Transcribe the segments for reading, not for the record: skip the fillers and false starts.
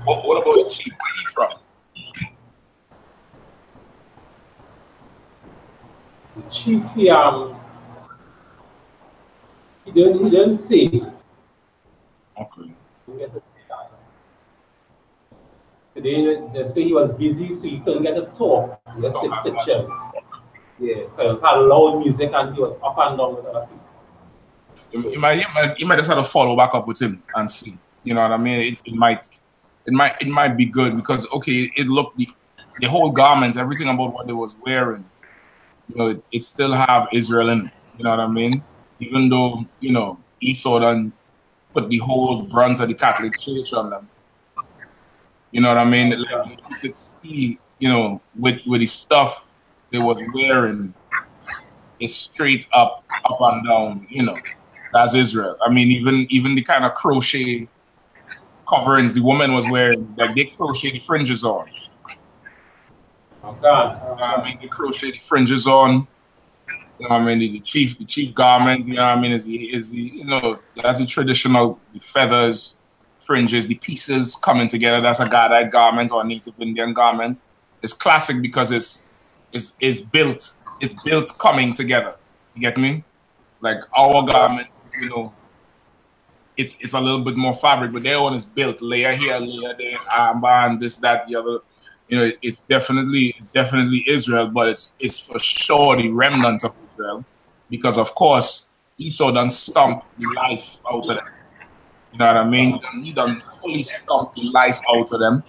What about the chief? Where he from? The chief, he didn't say. Okay. Today, they say he was busy, so he couldn't get to talk. He just took pictures. Yeah, because had loud music and he was up and down with other people. You might just have to follow back up with him and see. You know what I mean? It might be good because okay, it looked the whole garments, everything about what they was wearing, you know, it still have Israel in it. You know what I mean? Even though, you know, Esau done put the whole brunt of the Catholic Church on them. You know what I mean? Like, you could see, you know, with the stuff they was wearing, it's straight up and down, you know, that's Israel. I mean, even the kind of crochet coverings the woman was wearing, like they crochet the fringes on. I mean, they crochet the fringes on. You know what I mean? The chief garment, you know what I mean, is the you know, that's the traditional, the feathers, fringes, the pieces coming together. That's a Gadite garment or a Native Indian garment. It's classic because it's built coming together. You get me? Like our garment, you know, it's a little bit more fabric, but their one is built layer here, layer there, armband, this, that, the other. You know, it's definitely Israel, but it's for sure the remnant of Israel, because of course Esau done stomp the life out of them. You know what I mean? He done fully stomp the life out of them.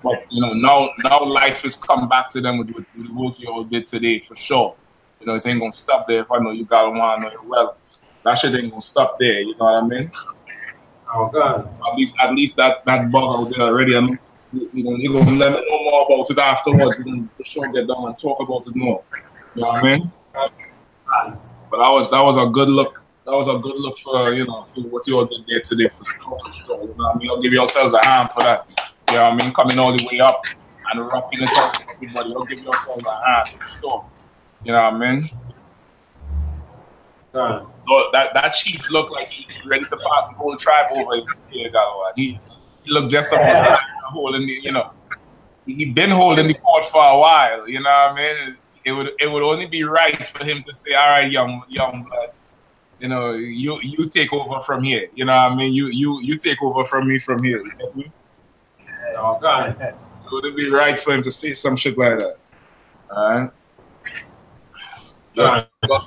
But you know, now life has come back to them with the work you all did today for sure. You know, it ain't gonna stop there. If I know you got one, I know you well. That shit ain't gonna stop there. You know what I mean? Oh God! At least that bug out there already. I mean, you're gonna let me know more about it afterwards. We're gonna for sure get down and talk about it more. You know what I mean? But that was a good look. That was a good look for, you know, for what you all did there today for sure. You know what I mean? You'll give yourselves a hand for that. You know what I mean? Coming all the way up and rocking it out for everybody. You'll give yourselves a hand for sure. You know what I mean? So that chief looked like he ready to pass the whole tribe over here, He looked just about holding the, you know, he been holding the fort for a while. You know what I mean? It would only be right for him to say, "All right, young blood, you know, you take over from here." You know what I mean? You take over from me from here. You get me? Oh God! It wouldn't be right for him to say some shit like that. All right.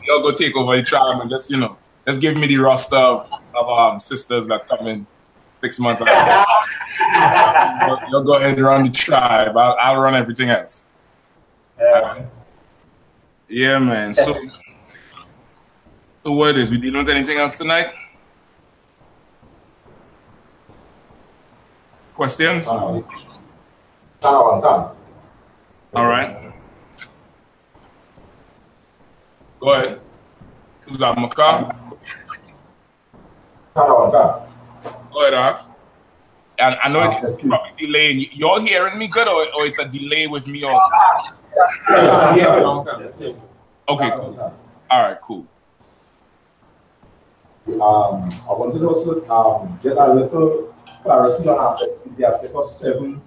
You'll go take over the tribe and just, you know, just give me the roster of sisters that come in 6 months out. You'll go ahead and run the tribe. I'll run everything else. Yeah, man. So what is? We dealing with anything else tonight? Questions? All right. Go ahead. Who's that, Maka? Go ahead, I know it's probably delaying. You're hearing me good, or it's a delay with me also? Okay, cool. All right, cool. I wanted to also get a little clarity on Ecclesiasticus 7,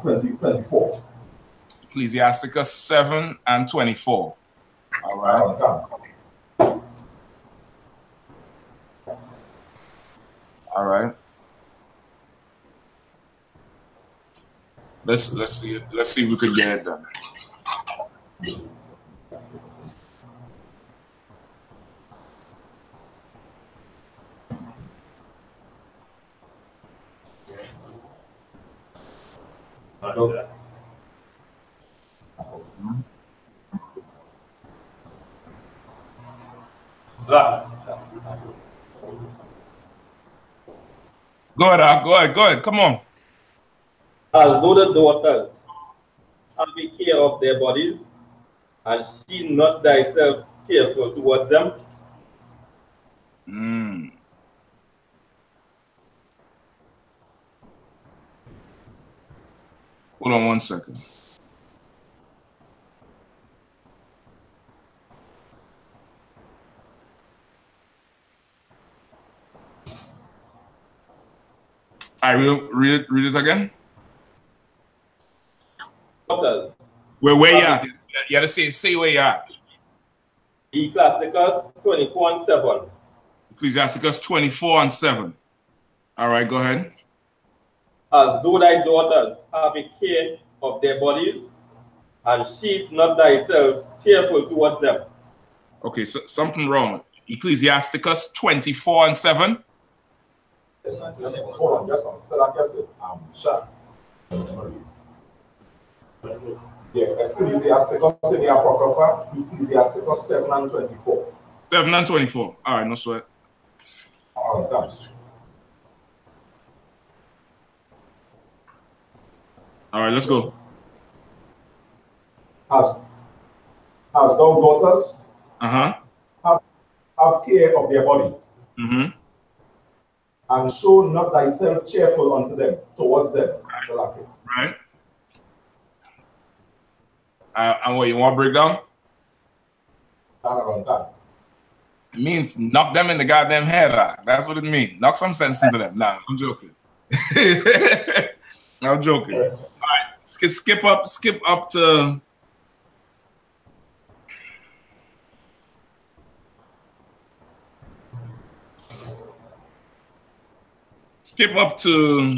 24. Ecclesiasticus 7 and 24. All right. All right. Let's see if we can get it done. Go ahead. Come on. Although the daughters have the care of their bodies, and she not thyself careful towards them. Hold on 1 second. All right, read it again. Daughters. Where you at? You gotta say where you at. Ecclesiasticus 24:7. Ecclesiasticus 24:7. All right, go ahead. As though thy daughters have a care of their bodies, and sheet not thyself cheerful towards them. Okay, so something wrong. Ecclesiasticus 24:7. Hold on, just one. So like I said, Sha. Yeah, Ecclesiasticus in the Apocrypha, Ecclesiasticus 7:24. 7:24. All right, no sweat. All right, done. All right, let's go. As thou daughters Uh-huh. have care of their body, and show not thyself cheerful unto them, towards them. Right. And what, you want to break down? It means knock them in the goddamn head. That's what it means. Knock some sense into them. Nah, I'm joking. I'm joking. All right, skip up to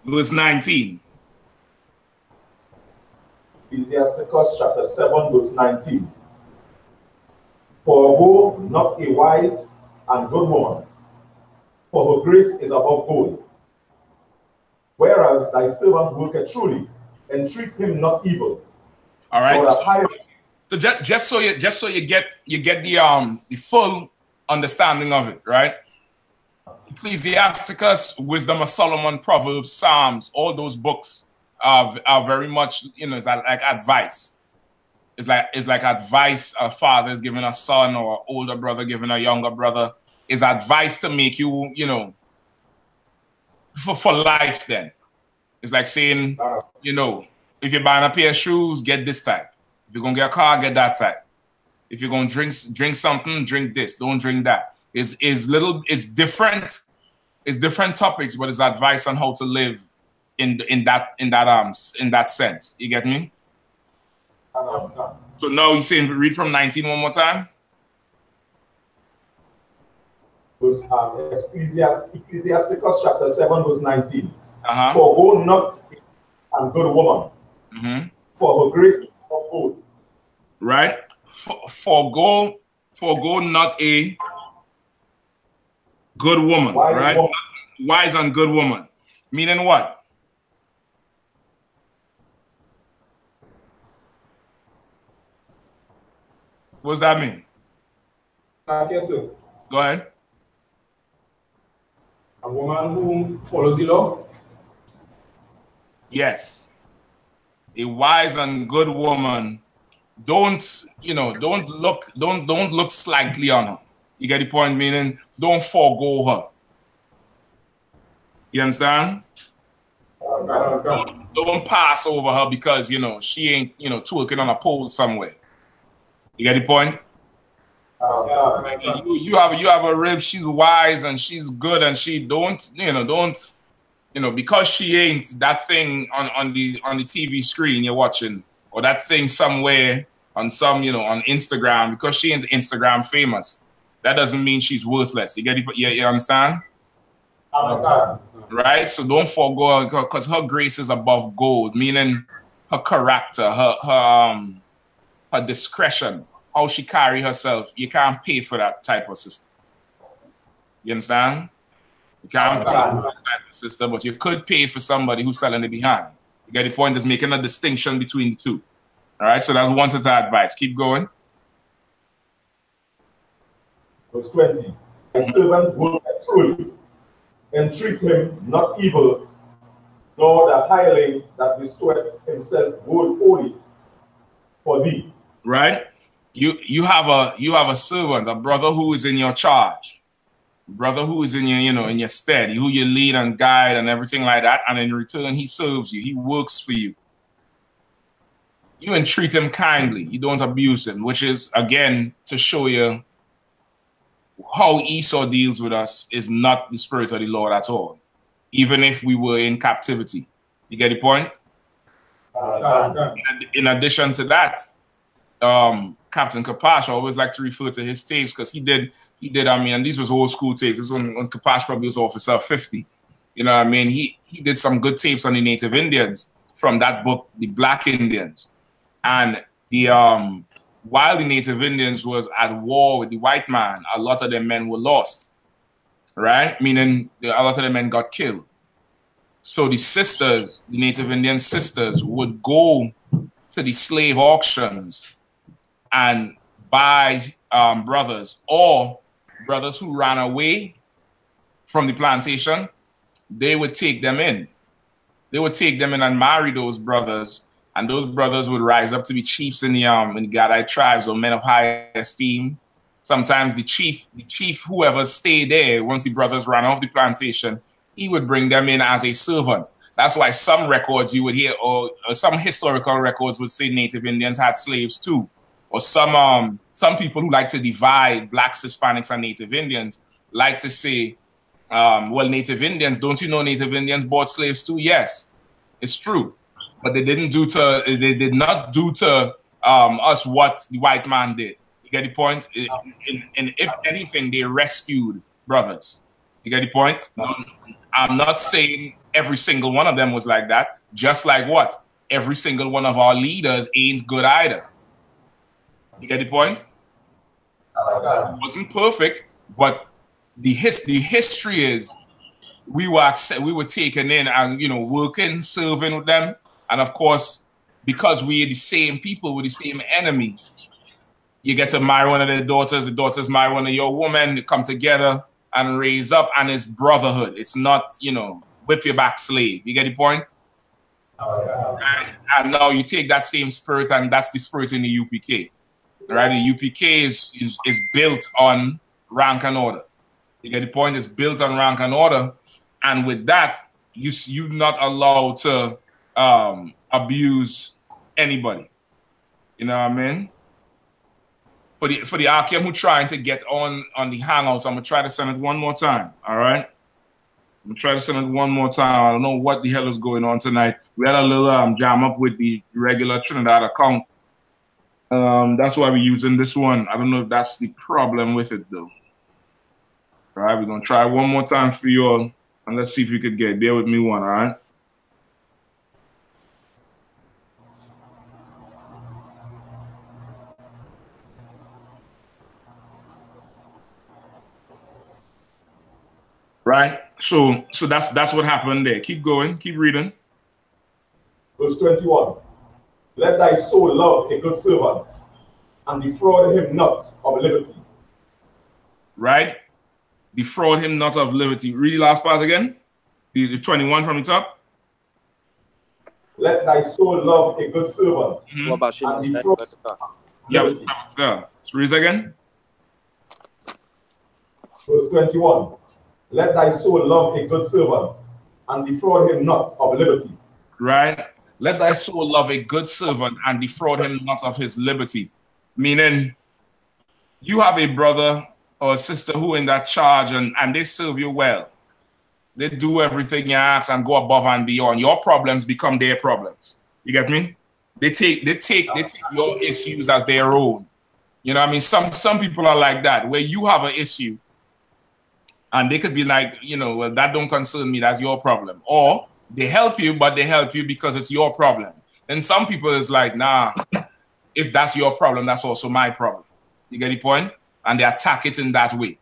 verse 19. Ecclesiasticus chapter 7, verse 19. For go not a wise and good woman, for her grace is above gold. Whereas thy servant worketh truly, entreat him not evil. All right. So just so you get the full understanding of it, right? Ecclesiasticus, Wisdom of Solomon, Proverbs, Psalms, all those books are very much, it's like advice. It's like advice a father is giving a son, or an older brother giving a younger brother. Is advice to make you, for life then. It's like saying, if you're buying a pair of shoes, get this type. If you're going to get a car, get that type. If you're going to drink something, drink this. Don't drink that. It's different topics, but it's advice on how to live in that sense. You get me? So now you're saying read from 19 one more time. Ecclesiasticus chapter 7, verse 19. For go not a good woman, for her grace is above gold. Right? Forgo not a good woman, right? Woman. Wise and good woman. Meaning what? What does that mean? Yes, sir. Go ahead. A woman who follows the law? Yes. A wise and good woman. Don't look slightly on her. You get the point? Meaning, don't forego her. You understand? Don't pass over her because, she ain't, twerking on a pole somewhere. You get the point? You have a rib, she's wise and she's good, and she don't, because she ain't that thing on the TV screen you're watching, or that thing somewhere on some, on Instagram, because she ain't Instagram famous. That doesn't mean she's worthless. You get it? You understand? Right? So don't forego her, because her grace is above gold, meaning her character, her discretion, how she carry herself. You can't pay for that type of system. You understand? You can't pay for that type of system, but you could pay for somebody who's selling it behind. You get the point? Is making a distinction between the two. All right, so that's one set of advice. Keep going. Verse 20. A servant will truly entreat him not evil, nor the hireling that bestoweth himself good only for thee. Right? You have a servant, a brother who is in your charge, brother who is in your, in your stead, who you lead and guide and everything like that, and in return he serves you, he works for you. you entreat him kindly. You don't abuse him, which is, again, to show you how Esau deals with us is not the spirit of the Lord at all, even if we were in captivity. You get the point? In addition to that, Captain Kapash, I always like to refer to his tapes because he did, I mean, and these was old school tapes. This is when Kapash probably was Officer 50. You know what I mean? He did some good tapes on the Native Indians from that book, The Black Indians. And the while the Native Indians was at war with the white man, a lot of them men were lost, right? Meaning a lot of them men got killed. So the sisters, the Native Indian sisters, would go to the slave auctions and buy brothers, or brothers who ran away from the plantation. They would take them in. They would take them in and marry those brothers, and those brothers would rise up to be chiefs in the Gadite tribes or men of high esteem. Sometimes the chief, whoever stayed there, once the brothers ran off the plantation, he would bring them in as a servant. That's why some records you would hear, or some historical records would say Native Indians had slaves too. Or some people who like to divide blacks, Hispanics, and Native Indians like to say, well, Native Indians, don't you know Native Indians bought slaves too? Yes, it's true. But they did not do to us what the white man did. You get the point? And if anything, they rescued brothers. You get the point? I'm not saying every single one of them was like that. Just like what? Every single one of our leaders ain't good either. You get the point? It wasn't perfect, but the history is we were taken in and working, serving with them. And of course, because we're the same people, we're the same enemy, you get to marry one of their daughters, the daughters marry one of your women, they come together and raise up, and it's brotherhood. It's not, whip your back slave. You get the point? And now you take that same spirit, and that's the spirit in the UPK. Right? The UPK is built on rank and order. You get the point? It's built on rank and order. And with that, you're not allowed to abuse anybody. You know what I mean? For the Akim who trying to get on the Hangouts, I'm gonna try to send it one more time. All right, I'm gonna try to send it one more time. I don't know what the hell is going on tonight. We had a little jam up with the regular Trinidad account. That's why we're using this one. I don't know if that's the problem with it though. All right, we're gonna try one more time for you all, and let's see if we could get. Bear with me one. All right. Right, so that's what happened there. Keep going, keep reading. Verse 21. Let thy soul love a good servant, and defraud him not of liberty. Right, defraud him not of liberty. Read the last part again. The 21 from the top. Let thy soul love a good servant. And defraud liberty. Yeah, so read it again. Verse 21. Let thy soul love a good servant, and defraud him not of liberty. Right? Let thy soul love a good servant, and defraud him not of his liberty. Meaning, you have a brother or a sister who in that charge, and they serve you well. They do everything you ask and go above and beyond. Your problems become their problems. You get me? They take your issues as their own. You know what I mean? Some people are like that, where you have an issue, and they could be like, well, that don't concern me, that's your problem. Or they help you, but they help you because it's your problem. Then some people is like, nah, if that's your problem, that's also my problem. You get the point? And they attack it in that way.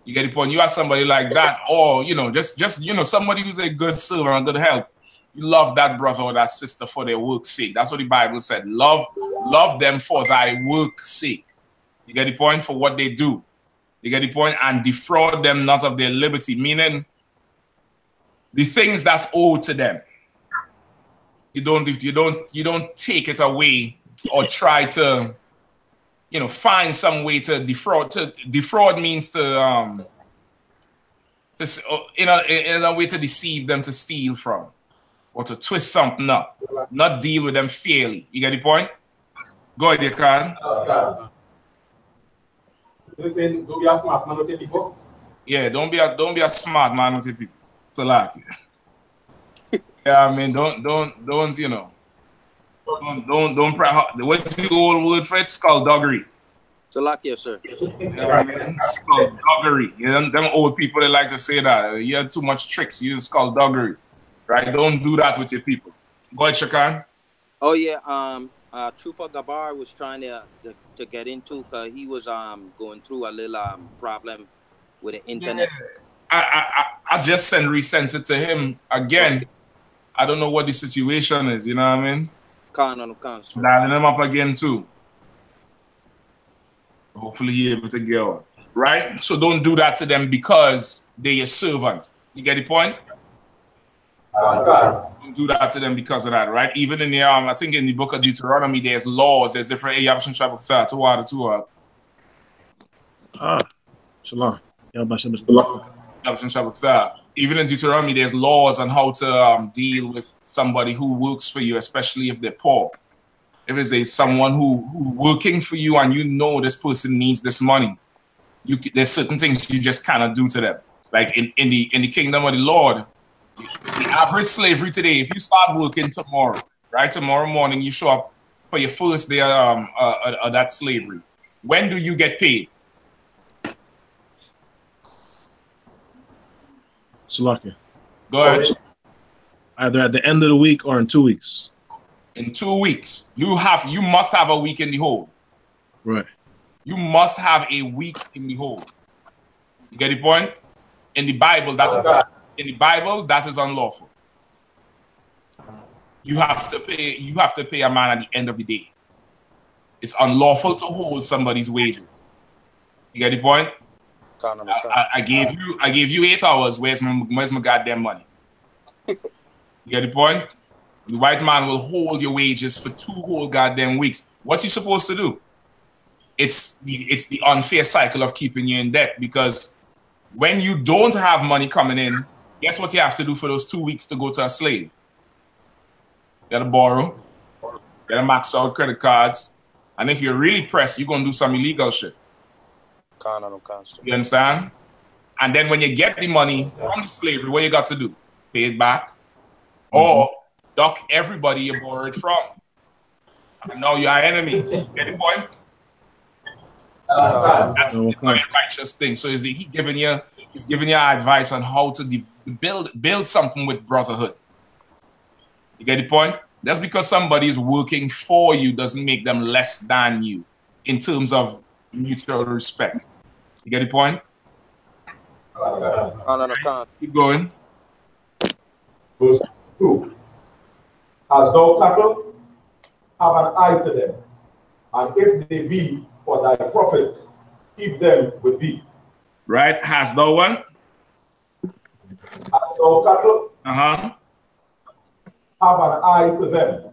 You get the point? You have somebody like that, or, just somebody who's a good servant, a good help. You love that brother or that sister for their work's sake. That's what the Bible said. Love them for thy work's sake. You get the point? For what they do. You get the point? And defraud them not of their liberty, meaning the things that's owed to them. You don't take it away or try to, find some way to defraud. Defraud means to in a way to deceive them, to steal from, or to twist something up, not deal with them fairly. You get the point? Go ahead, you can. You're saying don't be a smart man with people? Yeah, don't be a smart man with people. So like, yeah, I mean, don't you know, don't what's the old word for it? Skullduggery. So like, yes, sir. Yeah, I mean, skullduggery. You know, them old people, they like to say that you have too much tricks. You use skullduggery, right? Don't do that with your people. Go ahead, Shakan. Oh yeah, Trooper Gabar was trying to get into, cause he was going through a little problem with the internet. Yeah. I just resent it to him again. Okay. I don't know what the situation is. You know what I mean? Dialing him up again too. Hopefully he's able to get on. Right? So don't do that to them because they're your servant. You get the point? Don't do that to them because of that, right? Even in the I think in the book of Deuteronomy, there's laws, there's different Shalom. Even in Deuteronomy, there's laws on how to deal with somebody who works for you, especially if they're poor. If it's someone who working for you and you know this person needs this money, there's certain things you just cannot do to them. Like in the kingdom of the Lord, the average slavery today, if you start working tomorrow, right? Tomorrow morning you show up for your first day of that slavery. When do you get paid? Salakia. Go ahead. Either at the end of the week or in 2 weeks. In 2 weeks. You must have a week in the hole. Right. You must have a week in the hole. You get the point? In the Bible, that is unlawful. You have to pay a man at the end of the day. It's unlawful to hold somebody's wages. You get the point? I gave you 8 hours. Where's my goddamn money? You get the point? The white man will hold your wages for 2 whole goddamn weeks. What you supposed to do? It's the unfair cycle of keeping you in debt, because when you don't have money coming in, guess what you have to do for those 2 weeks to go to a slave? You gotta borrow, you gotta max out credit cards, and if you're really pressed, you're gonna do some illegal shit. You understand? And then when you get the money from the slavery, what you got to do? Pay it back, or duck everybody you borrowed from. And now you are enemies. You get the point? That's the righteous thing. So is he giving you? He's giving you advice on how to build something with brotherhood. You get the point? Just because somebody is working for you doesn't make them less than you in terms of mutual respect. You get the point? Keep going. Verse 2. As thou cattle, have an eye to them, and if they be for thy profit, keep them with thee. Right? Has thou what? As thou cattle, have an eye to them.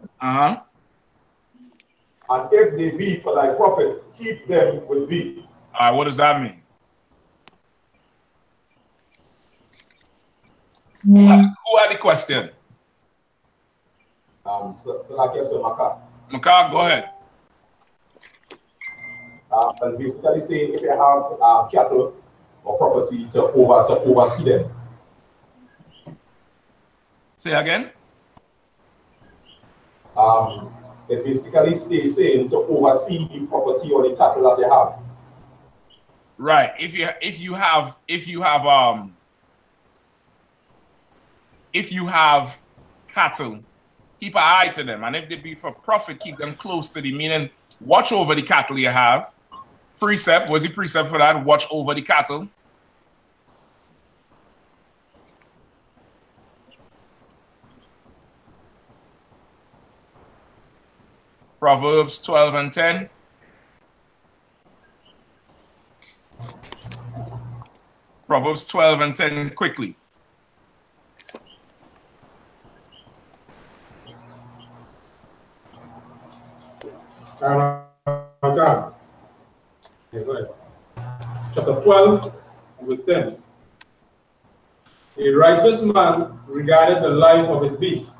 And if they be for thy profit, keep them with thee. All right, what does that mean? Who had the question? So like I said, Maka, go ahead. And basically say if you have cattle or property to oversee them. Say again. It basically stays saying to oversee the property or the cattle that they have. Right. If you have cattle, keep an eye to them, and if they be for profit, keep them close to the meaning. Watch over the cattle you have. Precept, what's the precept for that? Watch over the cattle. Proverbs 12 and 10. Proverbs 12 and 10 quickly. Chapter 12, verse 10. A righteous man regarded the life of his beast,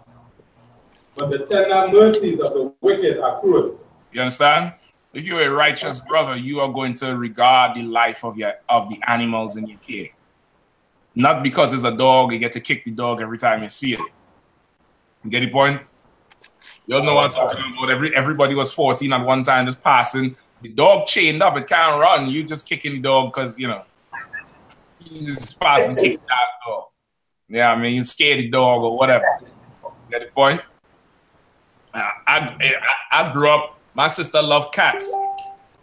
But the tender mercies of the wicked are cruel. You understand? If you're a righteous brother, you are going to regard the life of the animals in your care. Not because it's a dog, you get to kick the dog every time you see it. You get the point? You all know what I'm talking about. Everybody was 14 at one time, just passing. The dog chained up, it can't run. You just kicking the dog because, you know, you just passing, kick that dog. Yeah, I mean, you scared the dog or whatever. You get the point? I grew up, my sister loved cats.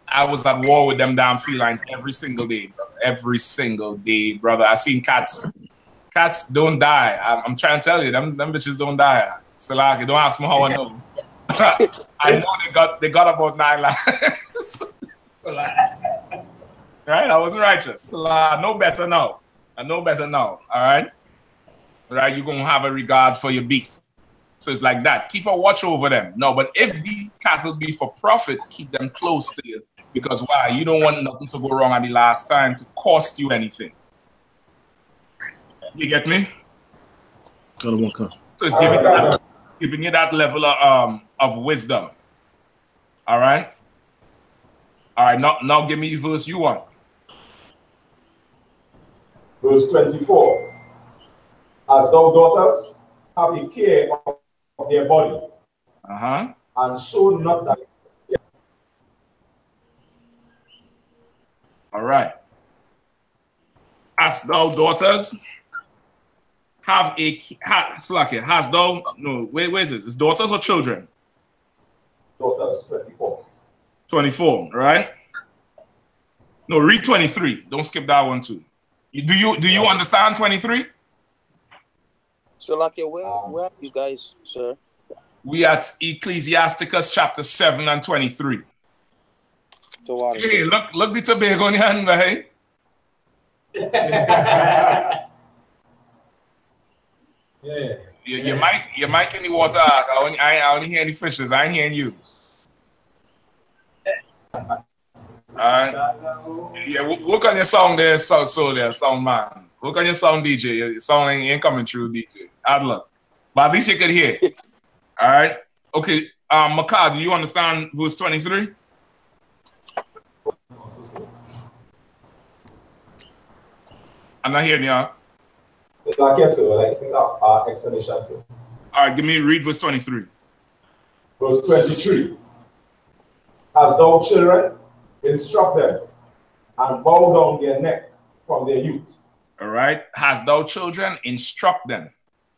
I was at war with them damn felines every single day, brother. Every single day, brother. I seen cats. Cats don't die. I'm trying to tell you, them bitches don't die. So like, don't ask me how I know. I know they got about 9 lives. So like, right? I was righteous. So like, no better now. I know better now. All right? Right? You're gonna have a regard for your beast. So it's like that. Keep a watch over them. No, but if these cattle be for profit, keep them close to you. Because why? You don't want nothing to go wrong at the last time to cost you anything. You get me? Got one come. So it's giving you that level of wisdom. All right? All right, now give me the verse you want. Verse 24. As thou daughters have a care of their body, and show not that. All right. As thou daughters have has thou, no, where is this? It's daughters or children? Daughters, 24. 24, right? No, read 23. Don't skip that one too. Do you understand 23? So like, where are you guys, sir? We at Ecclesiasticus chapter 7 and 23. So hey, look the Tobago on your hand, hey? Yeah. Your mic in the water. I only hear any fishes. I ain't hearing you. Alright. Yeah, work on your sound there, sound man. Work on your sound, DJ. Your sound ain't coming through, DJ. Hard luck. But at least you can hear. Alright. Okay. Makar, do you understand verse 23? I'm not hearing you. Yes, sir. Like explanation, sir. All right, read verse 23. Verse 23. As thou children, instruct them, and bow down their neck from their youth. All right. Has thou children, instruct them,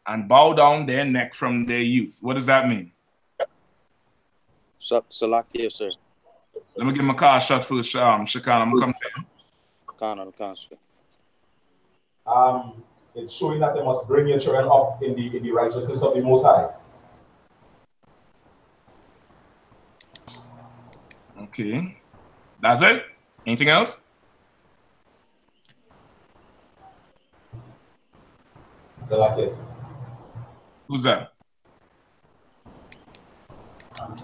and bow down their neck from their youth. What does that mean? Salakia, sir. Let me give my car a shot for Shakan. I'm going to come to you. It's showing that they must bring your children up in the righteousness of the Most High. Okay. That's it? Anything else? Yes. Who's that?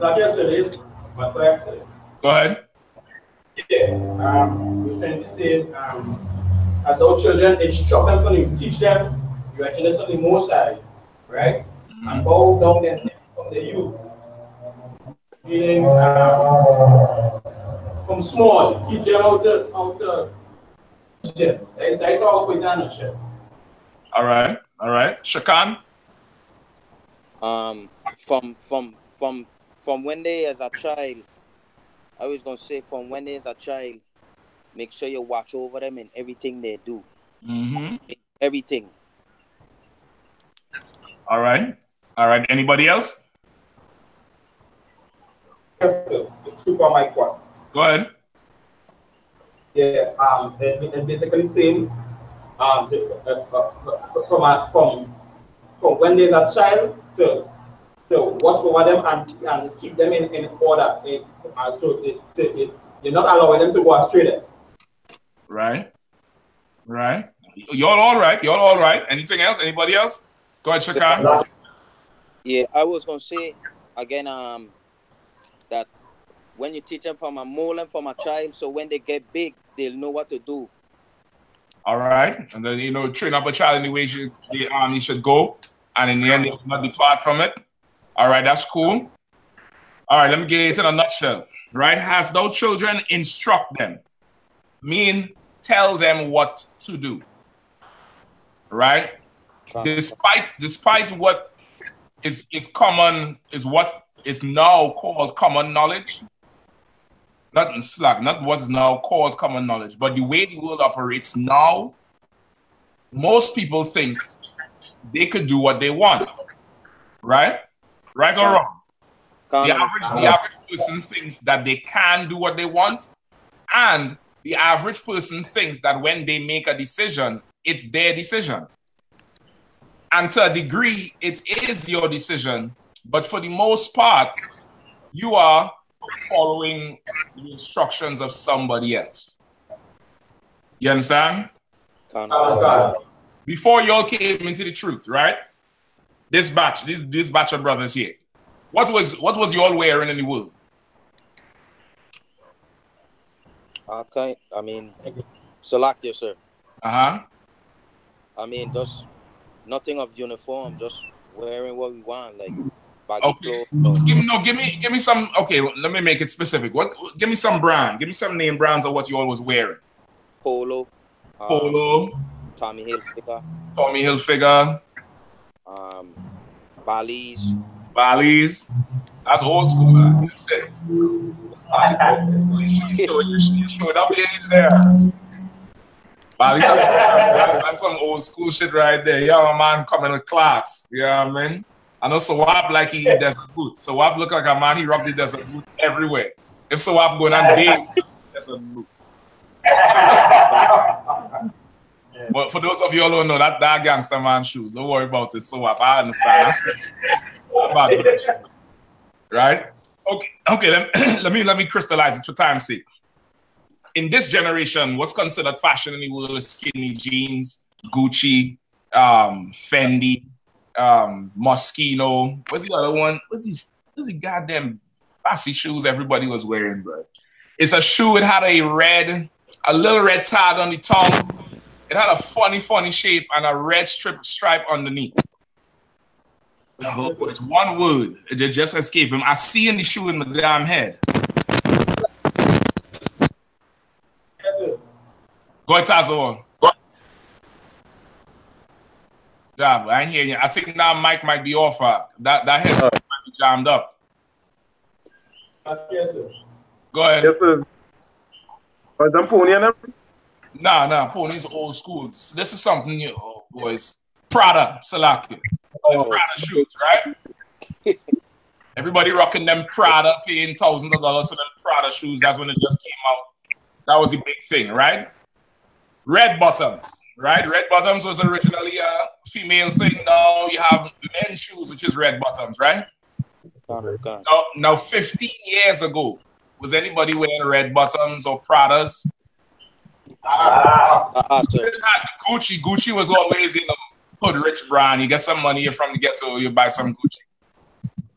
Yes, it is. But correct, sir. Go ahead. Yeah. We're trying to say, as those children, instruct them, when you teach them, you actually on the Most High, right? And bow down their neck from the youth. Meaning, from small, teach them how to teach them. That's all we're done, nutshell. All right. Shakan? From when they as a child, I was gonna say from when they as a child, make sure you watch over them in everything they do. Everything. All right. Anybody else? Yes, sir. The truth on my one. Go ahead. Yeah. And basically saying, from when there's a child to watch over them and keep them in order. So you're not allowing them to go astray there. Right. Y'all all right? Anything else? Anybody else? Go ahead, Shakan. Yeah, I was gonna say again, that when you teach them from a mole and from a child, so when they get big, they'll know what to do. All right, and then train up a child in the way he should go, and in the end, they will not depart from it. All right, that's cool. All right, let me get it in a nutshell. Right? Has thou children, instruct them. Mean, tell them what to do. Right? Despite what is common, is what is now called common knowledge. Not in slack, not what's now called common knowledge, but the way the world operates now, most people think they could do what they want. Right? Right or wrong? The average person thinks that they can do what they want, and the average person thinks that when they make a decision, it's their decision. And to a degree, it is your decision, but for the most part, you are following the instructions of somebody else. You understand? Before y'all came into the truth, right? This batch of brothers here. What was y'all wearing in the world? Okay, I mean, Salakia, sir. Uh-huh. I mean, just nothing of uniform, just wearing what we want, like baggy clothes. Give me some. Okay, let me make it specific. Give me some brand. Give me some name brands of what you all was wearing. Polo. Tommy Hilfiger. Tommy Hilfiger. Bali's. That's old school. Man. You showed up age there. Bali's. That's some old school shit right there. Yeah, my man coming with class. You know what I mean? I know Sawab like he eat desert food. Sawab look like a man, he robbed the desert food everywhere. If Sawab going on date, desert food. But for those of you all who don't know, that gangster man shoes, don't worry about it. Sawab, I understand. Right? Okay. Let me crystallize it for time's sake. In this generation, what's considered fashion in the world is skinny jeans, Gucci, Fendi, Moschino. What's the other one? What's the goddamn fancy shoes everybody was wearing, bro? It's a shoe. It had a little red tag on the tongue. It had a funny shape and a red stripe underneath. It's one word. It just escaped him. I see in the shoe in my damn head. Go ahead, Tazo. Yeah, I ain't hearing you. I think that mic might be off. That headphone might be jammed up. Yes, sir. Go ahead. Yes, sir. Is that Pony and everything? Nah, Pony's old school. This is something new, boys. Prada, Salaki. Prada shoes, right? Everybody rocking them Prada, paying thousands of dollars for them Prada shoes. That's when it just came out. That was a big thing, right? Red bottoms, right? Red bottoms was originally a female thing. Now you have men's shoes, which is red bottoms, right? Now 15 years ago, was anybody wearing red bottoms or Pradas? Gucci was always in a hood rich brand. You get some money, you're from the ghetto, you buy some Gucci.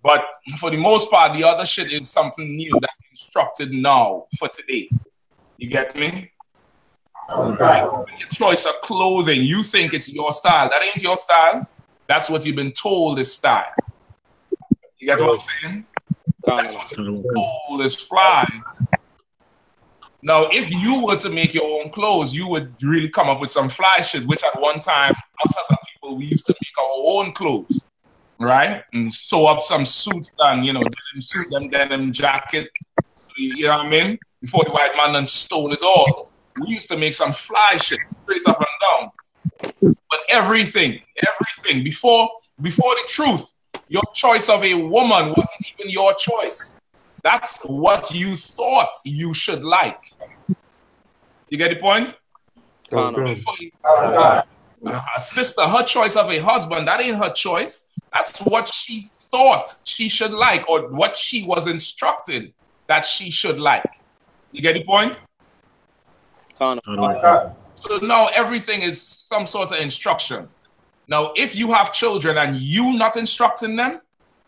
But for the most part, the other shit is something new that's instructed now for today. You get me? Right? Your choice of clothing, you think it's your style. That ain't your style. That's what you've been told is style. You get what I'm saying? That's what you've been told is fly. Now, if you were to make your own clothes, you would really come up with some fly shit, which at one time, us as a people, we used to make our own clothes, right? And sew up some suits and, denim suit, denim jacket, you know what I mean? Before the white man done stole it all. We used to make some fly shit, straight up and down. But everything, before the truth, your choice of a woman wasn't even your choice. That's what you thought you should like. You get the point? A sister, her choice of a husband, that ain't her choice. That's what she thought she should like, or what she was instructed that she should like. You get the point? So now everything is some sort of instruction. Now, if you have children and you not instructing them,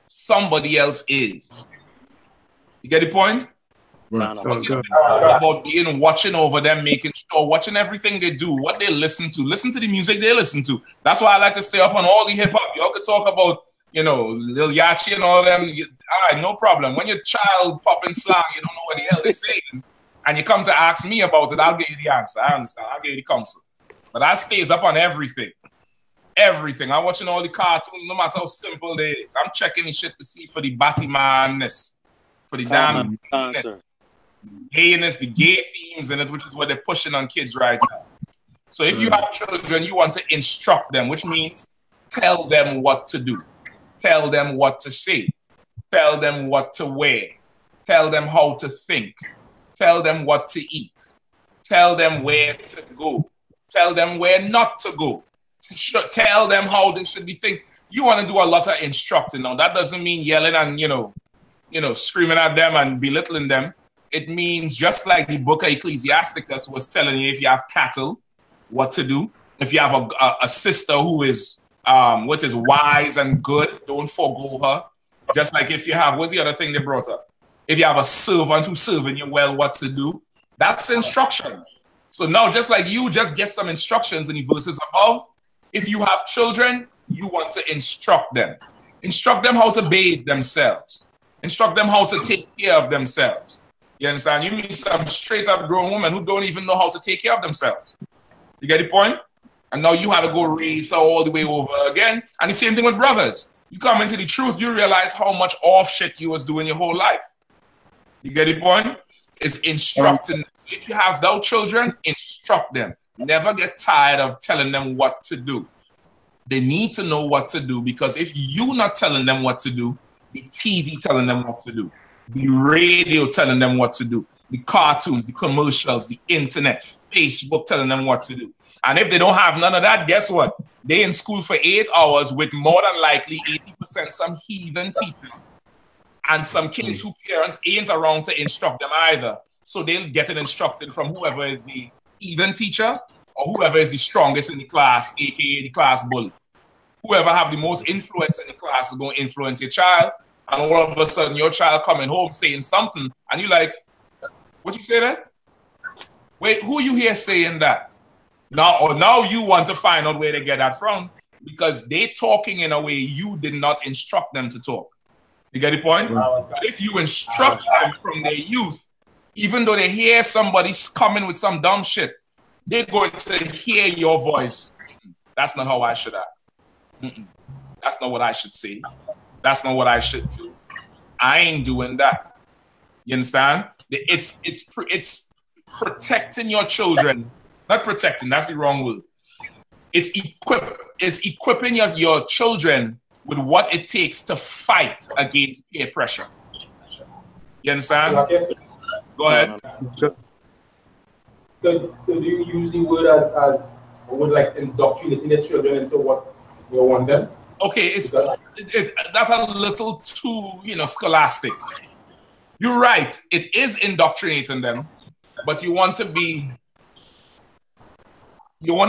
somebody else is. You get the point? Right. About being watching over them, making sure, watching everything they do, what they listen to the music they listen to. That's why I like to stay up on all the hip hop. Y'all could talk about you know, Lil Yachi and all them. All right, no problem. When your child popping slang, you don't know what the hell they're saying, and you come to ask me about it, I'll give you the answer. I understand. I'll give you the counsel. But I stays up on everything. Everything. I'm watching all the cartoons, no matter how simple they is. I'm checking the shit to see for the Batman-ness, for the damn gayness, the gay themes in it, which is what they're pushing on kids right now. So if you have children, you want to instruct them, which means tell them what to do. Tell them what to say. Tell them what to wear. Tell them how to think. Tell them what to eat. Tell them where to go. Tell them where not to go. Tell them how they should be thinking. You want to do a lot of instructing. Now, that doesn't mean yelling and, you know, screaming at them and belittling them. It means just like the book of Ecclesiasticus was telling you, if you have cattle, what to do. If you have a sister who is wise and good, don't forego her. Just like if you have, what's the other thing they brought up? If you have a servant who's serving you well, what to do. That's instructions. So now, just like you just get some instructions in the verses above, if you have children, you want to instruct them. Instruct them how to bathe themselves. Instruct them how to take care of themselves. You understand? You meet some straight up grown women who don't even know how to take care of themselves. You get the point? And now you had to go raise her all the way over again. And the same thing with brothers. You come into the truth, you realize how much off shit you was doing your whole life. You get the point? It's instructing. If you have those children, instruct them. Never get tired of telling them what to do. They need to know what to do, because if you're not telling them what to do, the TV telling them what to do, the radio telling them what to do, the cartoons, the commercials, the internet, Facebook telling them what to do. And if they don't have none of that, guess what? They in school for 8 hours with more than likely 80% some heathen teacher and some kids whose parents ain't around to instruct them either. So they'll get it instructed from whoever is the heathen teacher or whoever is the strongest in the class, aka the class bully. Whoever have the most influence in the class is going to influence your child. And all of a sudden, your child coming home saying something, and you're like, what you say there? Wait, who you hear saying that? Now you want to find out where they get that from, because they talking in a way you did not instruct them to talk. You get the point? But if you instruct them from their youth, even though they hear somebody coming with some dumb shit, they're going to hear your voice. That's not how I should act. That's not what I should say. That's not what I should do. I ain't doing that. You understand? It's protecting your children. Not protecting, that's the wrong word. It's equipping your children with what it takes to fight against peer pressure. You understand? Go ahead. Could you use the word as like indoctrinating the children into what you want them? Okay, that's a little too, scholastic. You're right. It is indoctrinating them, but you want to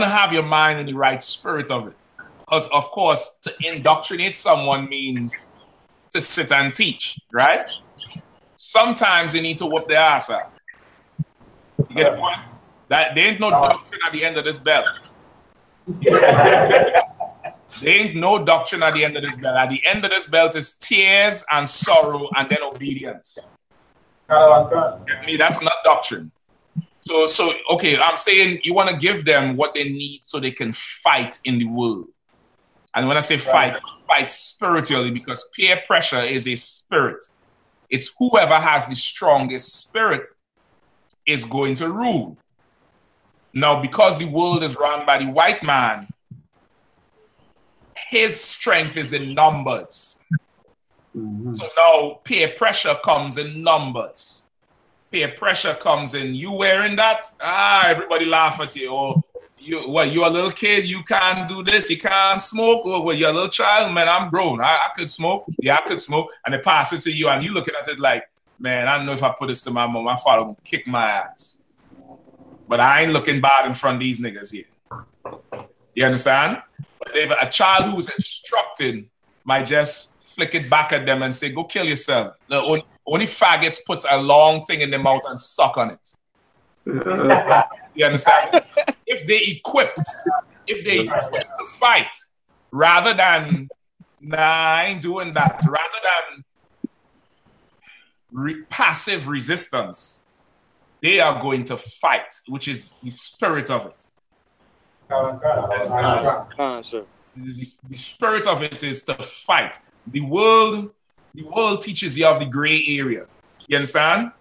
have your mind in the right spirit of it. Because, of course, to indoctrinate someone means to sit and teach, right? Sometimes they need to whoop their ass out. You get the point? That there ain't no doctrine at the end of this belt. There ain't no doctrine at the end of this belt. At the end of this belt is tears and sorrow and then obedience. Get me? That's not doctrine. So okay, I'm saying you want to give them what they need so they can fight in the world. And when I say fight, fight spiritually, because peer pressure is a spirit. It's whoever has the strongest spirit is going to rule. Now, because the world is run by the white man, his strength is in numbers. So now peer pressure comes in numbers. Peer pressure comes in, you wearing that? Everybody laugh at you. Or you're a little kid, you can't do this, you can't smoke. Or you're a little child, man, I'm grown. I could smoke. Yeah, I could smoke. And they pass it to you and you looking at it like, man, I don't know if I put this to my mom, my father will kick my ass. But I ain't looking bad in front of these niggas here. You understand? But if a child who's instructed might just flick it back at them and say, go kill yourself. The only faggots puts a long thing in their mouth and suck on it. You understand? If they equipped to fight, rather than Nah, I ain't doing that. Rather than passive resistance, they are going to fight, which is the spirit of it. Sir. The spirit of it is to fight. The world teaches you of the gray area. You understand?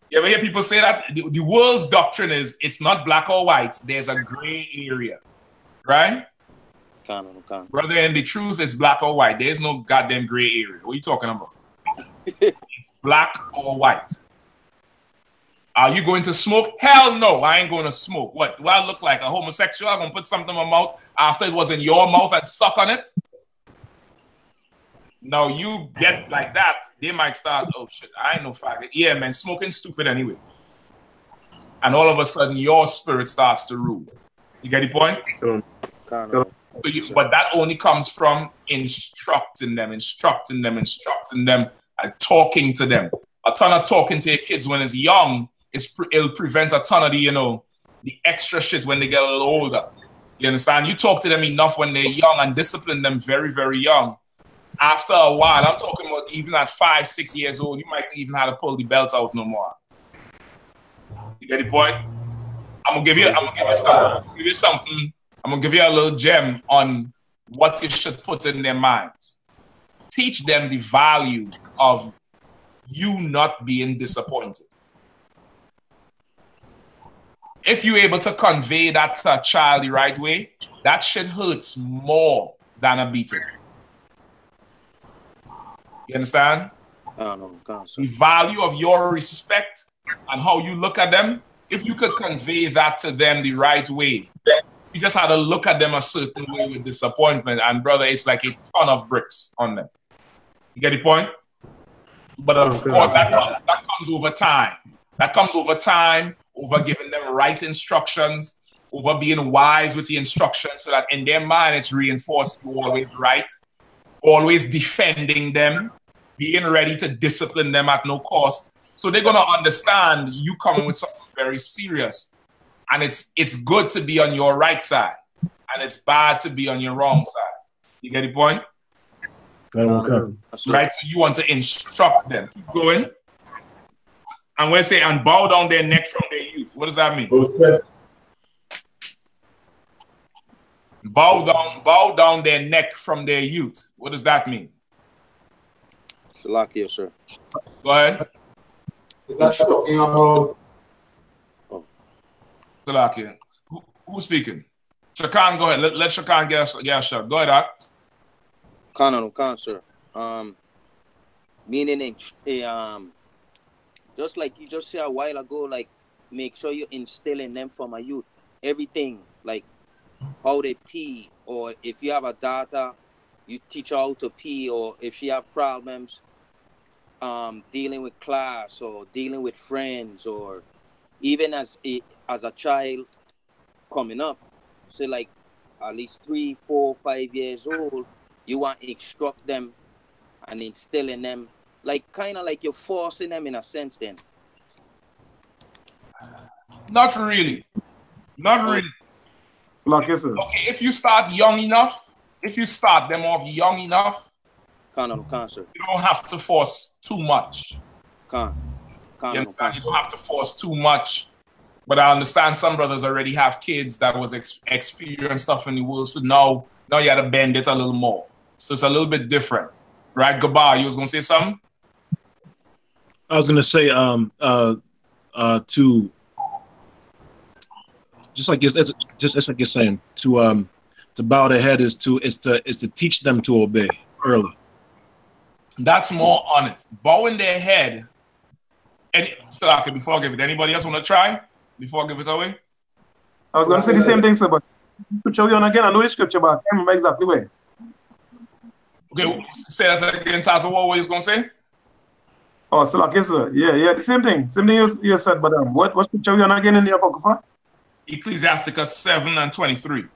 You ever hear people say that? The world's doctrine is it's not black or white. There's a gray area, right? Brother, and the truth is black or white. There's no goddamn gray area. What are you talking about? It's black or white. Are you going to smoke? Hell no, I ain't going to smoke. What? Do I look like a homosexual? I'm going to put something in my mouth after it was in your mouth and suck on it? No, you get like that, they might start, oh shit, I ain't no faggot. Yeah, man, smoking's stupid anyway. And all of a sudden, your spirit starts to rule. You get the point? But that only comes from instructing them, and talking to them. A ton of talking to your kids when it's young, it'll prevent a ton of the extra shit when they get a little older. You understand? You talk to them enough when they're young and discipline them very, very young. After a while, I'm talking about even at 5, 6 years old, you might even have to pull the belt out no more. You get the point? I'm gonna give you something. I'm gonna give you a little gem on what you should put in their minds. Teach them the value of you not being disappointed. If you're able to convey that to a child the right way, that shit hurts more than a beating. You understand? The value of your respect and how you look at them, if you could convey that to them the right way, you just had to look at them a certain way with disappointment, and brother, it's like a ton of bricks on them. You get the point? But of course, that comes over time. That comes over time, over giving them right instructions, over being wise with the instructions so that in their mind it's reinforced you're always right, always defending them, being ready to discipline them at no cost. So they're going to understand you coming with something very serious. And it's good to be on your right side, and it's bad to be on your wrong side. You get the point? Right? So you want to instruct them. Keep going. And when I say, and bow down their neck from their youth, what does that mean? Bow down their neck from their youth. What does that mean? Salakia, sir. Go ahead. Is that talking about? Salakia. Who's speaking? Shakan, go ahead. Let Shakan get a shot. Go ahead, Ak. Khan, sir. Meaning, just like you just said a while ago, like make sure you instill in them from a youth everything, like how they pee, or if you have a daughter, you teach her how to pee, or if she have problems, dealing with class or dealing with friends, or even as a child coming up, say like at least 3, 4, 5 years old, you want to instruct them and instill in them, like kind of like you're forcing them in a sense then. Not really. Not really. Okay, sir. Okay, if you start young enough, if you start them off young enough, Sir. You don't have to force too much. You don't have to force too much. But I understand some brothers already have kids that was experience stuff in the world, so now you got to bend it a little more. So it's a little bit different. Right, Gabar, you was going to say something? I was going to say to just like you're saying, to bow their head is to teach them to obey early. That's more on it. Bowing their head. So okay, before I give it, anybody else want to try before I give it away? I was going to say the same thing, sir, but scripture you on again. I know the scripture, but I can't remember exactly where. Okay, say that again, Taza. What were you going to say? Oh, so okay, sir. Yeah, the same thing. Same thing you said, but what scripture you on again in the Apocrypha? Ecclesiasticus 7:23.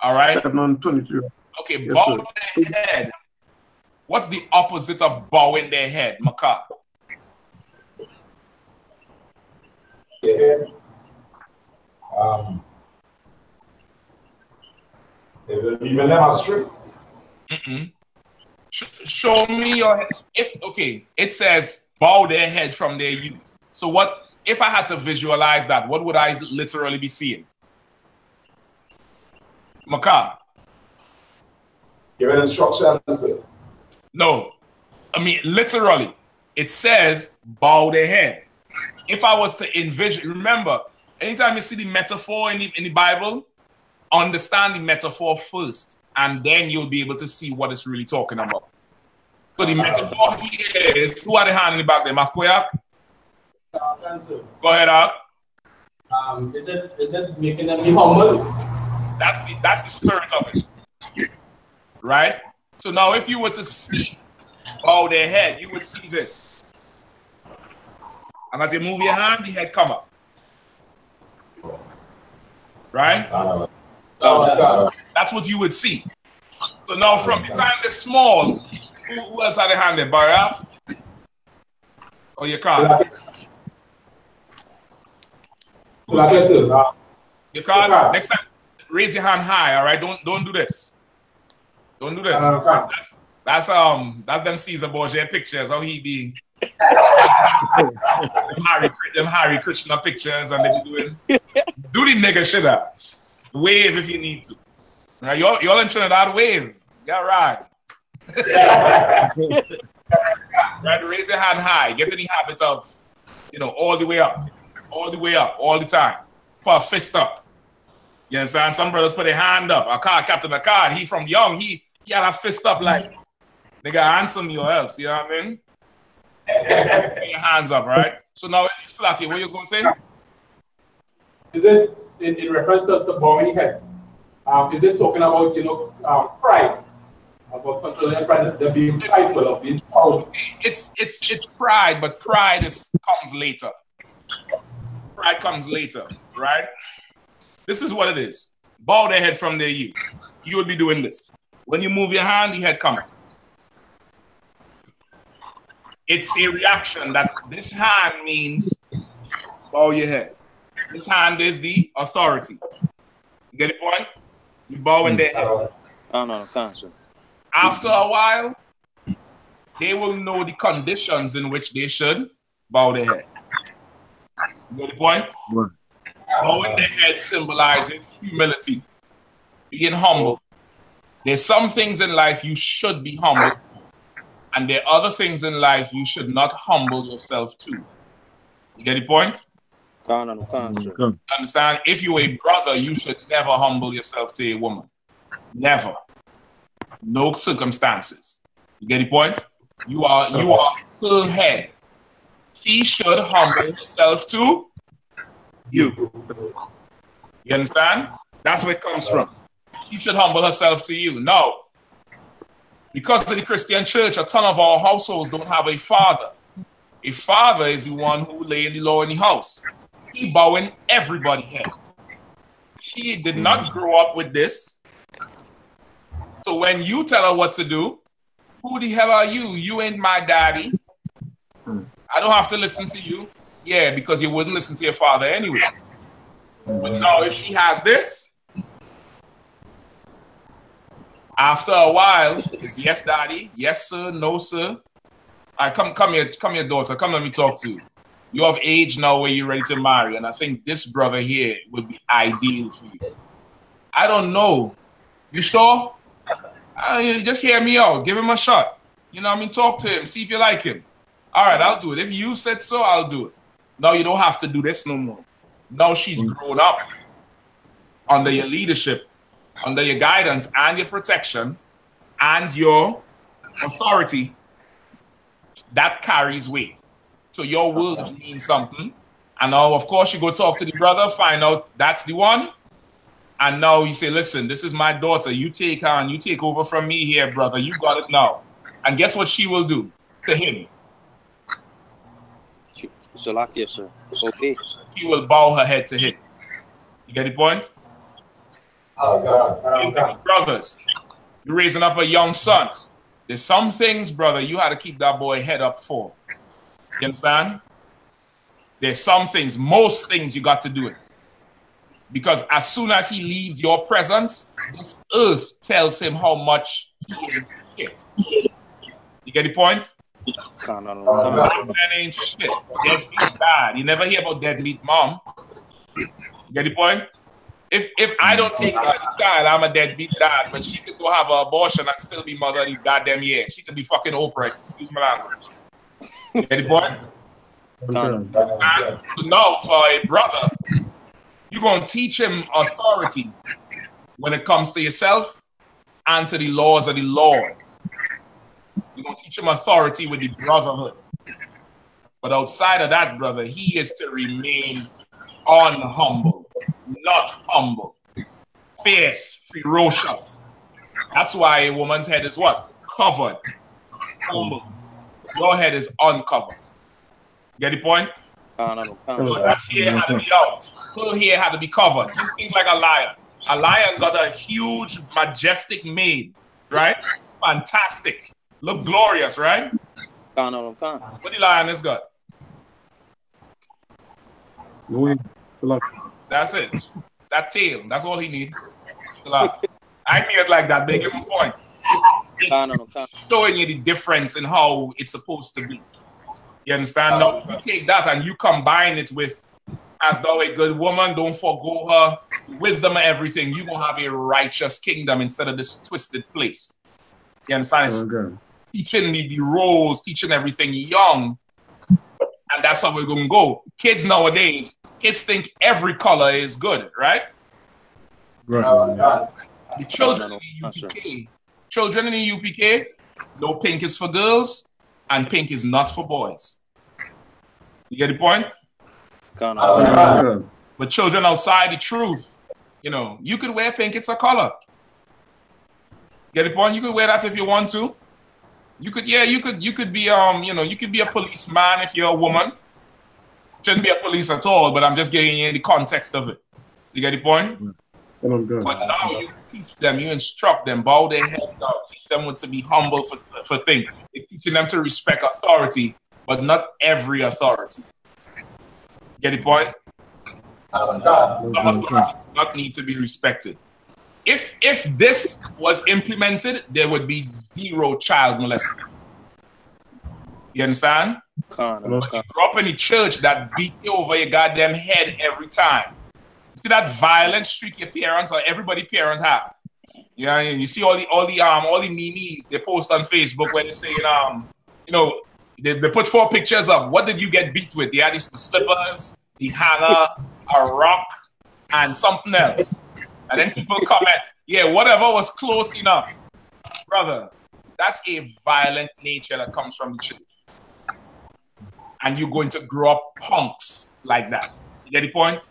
All right? 7:23. Okay, yes, bow their head. What's the opposite of bowing their head, Makar? Is it leaving them astray? show me your head. Okay, it says bow their head from their youth. So what if I had to visualize that? What would I literally be seeing? Maka. Give an instruction, sir. No, I mean literally. It says bow their head. If I was to envision, remember, anytime you see the metaphor in the Bible, understand the metaphor first, and then you'll be able to see what it's really talking about. So the metaphor here is, who are the hand in the back there? Maskoyak? Go ahead, Ak. Is it making them be humble? That's the spirit of it. Right? So now if you were to see bow their head, you would see this. And as you move your hand, the head come up. Right? That's what you would see. So now from the time they're small, who else had a hand there? Baraf? Or your card? Your card? Next time, raise your hand high, all right? Don't do this. Don't do this. That's them Caesar Borgia pictures, how he be them Harry Krishna pictures, and they be doing do the nigga shit out. Wave if you need to. Now y'all in Trinidad, wave. Yeah, right. Right, raise your hand high. Get in the habit of, all the way up, all the time. Put a fist up. You understand? Some brothers put their hand up. Captain Akkad, he from young, he had a fist up like, nigga, answer me or else. You know what I mean? Put your hands up, right? So now, Slacky, what you going to say? Is it in reference to bowing head? Is it talking about pride? About controlling pride, the being prideful of being proud? It's pride, but pride comes later. Pride comes later, right? This is what it is. Bow their head from their youth. You would be doing this. When you move your hand, the head comes. It's a reaction that this hand means bow your head. This hand is the authority. You get the point? You bow in their head. No, can't. After a while, they will know the conditions in which they should bow their head. You get the point? Right. Bowing their head symbolizes humility, being humble. There's some things in life you should be humble for, and there are other things in life you should not humble yourself to. You get the point? Can't. Understand? If you're a brother, you should never humble yourself to a woman. Never. No circumstances. You get the point? You are her head. She should humble herself to you. You understand? That's where it comes from. She should humble herself to you. No. Because of the Christian church, a ton of our households don't have a father. A father is the one who lay in the law in the house. He bowing everybody's head. She did not grow up with this. So when you tell her what to do, who the hell are you? You ain't my daddy. I don't have to listen to you. Yeah, because you wouldn't listen to your father anyway. But now if she has this, after a while, it's yes, daddy, yes, sir, no, sir. All right, come here, daughter. Come let me talk to you. You're of age now where you're ready to marry, and I think this brother here would be ideal for you. I don't know. You sure? Just hear me out. Give him a shot. You know what I mean? Talk to him. See if you like him. All right, I'll do it. If you said so, I'll do it. No, you don't have to do this no more. Now she's grown up under your leadership, under your guidance and your protection and your authority. That carries weight. So your words mean something. And now, of course, you go talk to the brother, find out that's the one. And now you say, listen, this is my daughter. You take her and you take over from me here, brother. You got it now. And guess what she will do to him? So like yes, sir. Okay. She will bow her head to him. You get the point? Oh, God. Brothers, you're raising up a young son. There's some things, brother, you had to keep that boy head up for. You understand? There's some things, most things you got to do it. Because as soon as he leaves your presence, this earth tells him how much he is shit. You get the point? Can't. Man ain't shit. Deadbeat dad. You never hear about deadbeat mom. You get the point? If I don't take care of the child, I'm a deadbeat dad, but she could go have an abortion and still be mother the goddamn year. She could be fucking Oprah, excuse my language. You get the point? Can't. So now for a brother, you're going to teach him authority when it comes to yourself and to the laws of the Lord. You're going to teach him authority with the brotherhood. But outside of that, brother, he is to remain unhumble, not humble, fierce, ferocious. That's why a woman's head is what? Covered. Humble. Your head is uncovered. Get the point? So that hair had to be out. Her hair had to be covered. You think like a lion. A lion got a huge, majestic mane, right? Fantastic. Look glorious, right? Can't. What the lion has got? That's it. That tail. That's all he needs. I mean it like that. They give him a point. It's showing you the difference in how it's supposed to be. You understand? Now, you take that and you combine it with, as thou a good woman, don't forgo her wisdom and everything. You're going to have a righteous kingdom instead of this twisted place. You understand? It's teaching the roles, teaching everything young. And that's how we're going to go. Kids nowadays, kids think every color is good, right? The children in the UPK, no, pink is for girls and pink is not for boys. You get the point? But children outside the truth, you know, you could wear pink, it's a color. Get the point? You could wear that if you want to. You could, yeah, you could be, you know, you could be a policeman if you're a woman. Shouldn't be a police at all, but I'm just giving you the context of it. You get the point? But now you teach them, you instruct them, bow their head down, teach them what to be humble for things. It's teaching them to respect authority, but not every authority. Get the point? Some authority does not need to be respected. If this was implemented, there would be zero child molestation. You understand? But you grew up in a church that beat you over your goddamn head every time. You see that violent streak your parents or everybody parents have. You know, you see all the memes they post on Facebook where they say, you know, they put 4 pictures up. What did you get beat with? They had the slippers, the hanger, a rock, and something else. And then people comment, yeah, whatever was close enough. Brother, that's a violent nature that comes from the church. And you're going to grow up punks like that. You get the point?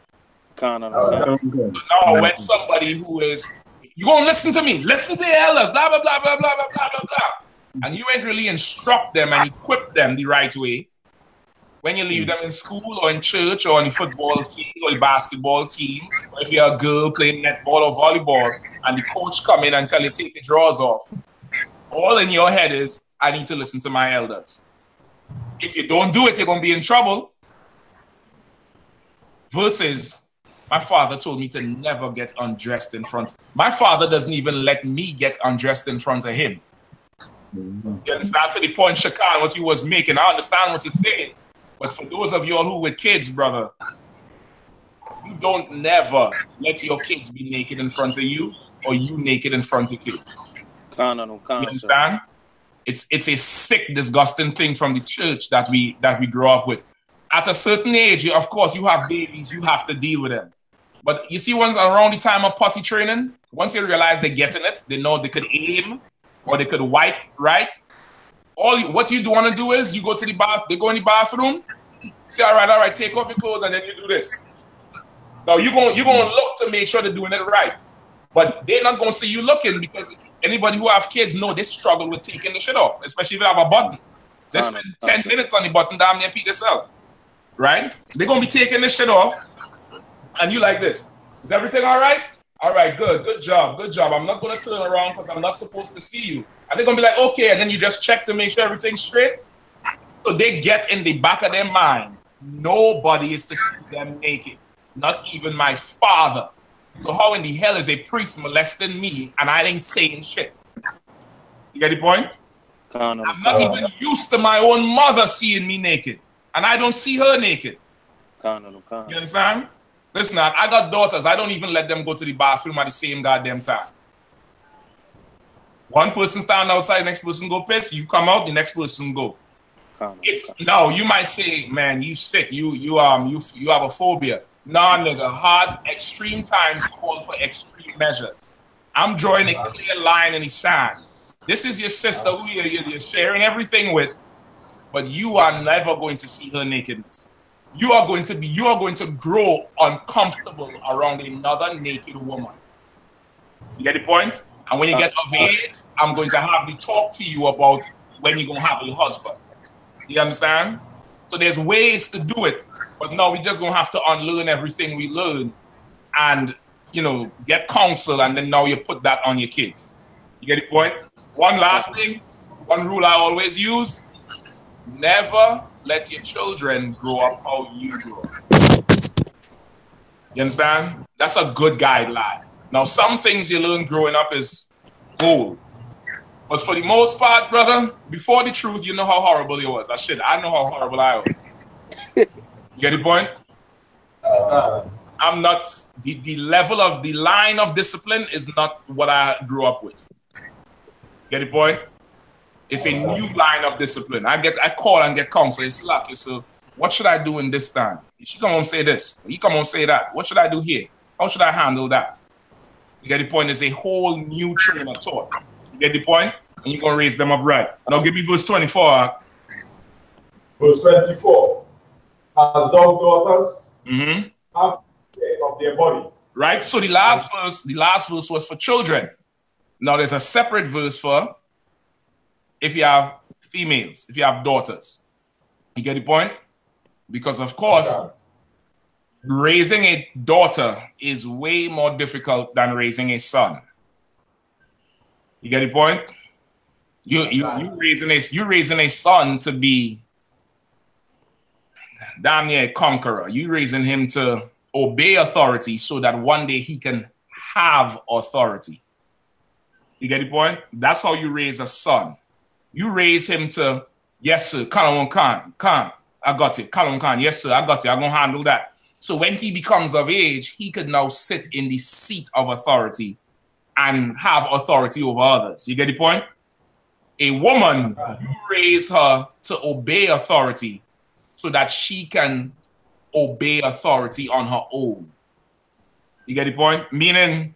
So now when somebody who is, you're going to listen to me, listen to your elders, blah, blah, blah, blah, blah, blah, blah, blah, blah. And you ain't really instruct them and equip them the right way. When you leave them in school or in church or on the football field or the basketball team, or if you're a girl playing netball or volleyball and the coach come in and tell you take your drawers off, all in your head is, I need to listen to my elders. If you don't do it, you're going to be in trouble. Versus, my father told me to never get undressed in front. My father doesn't even let me get undressed in front of him. You understand? To the point, Shakan, what he was making, I understand what he's saying. But for those of you all who with kids, brother, you don't never let your kids be naked in front of you or you naked in front of kids. You understand? It's a sick, disgusting thing from the church that we grow up with. At a certain age, of course, you have babies, you have to deal with them. But you see, once around the time of potty training, once you realize they're getting it, they know they could aim or they could wipe, right? What you do want to do is you go to the bath, they go in the bathroom, say, all right, take off your clothes, and then you do this. Now you're going to look to make sure they're doing it right. But they're not going to see you looking because anybody who have kids know they struggle with taking the shit off, especially if you have a button. They spend 10 minutes on the button, damn near pee themselves. Right? They're going to be taking the shit off, and you like this. Is everything all right? All right, good job. I'm not going to turn around because I'm not supposed to see you. And they're going to be like, okay, and then you just check to make sure everything's straight. So they get in the back of their mind, nobody is to see them naked, not even my father. So how in the hell is a priest molesting me and I ain't saying shit? You get the point? I'm not even used to my own mother seeing me naked. And I don't see her naked. You understand? Listen, I got daughters. I don't even let them go to the bathroom at the same goddamn time. One person stand outside, next person go piss. You come out, the next person go. No, you might say, man, you sick. You have a phobia. Nah, nigga, hard extreme times call for extreme measures. I'm drawing a clear line in the sand. This is your sister who you're sharing everything with, but you are never going to see her nakedness. You are going to grow uncomfortable around another naked woman. You get the point? And when you get of age, I'm going to have to talk to you about when you're going to have a husband. You understand? So there's ways to do it, but no, we're just going to have to unlearn everything we learn and, you know, get counsel, and then now you put that on your kids. You get the point? One last thing, one rule I always use: never let your children grow up how you grew up. You understand? That's a good guideline. Now, some things you learn growing up is gold. But for the most part, brother, before the truth, you know how horrible you was. I know how horrible I was. You get the point? I'm not, the level of, the line of discipline is not what I grew up with. Get the point? It's a new line of discipline. I call and get counsel. It's lucky. So what should I do in this time? You come home and say this. You come home and say that. What should I do here? How should I handle that? You get the point? It's a whole new train of thought. You get the point? And you're going to raise them up right. Now give me verse 24. Verse 24. As thou daughters have care of their body. Right? So the last verse was for children. Now there's a separate verse for if you have females, if you have daughters. You get the point? Because of course, raising a daughter is way more difficult than raising a son. You get the point? You're raising a son to be damn near a conqueror. You're raising him to obey authority so that one day he can have authority. You get the point? That's how you raise a son. You raise him to, yes, sir, Khan, I got it. Khan, yes, sir, I got it. I'm going to handle that. So when he becomes of age, he could now sit in the seat of authority and have authority over others. You get the point? A woman, you raise her to obey authority so that she can obey authority on her own. You get the point? Meaning,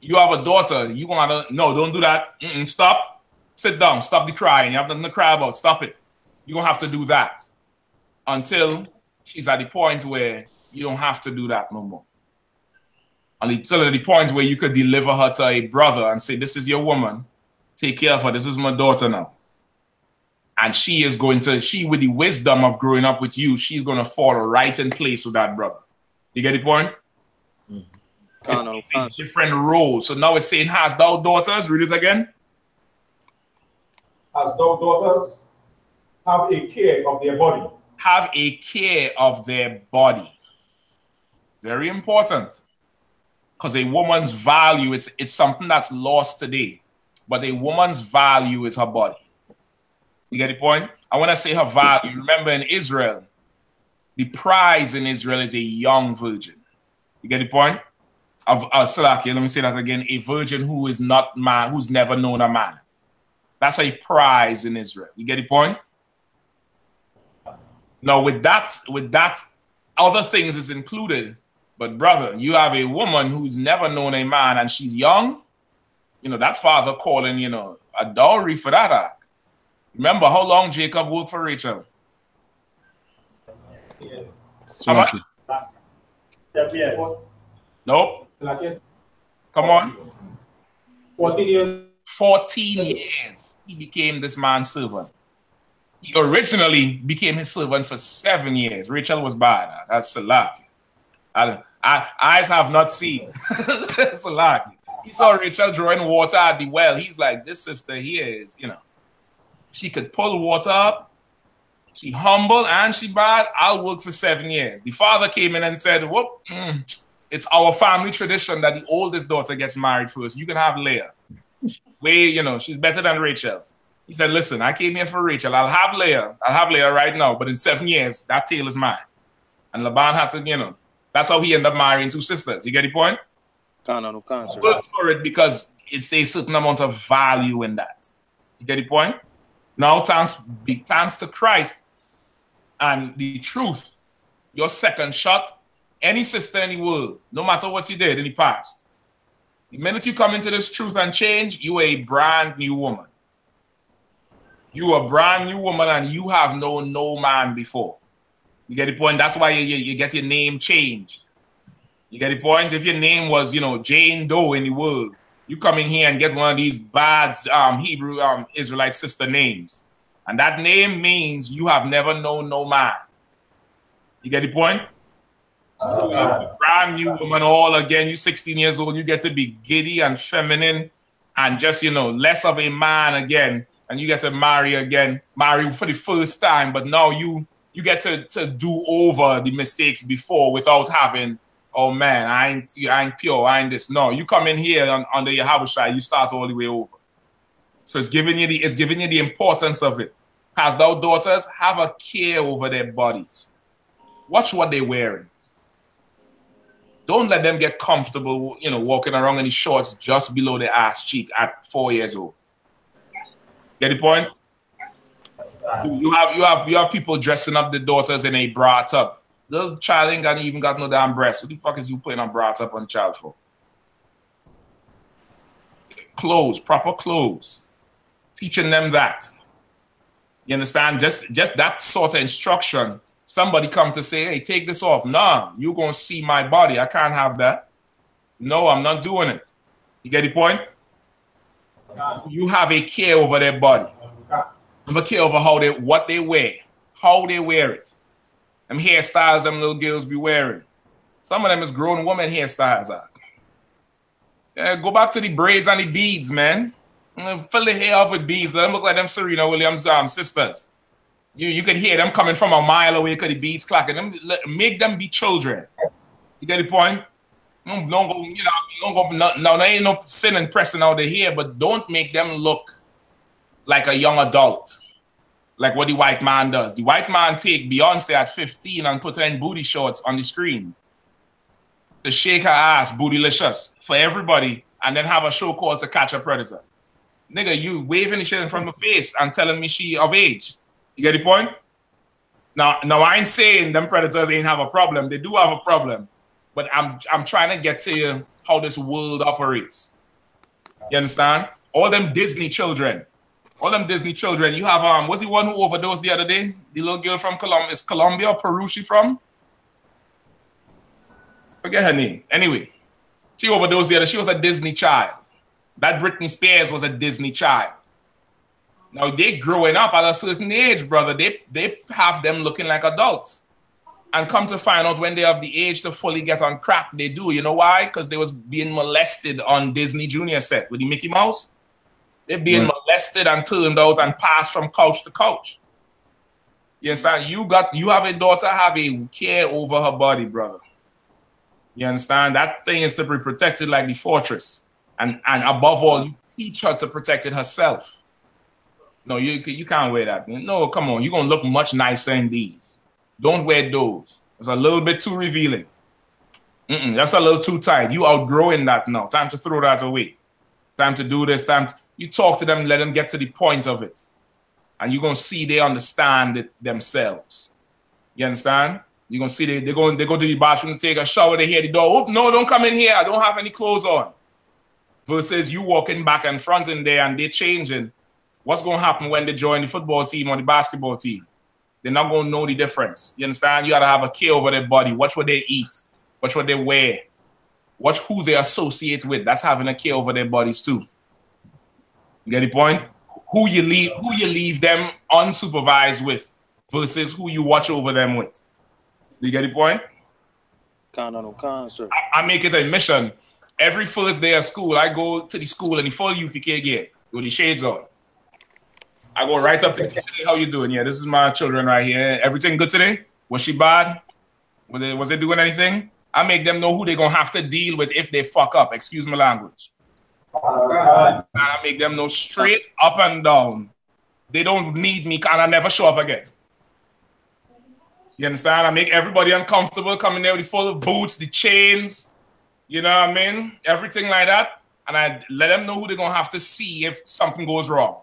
you have a daughter, you want to, no, don't do that. Stop. Sit down. Stop the crying. You have nothing to cry about. Stop it. You're going to have to do that until she's at the point where you don't have to do that no more. Until at the point where you could deliver her to a brother and say, this is your woman. Take care of her. This is my daughter now. And she is going to, with the wisdom of growing up with you, she's going to fall right in place with that brother. You get the point? It's a different role. So now it's saying, has thou daughters? Read it again. As thou daughters have a care of their body. Have a care of their body. Very important. Because a woman's value, it's something that's lost today. But a woman's value is her body. You get the point? I want to say her value. Remember in Israel, the prize in Israel is a young virgin. You get the point? Salaki, let me say that again. A virgin who is not man, who's never known a man. That's a prize in Israel. You get the point? Now with that, other things is included. But brother, you have a woman who's never known a man and she's young. You know, that father calling, you know, a dowry for that act. Remember how long Jacob worked for Rachel? Yeah. How much? 7 years. Nope. Come on. 14 years. 14 years he became this man's servant. He originally became his servant for 7 years. Rachel was bad. That's a lie. Eyes have not seen. That's a lie. He saw Rachel drawing water at the well. He's like, this sister here is, you know, she could pull water up. She humble and she bad. I'll work for 7 years. The father came in and said, whoop, it's our family tradition that the oldest daughter gets married first. You can have Leah. You know, she's better than Rachel. He said, listen, I came here for Rachel. I'll have Leah right now, but in 7 years, that tail is mine. And Laban had to, you know, that's how he ended up marrying 2 sisters. You get the point? Work for it because it's a certain amount of value in that. You get the point? Now, thanks to Christ and the truth, your second shot, any sister in the world, no matter what you did in the past, the minute you come into this truth and change, you are a brand new woman. You are a brand new woman and you have known no man before. You get the point? That's why you get your name changed. You get the point? If your name was, you know, Jane Doe in the world, you come in here and get one of these bad Hebrew Israelite sister names. And that name means you have never known no man. You get the point? You're a brand new woman all again. You're 16 years old. You get to be giddy and feminine and just, you know, less of a man again. And you get to marry again, marry for the first time. But now you get to do over the mistakes before without having, oh man, I ain't pure, I ain't this. No, you come in here under your Habashai, you start all the way over. So it's giving you the importance of it. As thou daughters, have a care over their bodies. Watch what they're wearing. Don't let them get comfortable, you know, walking around in the shorts just below the ass cheek at 4 years old. Get the point? You have people dressing up the daughters in a bra top. Little child ain't even got no damn breast. What the fuck is you putting a bra top on the child for? Clothes, proper clothes. Teaching them that. You understand? Just that sort of instruction. Somebody come to say, hey, take this off. Nah, you're going to see my body. I can't have that. No, I'm not doing it. You get the point? You have a care over their body. You have a care over what they wear, how they wear it. Them hairstyles them little girls be wearing. Some of them is grown woman hairstyles. Yeah, go back to the braids and the beads, man. Fill the hair up with beads. Let them look like them Serena Williams sisters. You could hear them coming from a mile away because the beads clacking. Make them be children. You get the point? Don't go, you know, no, there ain't no sin in pressing out the hair, but don't make them look like a young adult, like what the white man does. The white man take Beyonce at 15 and put her in booty shorts on the screen to shake her ass, bootylicious, for everybody, and then have a show called To Catch a Predator. Nigga, you waving the shit in front of my face and telling me she of age. You get the point? Now I ain't saying them predators ain't have a problem. They do have a problem. But I'm trying to get to you how this world operates. You understand? All them Disney children. You have was the one who overdosed the other day? The little girl from Colombia. Is Colombia or Peru she from? Forget her name. Anyway, she overdosed the other. She was a Disney child. That Britney Spears was a Disney child. Now they growing up at a certain age, brother. They have them looking like adults. And come to find out when they have the age to fully get on crack, they do. You know why? Because they was being molested on Disney Junior set with the Mickey Mouse. They're being molested and turned out and passed from couch to couch. You understand? You have a daughter, have a care over her body, brother. You understand? That thing is to be protected like the fortress. And above all, you teach her to protect it herself. No, you can't wear that. No, come on. You're going to look much nicer in these. Don't wear those. It's a little bit too revealing. That's a little too tight. You outgrowing that now. Time to throw that away. Time to do this. You talk to them, let them get to the point of it. And you're going to see they understand it themselves. You understand? You're going to see they go to the bathroom to take a shower. They hear the door. Oh, no, don't come in here. I don't have any clothes on. Versus you walking back and front in there and they're changing. What's going to happen when they join the football team or the basketball team? They're not going to know the difference. You understand? You got to have a care over their body. Watch what they eat. Watch what they wear. Watch who they associate with. That's having a care over their bodies too. You get the point? Who you leave them unsupervised with versus who you watch over them with. You get the point? Sir. I make it a mission. Every first day of school, I go to the school in the full UPK gear with the shades on. I go right up to the teacher. How you doing? Yeah, this is my children right here. Everything good today? Was she bad? Was they doing anything? I make them know who they're going to have to deal with if they fuck up. Excuse my language. And I make them know straight up and down they don't need me, and I never show up again. You understand? I make everybody uncomfortable coming there with the full boots, the chains, you know what I mean? Everything like that. And I let them know who they're going to have to see if something goes wrong.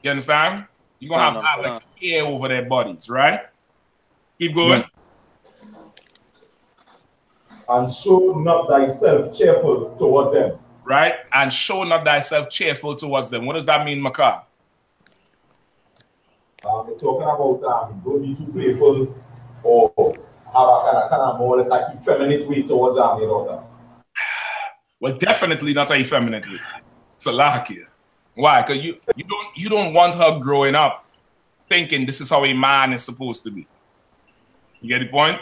You understand? You're going to have like care over their bodies, right? Keep going. Yeah. And show not thyself cheerful toward them. Right? And show not thyself cheerful towards them. What does that mean, Maka? We're talking about don't be too playful or have a kind of more or less like effeminate way towards your daughters. Well, definitely not an effeminate way. It's a lack here. Why? Because you don't want her growing up thinking this is how a man is supposed to be. You get the point?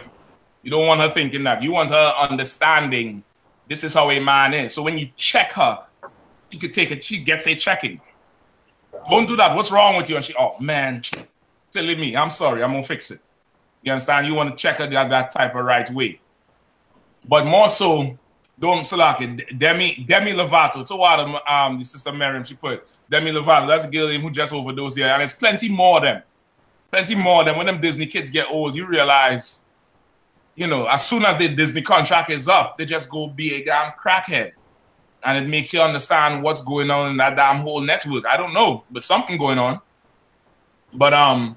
You don't want her thinking that. You want her understanding this is how a man is. So when you check her, she could take it. She gets a checking. Don't do that. What's wrong with you? And she, oh man, silly me. I'm sorry. I'm gonna fix it. You understand? You want to check her that type of right way. But more so, don't select it. Demi Lovato. To what the sister Miriam she put Demi Lovato. That's a girl who just overdosed here, and there's plenty more of them. Plenty more of them. When them Disney kids get old, you realize, you know, as soon as the Disney contract is up, they just go be a damn crackhead. And it makes you understand what's going on in that damn whole network. I don't know, but something going on. But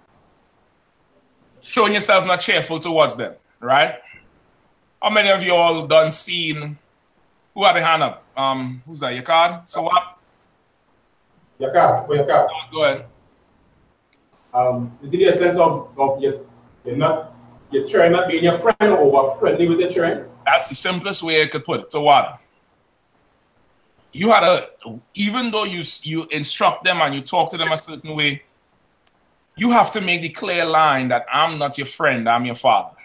showing yourself not cheerful towards them, right? How many of you all done seen? Who had the hand up? Who's that? Your card? So what? Your card. Your card. Go ahead. Is it a sense of you're trying not being your friend or friendly with your friend? That's the simplest way I could put it. So what? You had a, even though you instruct them and you talk to them a certain way, you have to make the clear line that I'm not your friend, I'm your father.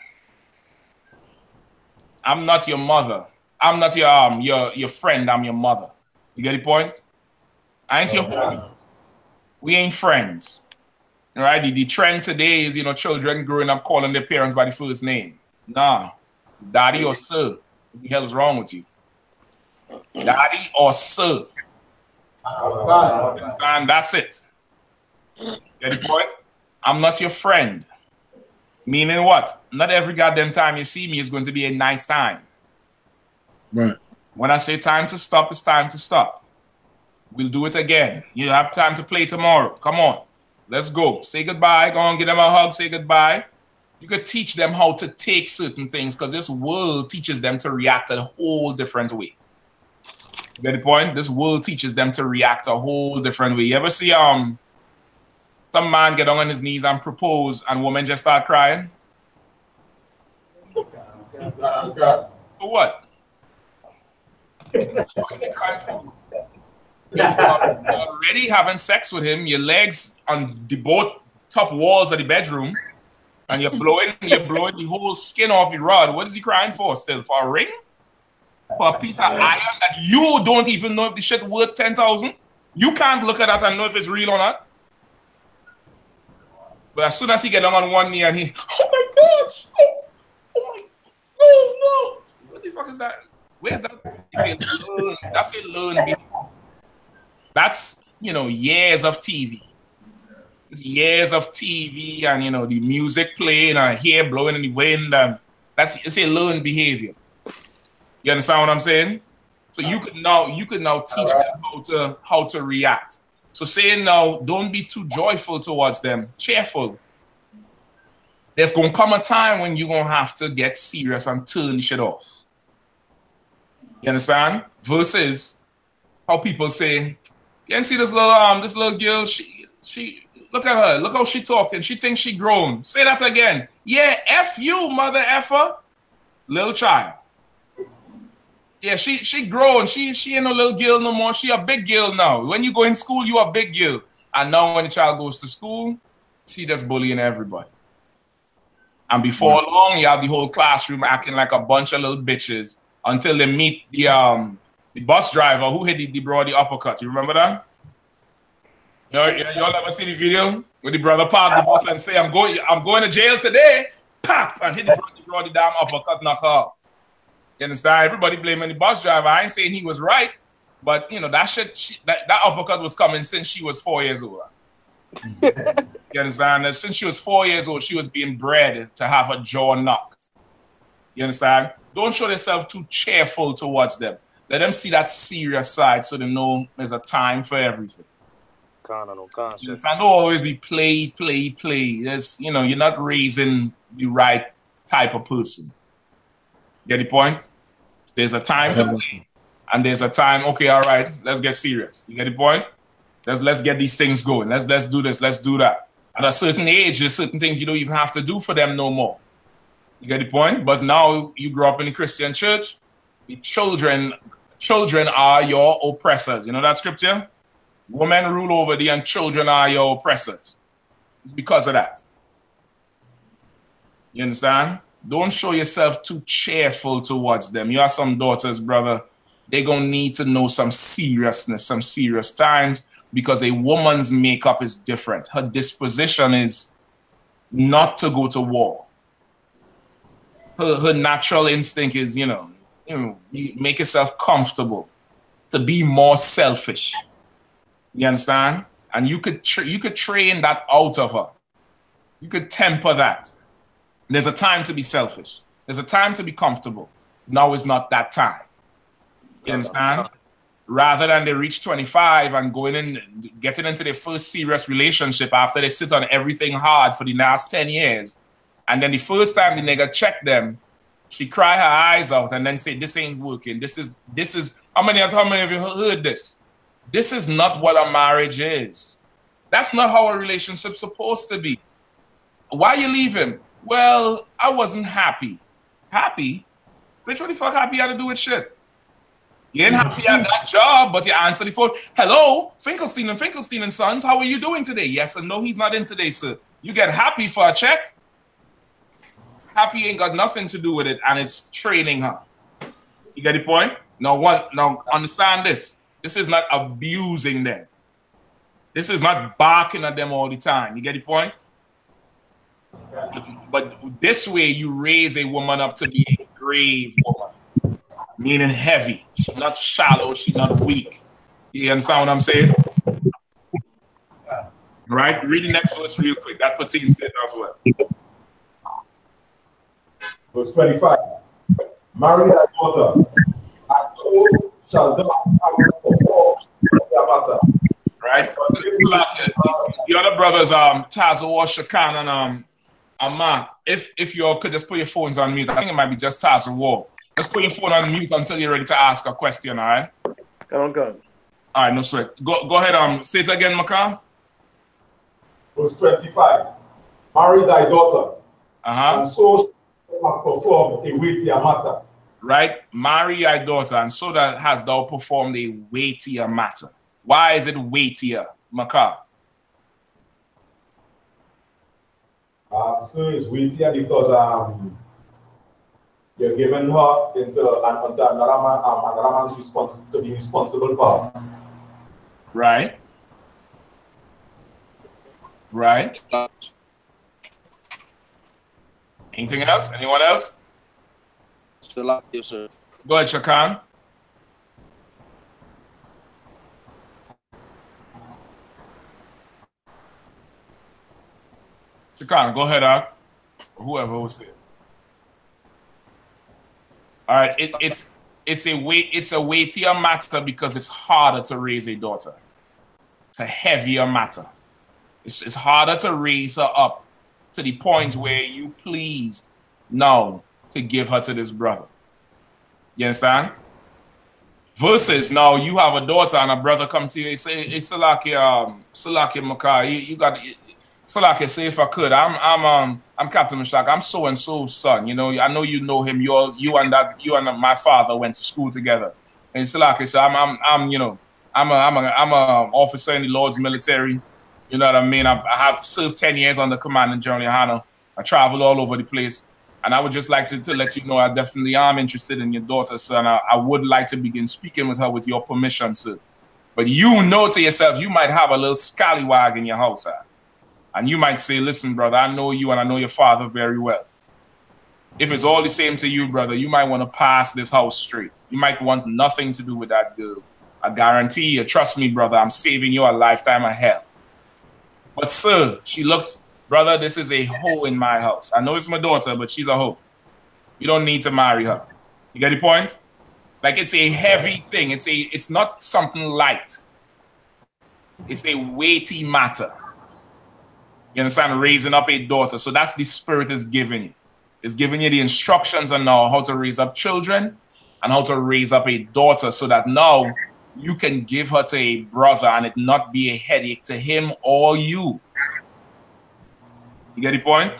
I'm not your mother. I'm not your friend, I'm your mother. You get the point? I ain't your homie. We ain't friends. Right? The trend today is, you know, children growing up calling their parents by the first name. Nah. Daddy or sir. What the hell is wrong with you? Daddy or sir. And that's it. Get the point? I'm not your friend. Meaning what? Not every goddamn time you see me is going to be a nice time. Right. When I say time to stop, it's time to stop. We'll do it again. You have time to play tomorrow. Come on. Let's go. Say goodbye. Go on, give them a hug. Say goodbye. You could teach them how to take certain things because this world teaches them to react a whole different way. You get the point? This world teaches them to react a whole different way. You ever see some man get on his knees and propose and women just start crying? For what? What are they crying for? You're already having sex with him, your legs on the both top walls of the bedroom, and you're blowing the whole skin off your rod. What is he crying for still? For a ring? For a piece of iron that you don't even know if the shit worth 10,000? You can't look at that and know if it's real or not. But as soon as he get on one knee and he, oh my gosh, oh my, no, what the fuck is that? Where's that? That's a learn. That's, you know, years of TV. It's years of TV and, you know, the music playing and hair blowing in the wind. And it's a learned behavior. You understand what I'm saying? So you could now teach them how to react. So saying now, don't be too joyful towards them, cheerful. There's going to come a time when you're going to have to get serious and turn the shit off. You understand? Versus how people say, you can see this little girl, she look at her, look how she talking, she thinks she grown. Say that again. Yeah, F you, mother effer. Little child. Yeah, she grown. She ain't no little girl no more. She a big girl now. When you go in school, you a big girl. And now when the child goes to school, she just bullying everybody. And before long, you have the whole classroom acting like a bunch of little bitches until they meet the bus driver who hit the broad the uppercut. You remember that? Y'all ever see the video where the brother parked the bus and say, I'm going to jail today, pop, and hit the broad the damn uppercut, knock her out. You understand? Everybody blaming the bus driver. I ain't saying he was right, But you know that shit, that uppercut was coming since she was 4 years old. You understand? And since she was 4 years old, she was being bred to have her jaw knocked. You understand? Don't show yourself too cheerful towards them. Let them see that serious side so they know there's a time for everything. No conscience. Don't always be play. There's, you know, you're not raising the right type of person. Get the point? There's a time to play, and there's a time, okay, all right, let's get serious. You get the point? Let's get these things going. Let's do this, let's do that. At a certain age, there's certain things you don't even have to do for them no more. You get the point? But now you grow up in the Christian church, the children are your oppressors. You know that scripture? Women rule over thee and children are your oppressors. It's because of that. You understand? Don't show yourself too cheerful towards them. You have some daughters, brother, they're going to need to know some seriousness, some serious times, because a woman's makeup is different. Her disposition is not to go to war. Her natural instinct is, you know, make yourself comfortable, to be more selfish. You understand? And you could train that out of her. You could temper that. There's a time to be selfish. There's a time to be comfortable. Now is not that time. You understand? Rather than they reach 25 and going in, getting into their first serious relationship after they sit on everything hard for the last 10 years. And then the first time the nigga check them, she cry her eyes out and then say, this ain't working. This is, how many of you heard this? This is not what a marriage is. That's not how a relationship's supposed to be. Why you leave him? Well, I wasn't happy. Happy? Bitch, what the fuck happy had to do with shit? You ain't happy at that job, but you answer the phone. Hello, Finkelstein and Sons, how are you doing today? Yes and no, he's not in today, sir. You get happy for a check? Happy ain't got nothing to do with it, and it's training her. You get the point? Now understand this. This is not abusing them. This is not barking at them all the time. You get the point? But this way, you raise a woman up to be a brave woman, meaning heavy. She's not shallow. She's not weak. You understand what I'm saying? Right? Read the next verse real quick. That pertains to it as well. Verse 25. Marry thy daughter, and so shall thou have performed their matter. Right? The other brothers, Tazo, Shakan, and Amma, if you all could just put your phones on mute. I think it might be just Tazo War. Just put your phone on mute until you're ready to ask a question, all right? Come on. All right, no sweat. Go ahead, say it again, Maka. Verse 25. Marry thy daughter, and so shall have performed a weightier matter. Right? Marry thy daughter, and so that has thou performed a weightier matter. Why is it weightier, Maka? So it's weightier because you're giving her into another man's to be responsible for her. Right. Right. Anything else? Anyone else? Yes, sir. Go ahead, Shakan. Shakan, go ahead, whoever was there. All right, it's a weightier matter because it's harder to raise a daughter. It's a heavier matter. It's harder to raise her up to the point where you pleased now to give her to this brother. You understand? Versus now you have a daughter and a brother come to you and say, hey, Salaki Makai, you got Salaki, say if I could, I'm Captain Mashak, I'm so and so's son. You know, I know you know him. You and my father went to school together. And Salaki, so I'm a officer in the Lord's military. You know what I mean? I have served 10 years under command in GEN.YAHANNA. I travel all over the place. And I would just like to let you know I definitely am interested in your daughter, sir. And I would like to begin speaking with her with your permission, sir. But you know to yourself, you might have a little scallywag in your house, sir. And you might say, listen, brother, I know you and I know your father very well. If it's all the same to you, brother, you might want to pass this house straight. You might want nothing to do with that girl. I guarantee you, trust me, brother, I'm saving you a lifetime of hell. But sir, she looks, brother, this is a hoe in my house. I know it's my daughter, but she's a hoe. You don't need to marry her. You get the point? Like, it's a heavy thing. It's not something light. It's a weighty matter. You understand? Raising up a daughter. So that's the Spirit is giving you. It's giving you the instructions on now how to raise up children and how to raise up a daughter so that now you can give her to a brother and it not be a headache to him or you. You get the point?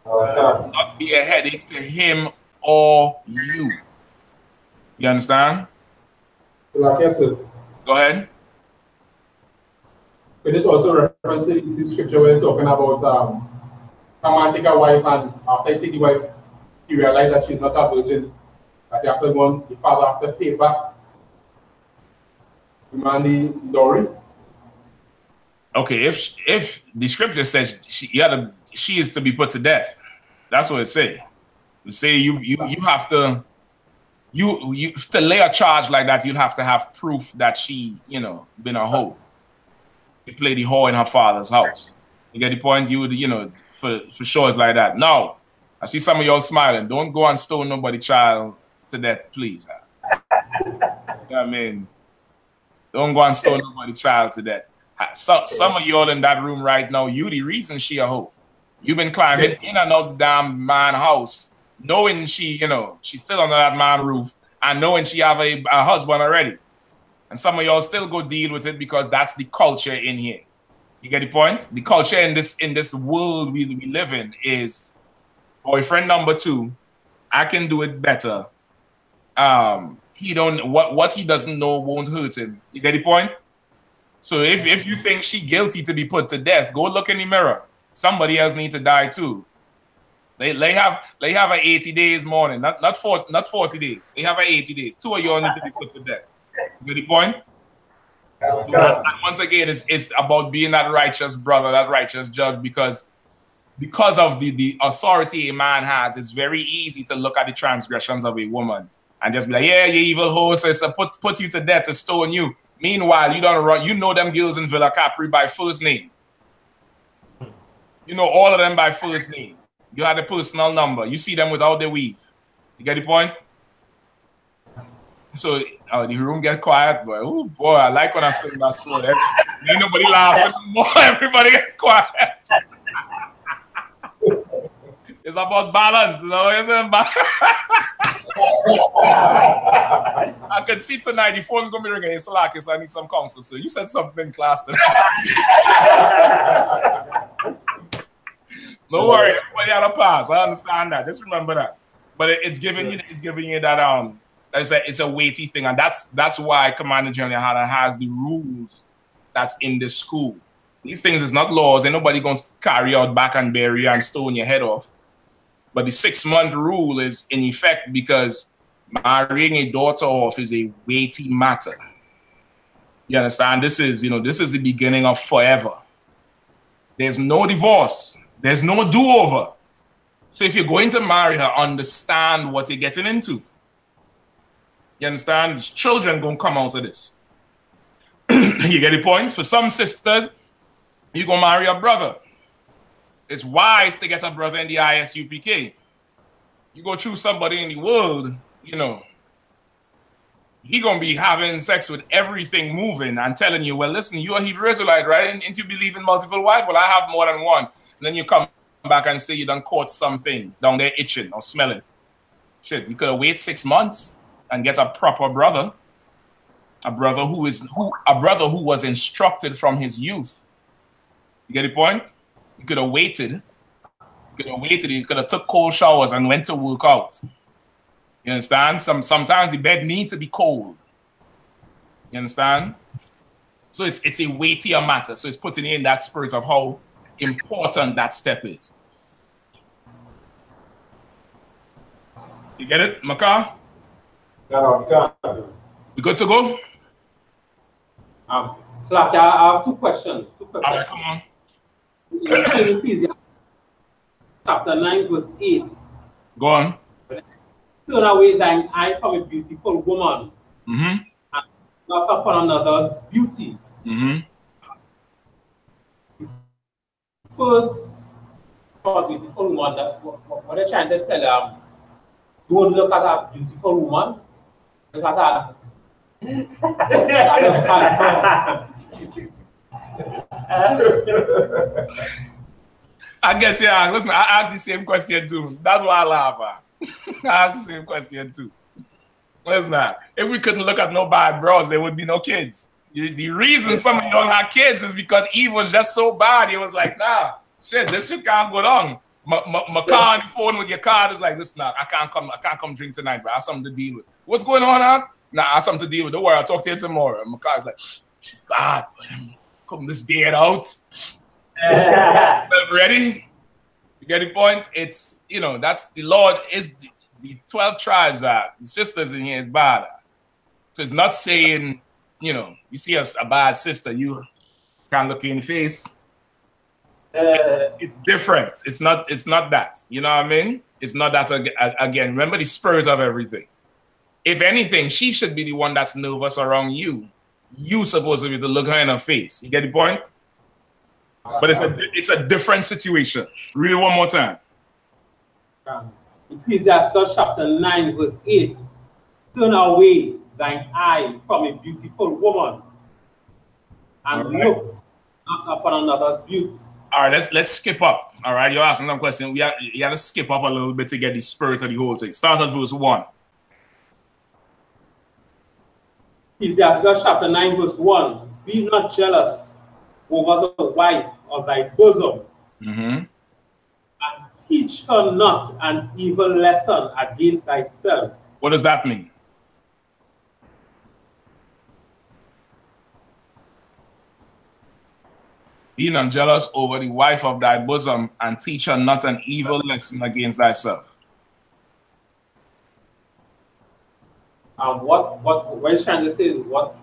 Not be a headache to him or you. You understand? Like I said, go ahead. It is also referencing the scripture where talking about come and take a wife, and after you take the wife, you realize that she's not a virgin, that you have to go on, the father have to pay back the money dowry. Okay, if the scripture says she is to be put to death, that's what it say. It say you have to to lay a charge like that, you'd have to have proof that she, been a hoe. She played the whore in her father's house. You get the point? You would, for sure it's like that. Now, I see some of y'all smiling. Don't go and stone nobody child to death, please. You know what I mean? Don't go and stone nobody child to death. Some of y'all in that room right now, you the reason she a hoe. You've been climbing in and out the damn man house, knowing she, she's still under that man roof, and knowing she have a husband already. And some of y'all still go deal with it because that's the culture in here. You get the point? The culture in this world we live in is boyfriend number 2. I can do it better. He don't what he doesn't know won't hurt him. You get the point? So if you think she guilty to be put to death, go look in the mirror. Somebody else need to die too. They have an 80 days mourning, not 40 days. They have an 80 days. 2 of y'all need to be put to death. You get the point? And once again, it's about being that righteous brother, that righteous judge, because of the authority a man has. It's very easy to look at the transgressions of a woman and just be like, yeah, you evil hoe, so put you to death, to stone you. Meanwhile, you don't run. You know them girls in Villa Capri by first name. You know all of them by first name. You have the personal number. You see them without the weave. You get the point? So the room get quiet, boy. Oh boy, I like when I sing that song. Ain't nobody laughing anymore. Everybody get quiet. It's about balance, isn't it? I can see tonight the phone gonna be ringing. It's like I need some counsel. So you said something in class today. Don't worry, everybody had a pass. I understand that. Just remember that. But it's giving you that it's a weighty thing, and that's why Commander General Yohanna has the rules that's in the school. These things is not laws. Ain't nobody gonna carry out back and bury you and stone your head off. But the 6-month rule is in effect because marrying a daughter off is a weighty matter. You understand? This is the beginning of forever. There's no divorce. There's no do-over. So if you're going to marry her, understand what you're getting into. You understand? Children gonna come out of this. You get the point? For some sisters, you're gonna marry a brother. It's wise to get a brother in the I.S.U.P.K. You go through somebody in the world, he gonna be having sex with everything moving and telling you, well, listen, you're a Hebrew Israelite, right? And you believe in multiple wives? Well, I have more than one. And then you come back and say you done caught something down there itching or smelling. Shit, you could have waited 6 months and get a proper brother. A brother who was instructed from his youth. You get the point? You could have waited. You could have took cold showers and went to work out. You understand? Sometimes the bed needs to be cold. You understand? So it's a weightier matter. So it's putting in that spirit of how important that step is. You get it, Maka? We good to go? Slack, I have 2 questions. All right, come on. In Ecclesiastes chapter 9, verse 8. Go on. Turn away thine eye from a beautiful woman, Mm-hmm. and not upon another's beauty. First, for a beautiful woman, that what they're trying to tell them, don't look at a beautiful woman, look at her. I get you. Listen, I asked the same question too. That's why I laugh at. I asked the same question too. Listen, if we couldn't look at no bad bros, there would be no kids. The reason some of you don't have kids is because Eve was just so bad. He was like, nah, shit, this shit can't go down. My car on the phone with your card is like, listen, I can't come drink tonight, but I have something to deal with. What's going on, huh? Nah, I have something to deal with. Don't worry, I'll talk to you tomorrow. And my car's like, bad, but I'm coming this beard out. Ready? You get the point? It's, you know, that's the Lord is the 12 tribes are, the sisters in here is bad. So it's not saying, you know, you see us a bad sister, you can't look in the face. It's different. It's not that. You know what I mean? It's not that again. Remember the spirit of everything. If anything, she should be the one that's nervous around you. You supposed to be to look her in her face. You get the point? But it's a different situation. Read it one more time. Ecclesiastes chapter 9, verse 8. Turn away thine eye from a beautiful woman and look not upon another's beauty. All right, let's skip up. All right, you're asking some question. You have to skip up a little bit to get the spirit of the whole thing. Start at verse 1. Ecclesiastes chapter 9, verse 1. Be not jealous over the wife of thy bosom, and teach her not an evil lesson against thyself. What does that mean? Be not jealous over the wife of thy bosom, and teach her not an evil lesson against thyself. What he's trying to say is, what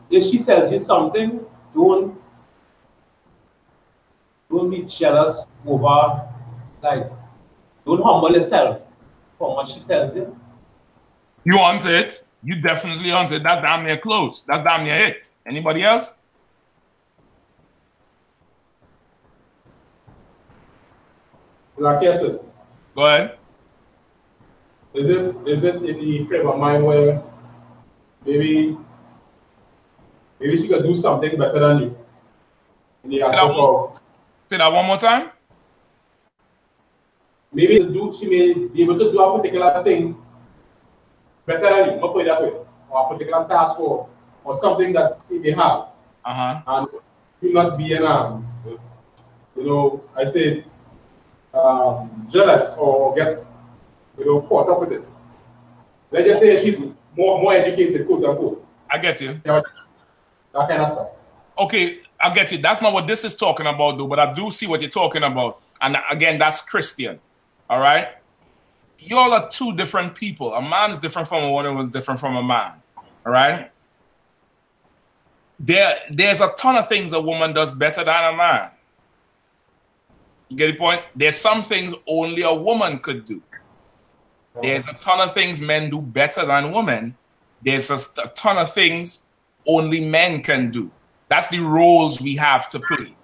if she tells you something, don't be jealous over, like, don't humble yourself for what she tells you. You want it? You definitely want it. That's damn near close. That's damn near it. Anybody else? Like I said, go ahead. Is it in the frame of mind where maybe she could do something better than you? In the aspect of, say that one more time. Maybe she may be able to do a particular thing better than you, not put it that way, or a particular task or something that they have, and you not being you know, I say jealous or get, you know, caught up with it. Let's just say she's more educated, quote unquote. I get you. That kind of stuff. Okay, I get it. That's not what this is talking about, though, but I do see what you're talking about. And again, that's Christian. All right? Y'all are two different people. A man is different from a woman, is different from a man. All right? There's a ton of things a woman does better than a man. You get the point? There's some things only a woman could do. There's a ton of things men do better than women. There's a ton of things only men can do. That's the roles we have to play,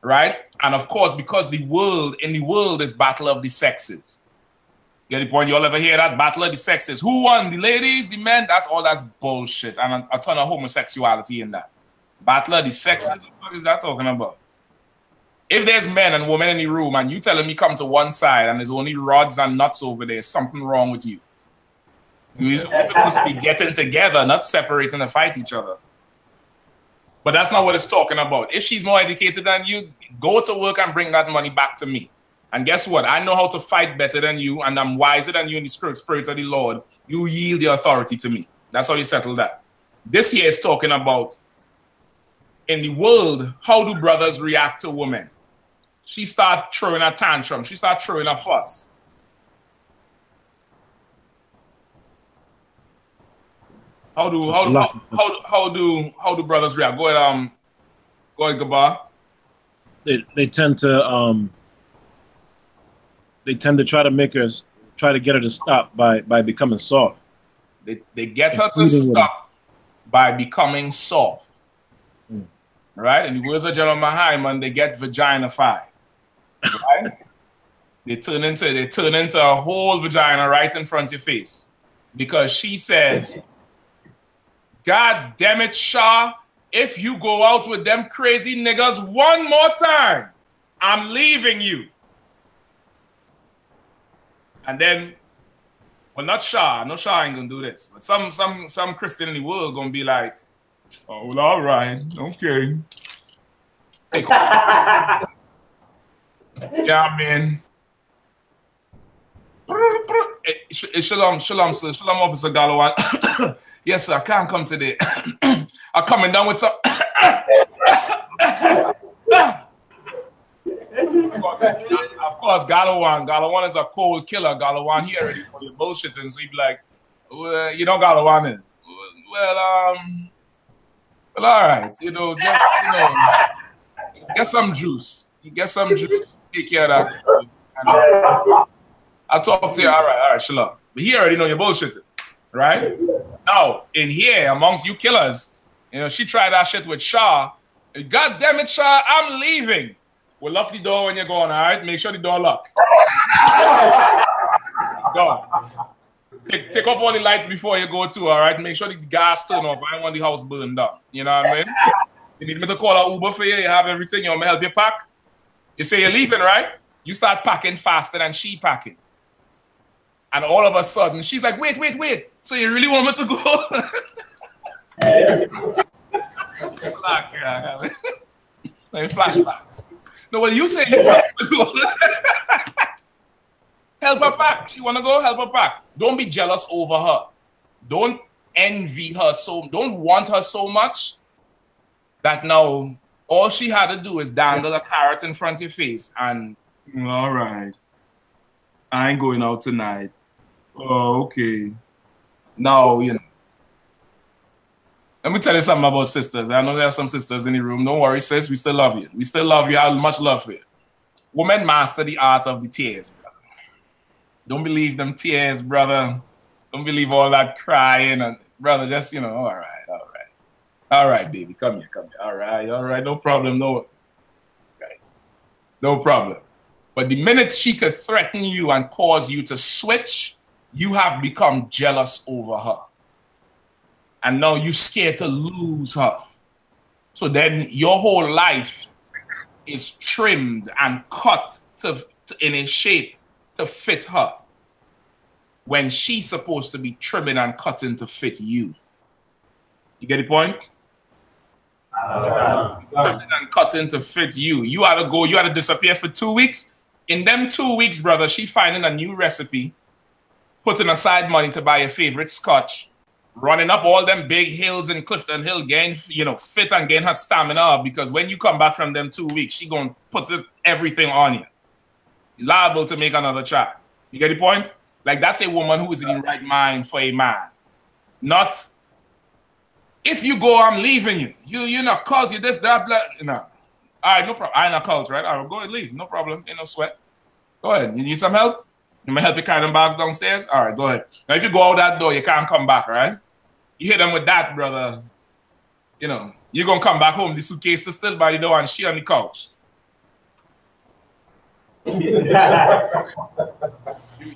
right? And of course, because in the world is battle of the sexes. Get the point? You all ever hear that? Battle of the sexes. Who won? The ladies, the men? That's bullshit. And a ton of homosexuality in that. Battle of the sexes? What is that talking about? If there's men and women in the room and you telling me come to one side and there's only rods and nuts over there, something wrong with you. You're supposed to be getting together, not separating to fight each other. But that's not what it's talking about. If she's more educated than you, go to work and bring that money back to me. And guess what? I know how to fight better than you, and I'm wiser than you in the spirit of the Lord. You yield the authority to me. That's how you settle that. This here is talking about, in the world, how do brothers react to women? She starts throwing a tantrum. She starts throwing a fuss. How do brothers react? Go ahead, Gabar. They tend to try to get her to stop by becoming soft. They get her to stop by becoming soft. Right? In the words of General Hyman, they get vaginified. Right? They turn into a whole vagina right in front of your face. Because she says, God damn it, Shah, if you go out with them crazy niggas one more time, I'm leaving you. And then, well, not Shah. No, Shah ain't gonna do this. But some Christian in the world gonna be like, oh, well, all right, okay. Take off. Yeah, I mean. Shalom, sir. Shalom, Officer Galawan. Yes, sir, I can't come today. I'm coming down with some. Of course, Galawan is a cold killer. Galawan, he already know your bullshitting, so he'd be like, well, you know Galawan is. Well, all right, just, get some juice. You get some juice, take care of that. And, I'll talk to you. All right, shalom. But he already know your bullshitting, right? Now, in here, amongst you killers, she tried that shit with Shah. God damn it, Shah, I'm leaving. Well, lock the door when you're going, all right? Make sure the door locked. Go. Take off all the lights before you go too, all right? Make sure the gas turn off. I don't want the house burned down. You know what I mean? You need me to call an Uber for you? You have everything? You want me to help you pack? You say you're leaving, right? You start packing faster than she packing. And all of a sudden, she's like, wait. So you really want me to go? Flashbacks. No, well, you say you want to go. Help her pack. She want to go, help her pack. Don't be jealous over her. Don't envy her don't want her so much that now all she had to do is dangle a carrot in front of your face and, all right, I ain't going out tonight. Oh, okay. Now, let me tell you something about sisters. I know there are some sisters in the room. Don't worry, sis. We still love you. We still love you. I have much love for you. Women master the art of the tears, brother. Don't believe them tears, brother. Don't believe all that crying. And brother, just, all right. All right, baby. Come here. All right. No problem. No, guys. No problem. But the minute she could threaten you and cause you to switch, you have become jealous over her. And now you're scared to lose her. So then your whole life is trimmed and cut in a shape to fit her, when she's supposed to be trimming and cutting to fit you. You get the point? Trimming and cutting to fit you. You had to disappear for 2 weeks. In them 2 weeks, brother, she finding a new recipe, putting aside money to buy your favorite scotch, running up all them big hills in Clifton Hill, gain, fit and gain her stamina up, because when you come back from them 2 weeks, she gonna put everything on you. You're liable to make another child. You get the point? Like, that's a woman who is in the right mind for a man. Not, if you go, I'm leaving you. You're not cult, you this, that, blah. No. All right, no problem. I ain't not cult, right? All right, go ahead, leave. No problem. Ain't no sweat. Go ahead. You need some help? You may help you carry them back downstairs? All right, go ahead. Now, if you go out that door, you can't come back, right? You hit them with that, brother. You're going to come back home. The suitcase is still by the door and she on the couch.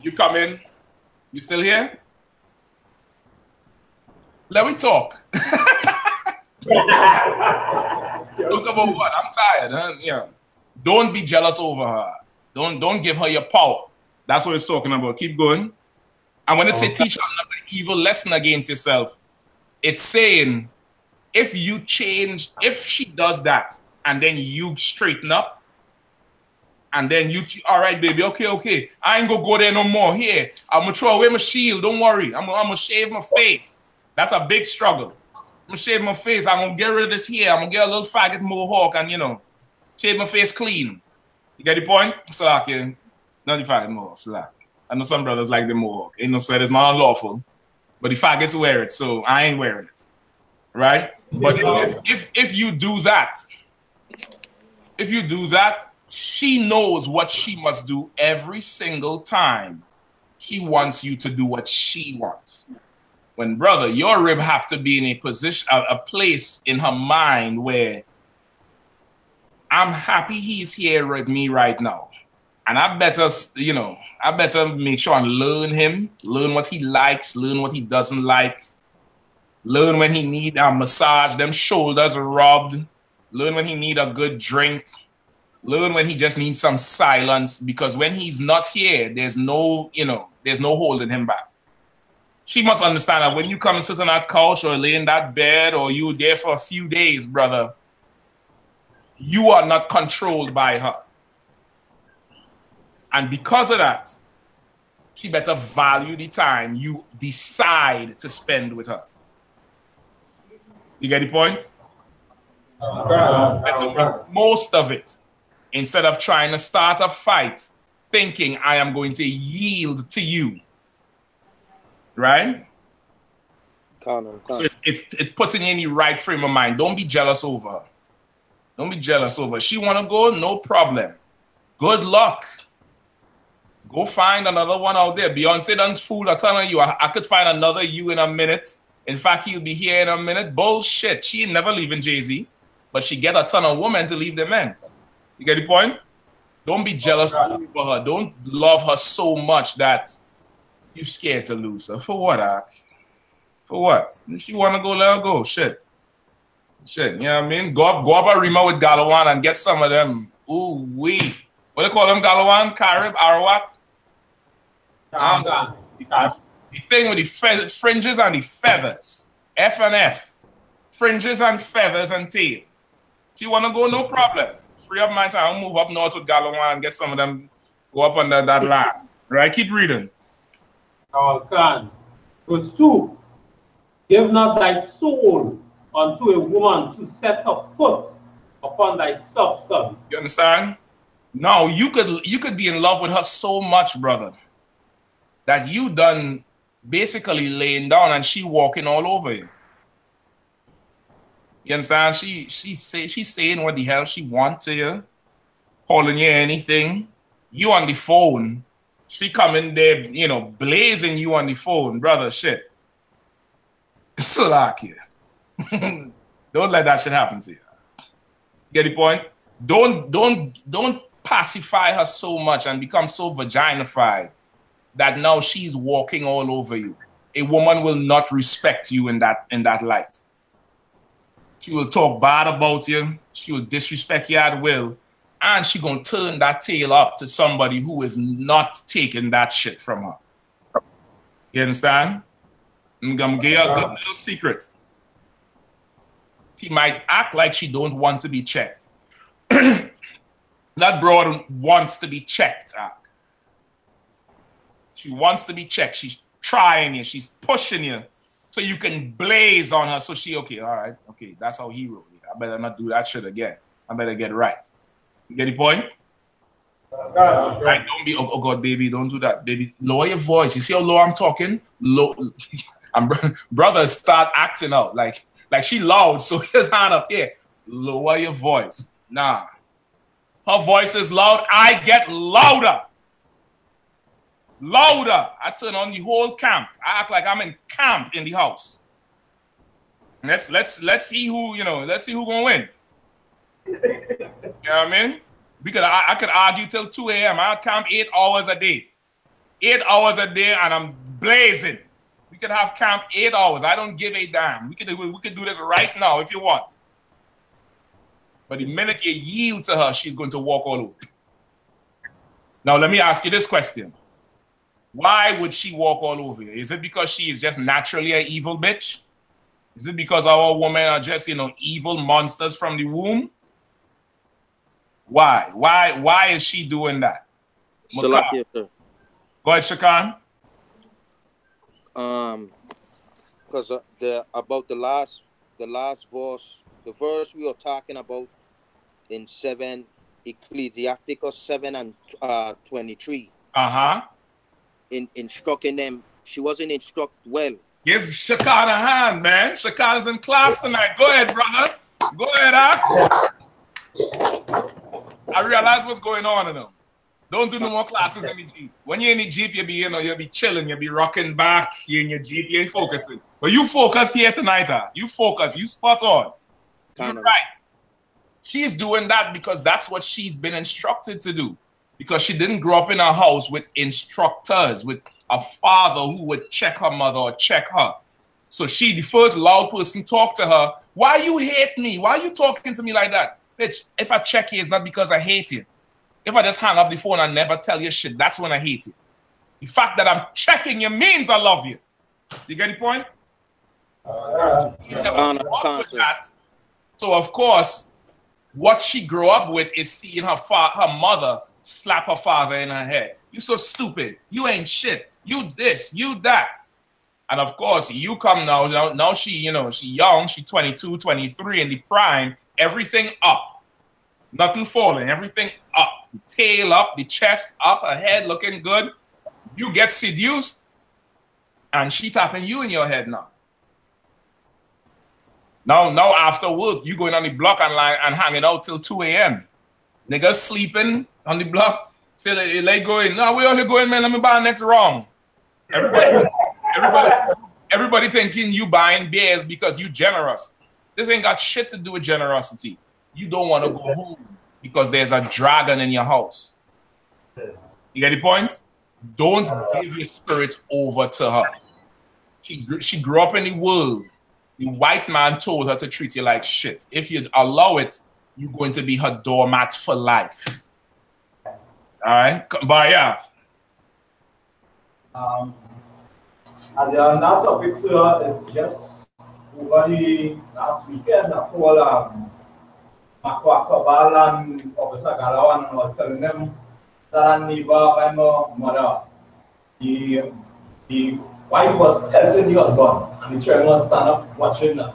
You come in. You still here? Let me talk. Talk about what? I'm tired. Huh? Yeah. Don't be jealous over her. Don't give her your power. That's what it's talking about. Keep going. And when it say teach her another evil lesson against yourself, it's saying if she does that and then you straighten up, and then all right, baby, okay. I ain't gonna go there no more. Here, I'm gonna throw away my shield. Don't worry. I'm gonna shave my face. That's a big struggle. I'm gonna shave my face. I'm gonna get rid of this here. I'm gonna get a little faggot mohawk and shave my face clean. You get the point? Salaki. Not the faggot mohawk, Salaki. I know some brothers like the mohawk. Ain't no sweat, it's not unlawful. But the faggots wear it, so I ain't wearing it. Right? But if you do that, she knows what she must do every single time she wants you to do what she wants. when brother, your rib have to be in a position, a place in her mind where I'm happy he's here with me right now. And I better, you know, I better make sure and learn him, learn what he likes, learn what he doesn't like, learn when he need a massage, them shoulders rubbed, learn when he need a good drink, learn when he just needs some silence, because when he's not here, there's no, you know, there's no holding him back. She must understand that when you come and sit on that couch or lay in that bed or you're there for a few days, brother, you are not controlled by her. And because of that, she better value the time you decide to spend with her. You get the point? Better make most of it instead of trying to start a fight thinking I am going to yield to you. Right? So it's putting you in the right frame of mind. Don't be jealous over her. Don't be jealous over her. She want to go, no problem. Good luck. Go find another one out there. Beyonce done fool. I'm telling you, I could find another you in a minute. In fact, he'll be here in a minute. Bullshit. She ain't never leaving Jay-Z, but she get a ton of women to leave them in. You get the point? Don't be jealous over her. Don't love her so much that you're scared to lose her. For what, Ak? For what? If she want to go, let her go. Shit. Shit, you know what I mean? Go up a Rima with Galawan and get some of them. Ooh, wee. What do they call them? Galawan? Carib? Arawak? The thing with the fringes and the feathers. F and F. Fringes and feathers and tail. If you want to go, no problem. Free up my time. I'll move up north with Galawan and get some of them. Go up under that line. Right? Keep reading. Verse 2. Give not thy soul unto a woman to set her foot upon thy substance. You understand? No, you could be in love with her so much, brother, that you done basically laying down and she walking all over you. You understand? She's saying what the hell she wants to you, calling you anything. You on the phone, she coming there, you know, blazing you on the phone, brother. Shit. So like you. Don't let that shit happen to you. Get the point? Don't pacify her so much and become so vaginified that now she's walking all over you. A woman will not respect you in that light. She will talk bad about you. She will disrespect you at will. And she gonna turn that tail up to somebody who is not taking that shit from her. You understand? I'm gonna give you a good little secret. She might act like she don't want to be checked. That broad wants to be checked. She wants to be checked. She's trying you. She's pushing you so you can blaze on her. So she, okay, all right, okay, that's how he wrote it. I better not do that shit again. I better get right. You get the point? Right? Don't be, oh God, baby, don't do that, baby. Lower your voice. You see how low I'm talking? Low. And brothers start acting out like she loud, so his hand up here. Lower your voice. Nah. Her voice is loud. I get louder. Louder. I turn on the whole camp. I act like I'm in camp in the house. Let's see who, you know, let's see who gonna win. You know what I mean? Because I could argue till 2 a.m. I camp 8 hours a day. 8 hours a day and I'm blazing. We could have camp 8 hours. I don't give a damn. We could do this right now if you want. But the minute you yield to her, she's going to walk all over. Now, let me ask you this question. Why would she walk all over you? Is it because she is just naturally an evil bitch? Is it because our women are just, you know, evil monsters from the womb? Why? Why is she doing that? Go ahead, Shakan. Because about the last verse, the verse we were talking about in Ecclesiasticus 7 and 23. In instructing them, she wasn't instructed well. Give Shakan a hand, man. Shakan's in class tonight. Go ahead, brother. Go ahead, I realize what's going on in them. Don't do no more classes in the Jeep. When you're in the Jeep, you'll be chilling, you'll be rocking back, you're in your Jeep, you ain't focusing. But you focus here tonight, huh? You focus. You spot on. You're right. She's doing that because that's what she's been instructed to do. Because she didn't grow up in a house with instructors, with a father who would check her mother or check her. So she, the first loud person, talked to her. Why you hate me? Why are you talking to me like that? Bitch, if I check you, it's not because I hate you. If I just hang up the phone and never tell you shit, that's when I hate you. The fact that I'm checking you means I love you. You get the point? So of course, what she grew up with is seeing her mother slap her father in her head. You so stupid. You ain't shit. You this, you that. And of course, you come now she, you know, she young, she 22, 23 in the prime, everything up. Nothing falling, everything up. The tail up, the chest up, her head looking good. You get seduced, and she tapping you in your head now. Now after work, you going on the block and hanging out till 2 a.m. Niggas sleeping on the block. Say they like going, no, we only going, man, let me buy next wrong. Everybody thinking you buying beers because you generous. This ain't got shit to do with generosity. You don't want to go home because there's a dragon in your house. You get the point? Don't give your spirit over to her. She grew up in the world. The white man told her to treat you like shit. If you allow it, you're going to be her doormat for life. All right? But yeah. As you're on that topic, sir, just over the last weekend, I called Makwa Kabal and Officer Galawan and was telling them that I neighbor by my mother, the wife was pelting the husband and the children was stand up watching her.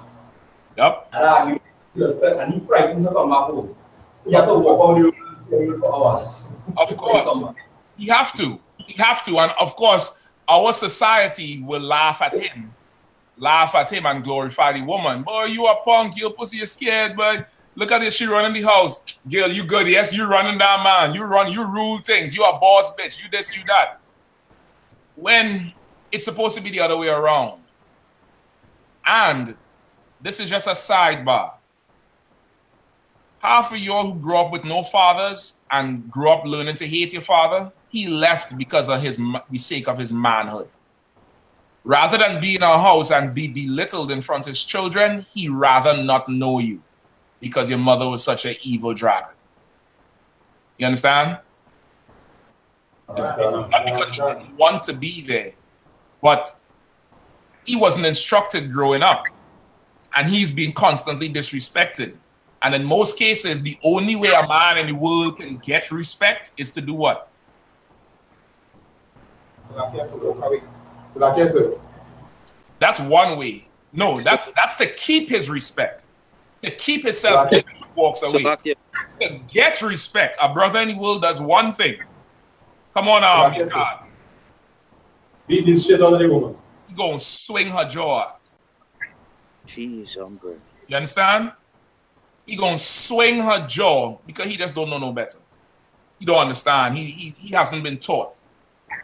Yep. And he frightened her to come back home. He had to walk out the room for hours. Of course. He have to. He have to. And of course, our society will laugh at him and glorify the woman. Boy, you a punk, you a pussy, you're scared, but look at this, she running the house. Girl, you good, yes, you running that man. You rule things. You a boss bitch, you this, you that. When it's supposed to be the other way around. And this is just a sidebar. Half of y'all who grew up with no fathers and grew up learning to hate your father, he left because of the sake of his manhood. Rather than be in a house and be belittled in front of his children, he rather not know you because your mother was such an evil dragon. You understand? It's not because he didn't want to be there, but he wasn't instructed growing up, and he's been constantly disrespected. And in most cases, the only way a man in the world can get respect is to do what? That's one way. No, that's to keep his respect. To keep himself when he walks away. To get respect, a brother in the world does one thing. Come on now, my God. Beat this shit on the woman. He gonna swing her jaw. Jeez, I'm good. You understand? He gonna swing her jaw because he just don't know no better. He don't understand. He hasn't been taught.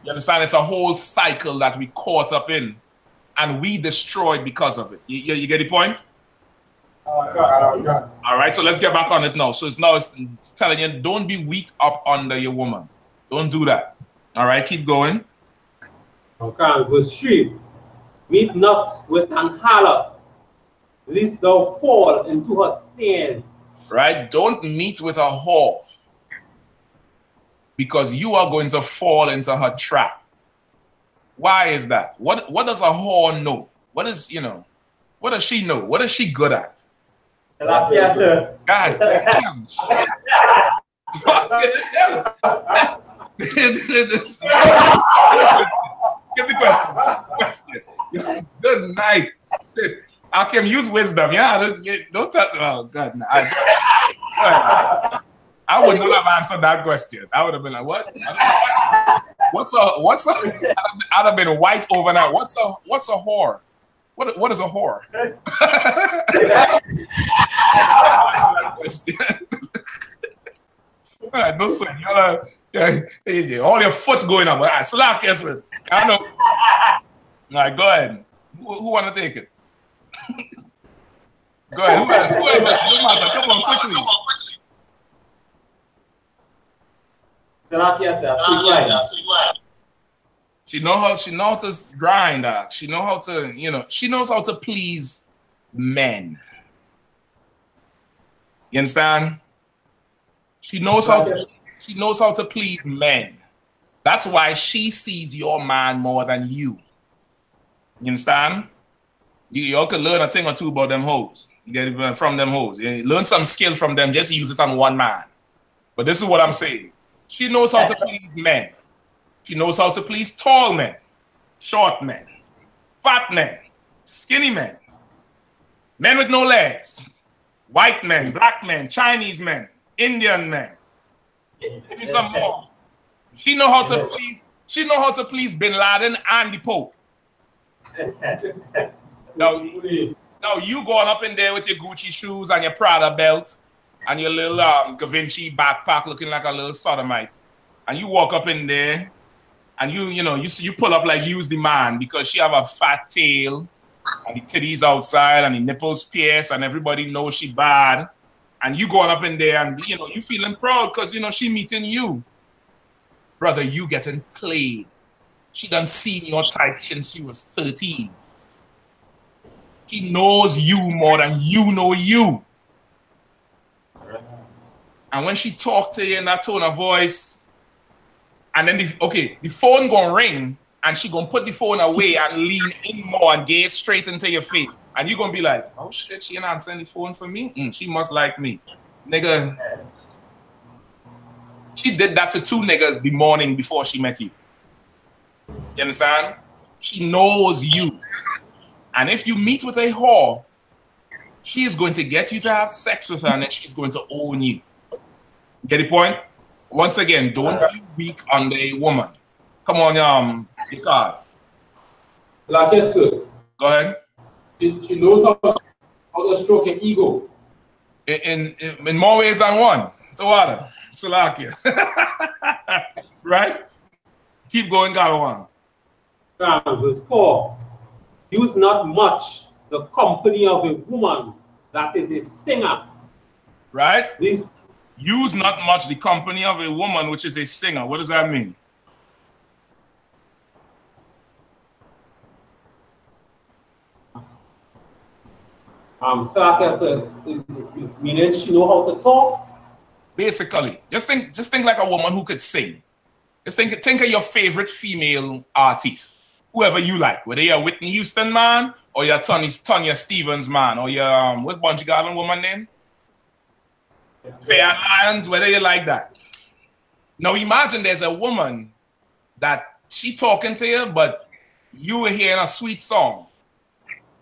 You understand? It's a whole cycle that we caught up in, and we destroyed because of it. You get the point? All right, so let's get back on it now. So it's telling you, don't be weak up under your woman. Don't do that. All right, keep going. Okay, verse 3. Meet not with an harlot, lest thou fall into her snares. Right? Don't meet with a whore, because you are going to fall into her trap. Why is that? What does a whore know? What does she know? What is she good at? God damn. Give the question. Good night. I can use wisdom. Yeah, don't touch. Oh God, no. I would not have answered that question. I would have been like, what? What's a? I'd have been white overnight. What's a whore? What is a whore? All right, no sweat. All your foot's going up. All right, slack, yes, I know. All right, go ahead. Who want to take it? Go ahead. Whoever. No matter. Come on, quickly. She know how to grind. She know how to, she knows how to please men. You understand? She knows how to please men. That's why she sees your man more than you. You understand? You all can learn a thing or two about them hoes. You get it from them hoes. You learn some skill from them, just use it on one man. But this is what I'm saying. She knows how to please men. She knows how to please tall men, short men, fat men, skinny men, men with no legs, white men, black men, Chinese men, Indian men. Give me some more. She know how to please. She know how to please Bin Laden and the Pope. Now you going up in there with your Gucci shoes and your Prada belt and your little Gavinci backpack looking like a little sodomite, and you walk up in there and you pull up like you's the man because she have a fat tail and the titties outside and the nipples pierced and everybody knows she bad, and you going up in there and you feeling proud because she meeting you. Brother, you getting played. She done seen your type since she was 13. He knows you more than you know you. And when she talk to you in that tone of voice, and then the phone gonna ring, and she gonna put the phone away and lean in more and gaze straight into your face, and you gonna be like, oh shit, she ain't answering the phone for me. She must like me, nigga. She did that to 2 niggas the morning before she met you. You understand? She knows you. And if you meet with a whore, she is going to get you to have sex with her, and then she's going to own you. Get the point? Once again, don't be weak under a woman. Come on, your card. Like I said. Go ahead. She knows how to stroke your ego. In more ways than one. Tawada. Salakia. Right? Keep going, Galawan. Verse 4. Use not much the company of a woman that is a singer. Right? Use not much the company of a woman which is a singer. What does that mean? Salakia said, meaning she know how to talk. Basically, just think like a woman who could sing. Just think of your favorite female artist, whoever you like, whether you're a Whitney Houston man or you're Tonya Stevens man or you're what's Bungie Garland woman name? Fair Lions, whether you like that. Now imagine there's a woman that she talking to you, but you were hearing a sweet song.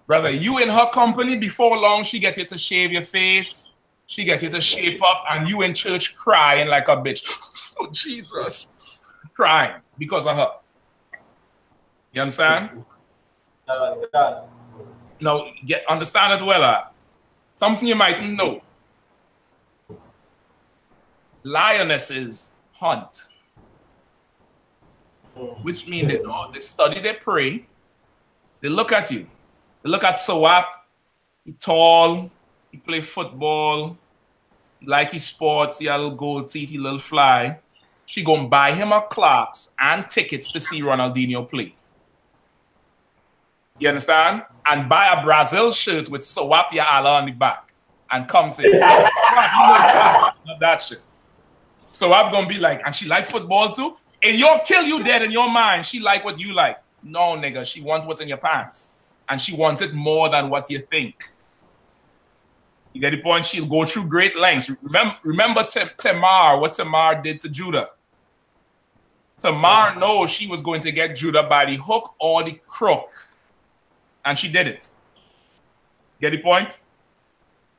Brother, you in her company, before long she get you to shave your face. She gets you to shape up, and you in church crying like a bitch. Oh, Jesus. Crying because of her. You understand? Now, understand it well. Something you might know. Lionesses hunt. Which means they study, they pray. They look at you. They look at Sawap. He tall. He play football, like he sports, he a little gold teeth, he little fly. She gonna buy him a Clarks and tickets to see Ronaldinho play. You understand? And buy a Brazil shirt with Sawapia Allah on the back and come to you. Not that shit. So I'm gonna be like, and she like football too? And you'll kill you dead in your mind. She like what you like. No, nigga, she want what's in your pants. And she wants it more than what you think. You get the point? She'll go through great lengths. Remember Tamar, what Tamar did to Judah. Tamar knows she was going to get Judah by the hook or the crook. And she did it. Get the point?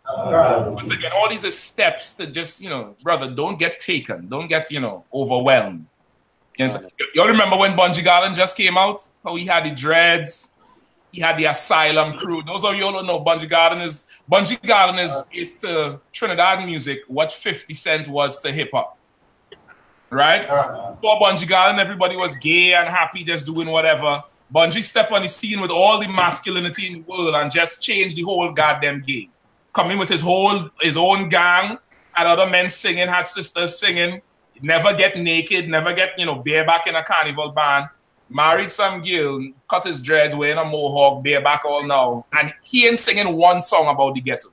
Once again, all these are steps to just, brother, don't get taken. Don't get, overwhelmed. Y'all remember when Bungie Garland just came out? How he had the dreads. He had the Asylum crew. Those of you all don't know, Bungie Garland is to Trinidad music what 50 Cent was to hip hop. Right? For Bungie Garland, everybody was gay and happy, just doing whatever. Bungie step on the scene with all the masculinity in the world and just change the whole goddamn game. Come in with his own gang, had other men singing, had sisters singing, never get naked, never get, bareback in a carnival band. Married some girl, cut his dreads, wearing a mohawk, bareback all now. And he ain't singing one song about the ghetto.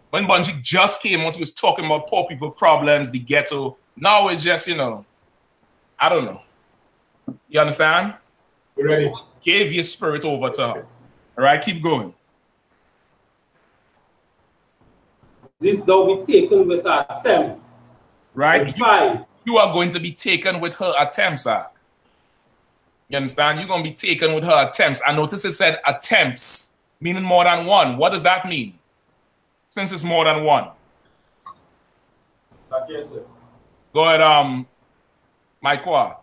When Bungie just came out, he was talking about poor people problems, the ghetto. Now it's just, I don't know. You understand? You ready? Gave your spirit over to her. All right, keep going. This thou be taken with her attempts. Right? You are going to be taken with her attempts, sir. You understand? You're going to be taken with her attempts. I noticed it said attempts, meaning more than one. What does that mean? Since it's more than one. Yes, sir. Go ahead, Maikwa.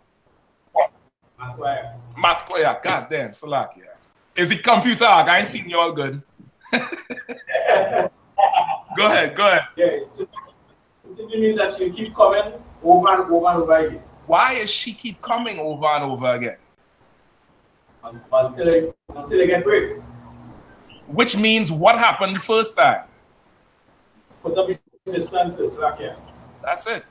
Mathquaya. God damn, Salakia. Is it computer? I ain't seen you all good. Go ahead. Yeah, so it simply means that she keep coming over and over and over again. Why is she keep coming over and over again? Until they get break. Which means what happened the first time? Put up resistances, like yeah. That's it.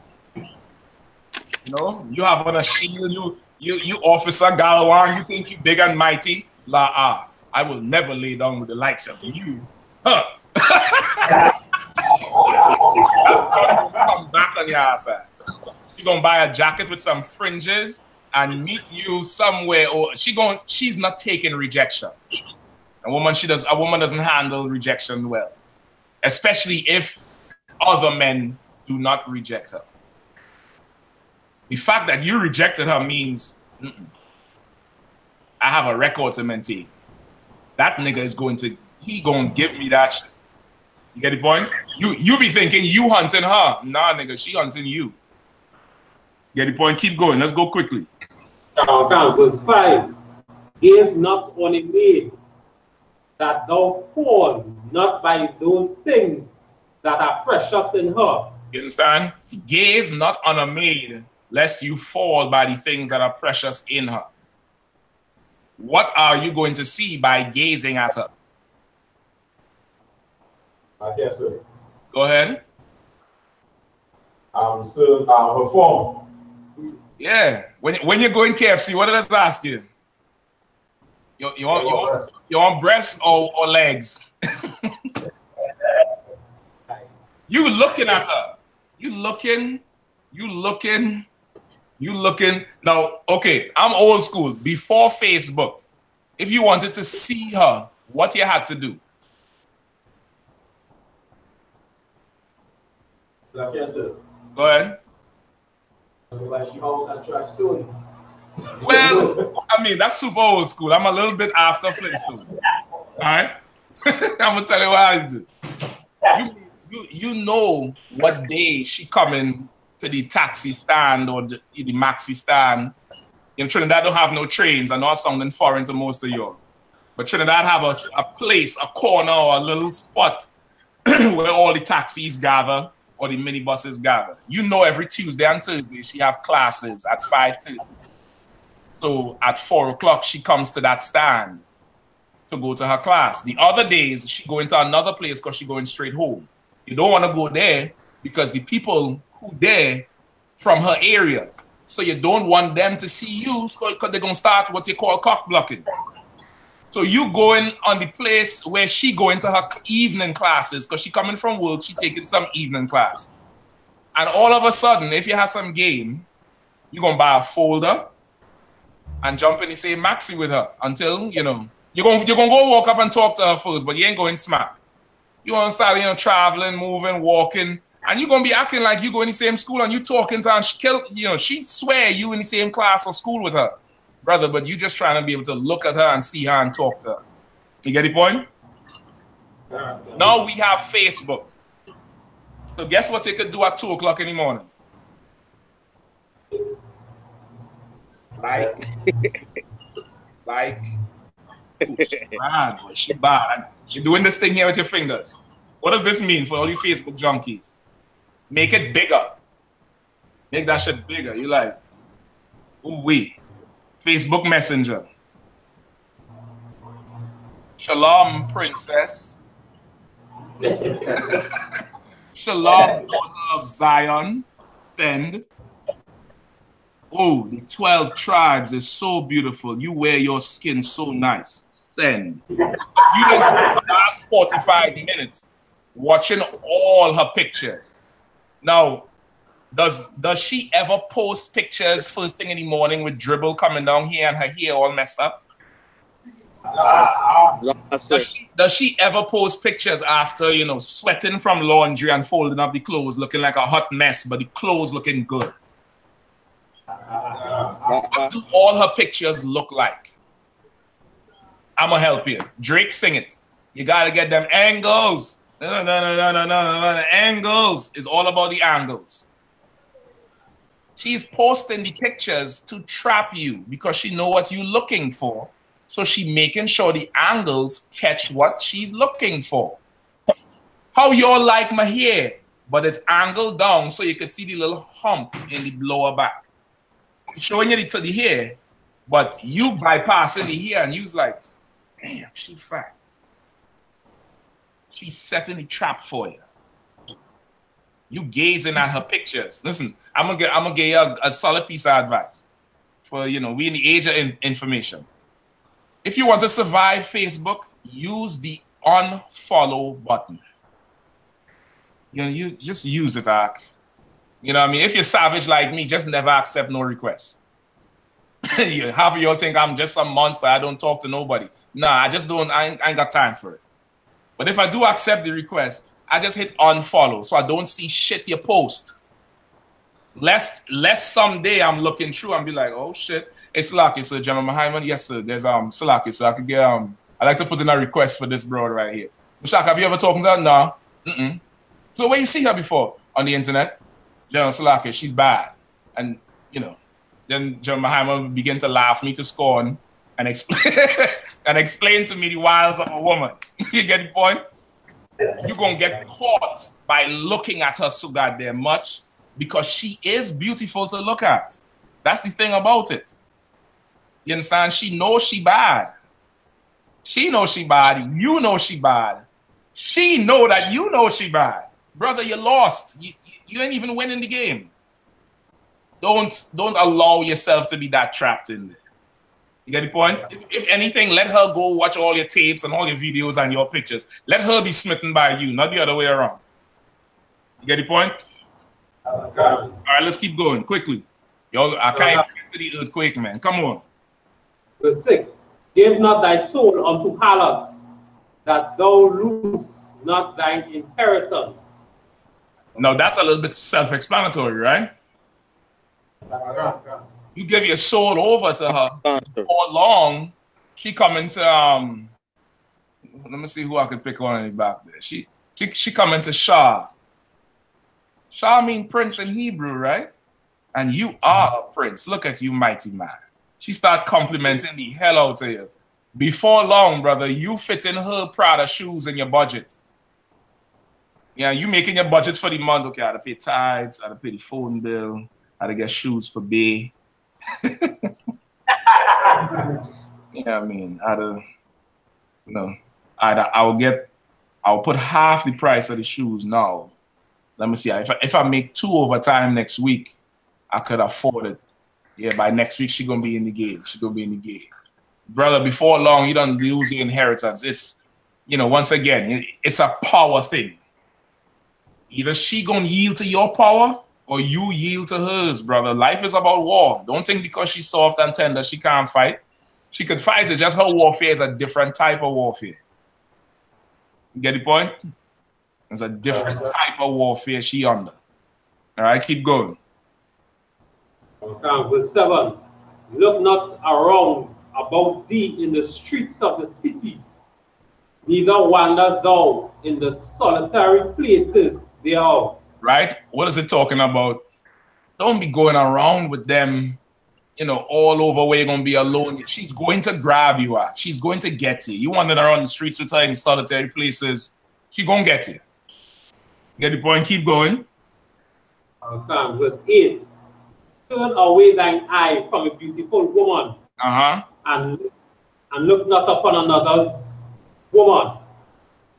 You have on a shield, you Officer Galawan, you think you big and mighty? I will never lay down with the likes of you. Huh? Come back on your ass. You're gonna buy a jacket with some fringes and meet you somewhere, or she's not taking rejection. A woman doesn't handle rejection well, especially if other men do not reject her. The fact that you rejected her means I have a record to maintain. That nigga is going to give me that shit. You get the point? You be thinking you hunting her. Nah, nigga, she hunting you. Get the point? Keep going. Let's go quickly. Verse 5. Gaze not on a maid, that thou fall not by those things that are precious in her. You understand? Gaze not on a maid, lest you fall by the things that are precious in her. What are you going to see by gazing at her? Yes, sir. Go ahead. So her form. Yeah. When you go in KFC, what does it ask you? You want breasts or legs? You looking at her. You looking. Now, okay, I'm old school. Before Facebook, if you wanted to see her, what you had to do? Yes, sir. Go ahead. Like she holds her trust doing. Well, I mean, that's super old school. I'm a little bit after Flintstones. All right? I'm going to tell you what I do. You know what day she coming to the taxi stand or the maxi stand. In Trinidad, don't have no trains. I know I'm sounding foreign to most of you. But Trinidad have a place, a corner, or a little spot where all the taxis gather or the minibuses gather. You know, every Tuesday and Thursday, she have classes at 5:30. So at 4 o'clock, she comes to that stand to go to her class. The other days, she go into another place because she going straight home. You don't want to go there because the people who there from her area. So you don't want them to see you because they're going to start what they call cock blocking. So you going on the place where she going to her evening classes because she coming from work, she taking some evening class. And all of a sudden, if you have some game, you're going to buy a folder and jump in the same maxi with her until, you're going to go walk up and talk to her first, but you ain't going smack. You want to start, traveling, moving, walking, and you're going to be acting like you go in the same school and you talking to her and she swear you in the same class or school with her. Brother, but you just trying to be able to look at her and see her and talk to her. You get the point? Now we have Facebook. So guess what they could do at 2 o'clock in the morning? Like, man, she bad. You're doing this thing here with your fingers. What does this mean for all you Facebook junkies? Make it bigger. Make that shit bigger. You like, ooh wee. Facebook Messenger. Shalom, princess. Shalom, daughter of Zion. Send. Oh, the 12 tribes is so beautiful. You wear your skin so nice. Send. You didn't spend the last 45 minutes watching all her pictures. Now, does she ever post pictures first thing in the morning with dribble coming down here and her hair all messed up? Does she ever post pictures after, you know, sweating from laundry and folding up the clothes, looking like a hot mess, but the clothes looking good? What do all her pictures look like? I'm gonna help you. Drake, sing it. You gotta get them angles. No. Angles is all about the angles. She's posting the pictures to trap you because she know what you're looking for. So she making sure the angles catch what she's looking for. How y'all like my hair, but it's angled down so you can see the little hump in the lower back. Showing you to the hair, but you bypassing the hair and you's like, damn, she fat. She's setting the trap for you. You gazing at her pictures. Listen, I'm gonna give you a solid piece of advice. For, you know, we in the age of information. If you want to survive Facebook, use the unfollow button. You know, you just use it, Ark. You know what I mean? If you're savage like me, just never accept no requests. Half of y'all think I'm just some monster. I don't talk to nobody. Nah, I just don't. I ain't got time for it. But if I do accept the request, I just hit unfollow so I don't see shit you post. Lest someday I'm looking through and be like, oh shit, hey Salaki, sir, General Muhammad. Yes, sir. There's Salaki, so I could get I like to put in a request for this broad right here. Mushak, have you ever talked to her? No. So where you see her before? On the internet? General Salaki, she's bad. And you know, then General Muhammad would begin to laugh me to scorn and explain to me the wiles of a woman. You get the point? You're gonna get caught by looking at her so goddamn much because she is beautiful to look at. That's the thing about it. You understand? She knows she bad. She knows she bad. You know she bad. She know that you know she bad. Brother, you lost. You ain't even winning the game. Don't allow yourself to be that trapped in there. You get the point? If anything, let her go watch all your tapes and all your videos and your pictures. Let her be smitten by you, not the other way around. You get the point? All right, let's keep going quickly. Yo, I can't get to the earthquake, man. Come on. Verse 6. Give not thy soul unto harlots, that thou lose not thine inheritance. Now, that's a little bit self-explanatory, right? You give your soul over to her. For long, she coming to let me see who I could pick on in the back there. She coming to Shah. Shah mean prince in Hebrew, right? And you are a prince. Look at you, mighty man. She start complimenting the hell out of you. Before long, brother, you fit in her Prada shoes in your budget. Yeah, you making your budget for the month. Okay, I had to pay tithes, I had to pay the phone bill, I had to get shoes for Bay. Yeah, I mean, I'll put half the price of the shoes now. Let me see. If I make 2 overtime next week, I could afford it. Yeah, by next week she gonna be in the game. She gonna be in the game, brother. Before long, you don't lose your inheritance. It's, you know, once again, it's a power thing. Either she gonna yield to your power or you yield to hers, brother. Life is about war. Don't think because she's soft and tender she can't fight. She could fight. It's just her warfare is a different type of warfare. You get the point? It's a different type of warfare she under. All right, keep going. Okay, verse 7. Look not around about thee in the streets of the city, neither wander thou in the solitary places thereof. Right? What is it talking about? Don't be going around with them, you know, all over where you're going to be alone. She's going to grab you out. She's going to get you. You wandering around the streets with her in solitary places, she's going to get you. Get the point? Keep going. Okay, verse 8. Turn away thine eye from a beautiful woman. and look not upon another's woman.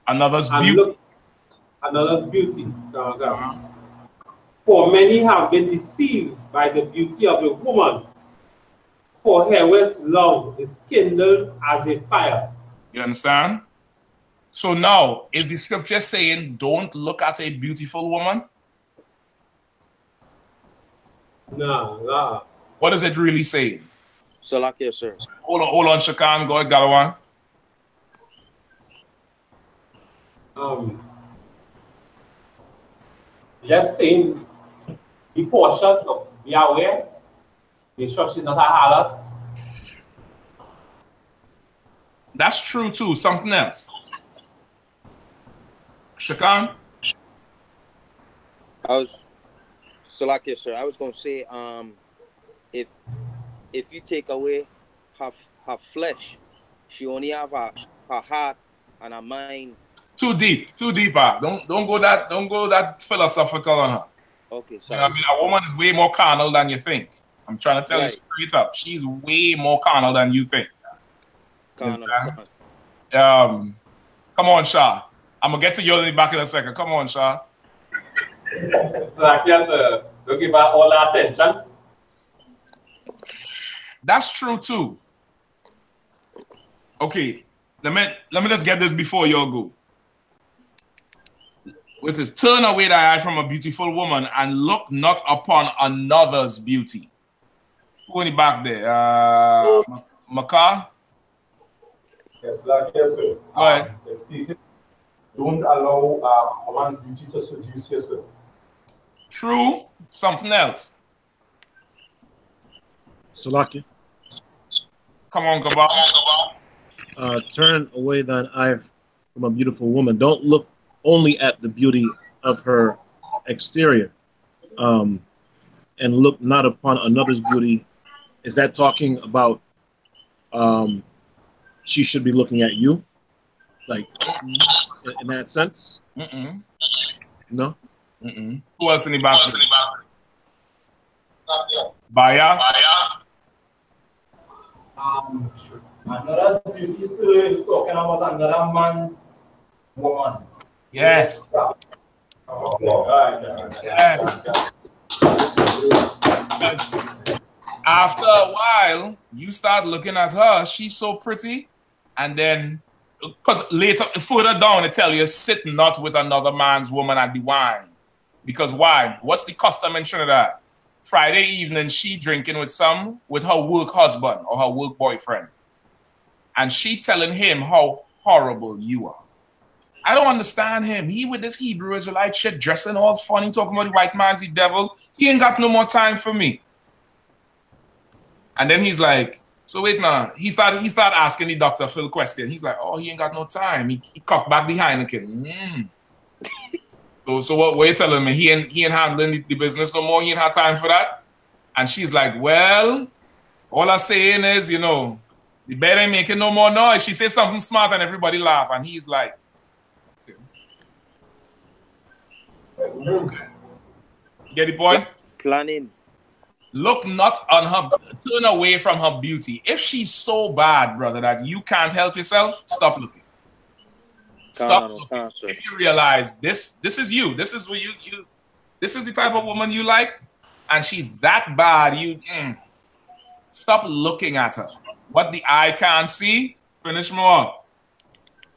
Another's and beauty. Look another's beauty. For many have been deceived by the beauty of a woman. For her with love is kindled as a fire. You understand? So now, is the scripture saying don't look at a beautiful woman? No. What is it really saying? So like yes, sir. Hold on, Shakan. Go ahead, Galawan. Just saying, be cautious, be aware, make sure she's not a harlot. That's true too. Something else. Shakan? So like yes, sir. I was gonna say, if you take away her flesh, she only have her heart and her mind. Too deep, don't go that philosophical on her. Okay, sorry. You know what I mean? A woman is way more carnal than you think. I'm trying to tell you straight up. She's way more carnal than you think. Carnal. Come on, Shah. I'm gonna get to you back in a second. Come on, Shah. So I guess don't give her all the attention. That's true too. Okay, let me just get this before y'all go. Which is turn away thy eye from a beautiful woman and look not upon another's beauty. Who in the back there? Makar? Yes, sir. Go ahead. It's stated, don't allow a man's beauty to seduce yourself. True. Something else. Salaki. Come on, Gabal. Turn away thine eye from a beautiful woman. Don't look only at the beauty of her exterior, and look not upon another's beauty. Is that talking about she should be looking at you, like in that sense? No. Who else in the back? Baya? Another's beauty is talking about another man's woman. Yes. After a while, you start looking at her. She's so pretty, and then, because later, further down, it tell you, sit not with another man's woman at the wine. Because why? What's the custom in Trinidad? Friday evening, she drinking with her work husband or her work boyfriend, and she telling him how horrible you are. I don't understand him. He with this Hebrew Israelite shit, dressing all funny, talking about the white man's the devil. He ain't got no more time for me. And then he's like, so wait now. He started asking the Dr. Phil question. He's like, oh, he ain't got no time. He cocked back the Heineken. So what you telling me? He ain't handling the business no more. He ain't had time for that. And she's like, well, all I'm saying is, you know, the bed ain't making no more noise. She says something smart and everybody laugh. And he's like, okay. Get the point? Planning. Look not on her, turn away from her beauty. If she's so bad, brother, that you can't help yourself, stop looking. Stop looking. If you realize this is you, this is what you this is the type of woman you like, and she's that bad, stop looking at her. What the eye can't see, finish more.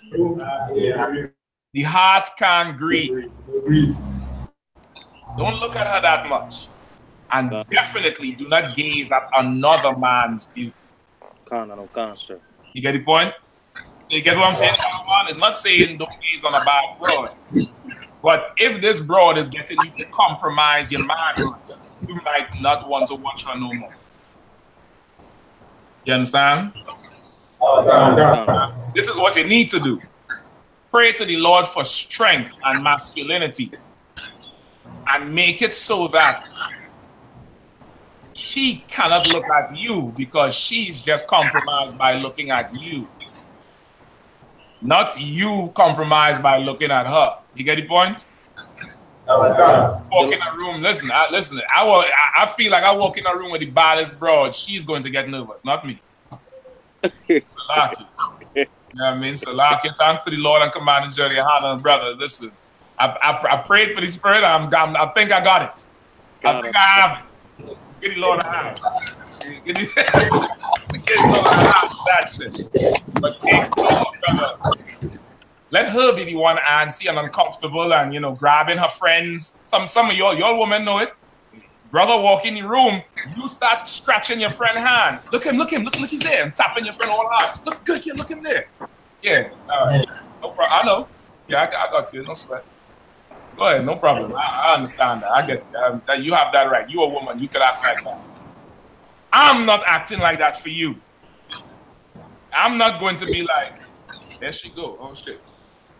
The heart can't grieve. Don't look at her that much. And definitely do not gaze at another man's beauty. You get the point? You get what I'm saying? It's not saying don't gaze on a bad broad. But if this broad is getting you to compromise your manhood, you might not want to watch her no more. You understand? This is what you need to do. Pray to the Lord for strength and masculinity. And make it so that she cannot look at you because she's just compromised by looking at you. Not you compromised by looking at her. You get the point? Walk in a room, listen, I feel like I walk in a room with the baddest broad, she's going to get nervous, not me. Salaki. You know what I mean? Salaki. Thanks to the Lord and Commander GEN.YAHANNA, brother. Listen, I prayed for the Spirit. I think I got it. I think I have it. Get the Lord a hand. Get the Lord a hand for that shit. But thank the Lord, brother. Let her be the one antsy and uncomfortable and, you know, grabbing her friends. Some of your women know it. Brother walk in the room, you start scratching your friend hand. Look he's there. And tapping your friend all hard. Look him there. Yeah, all right. No problem. I know. Yeah, I got you. No sweat. Go ahead, no problem. I understand that. I get you. You have that right. You a woman, you could act like that. I'm not acting like that for you. I'm not going to be like, there she go. Oh shit.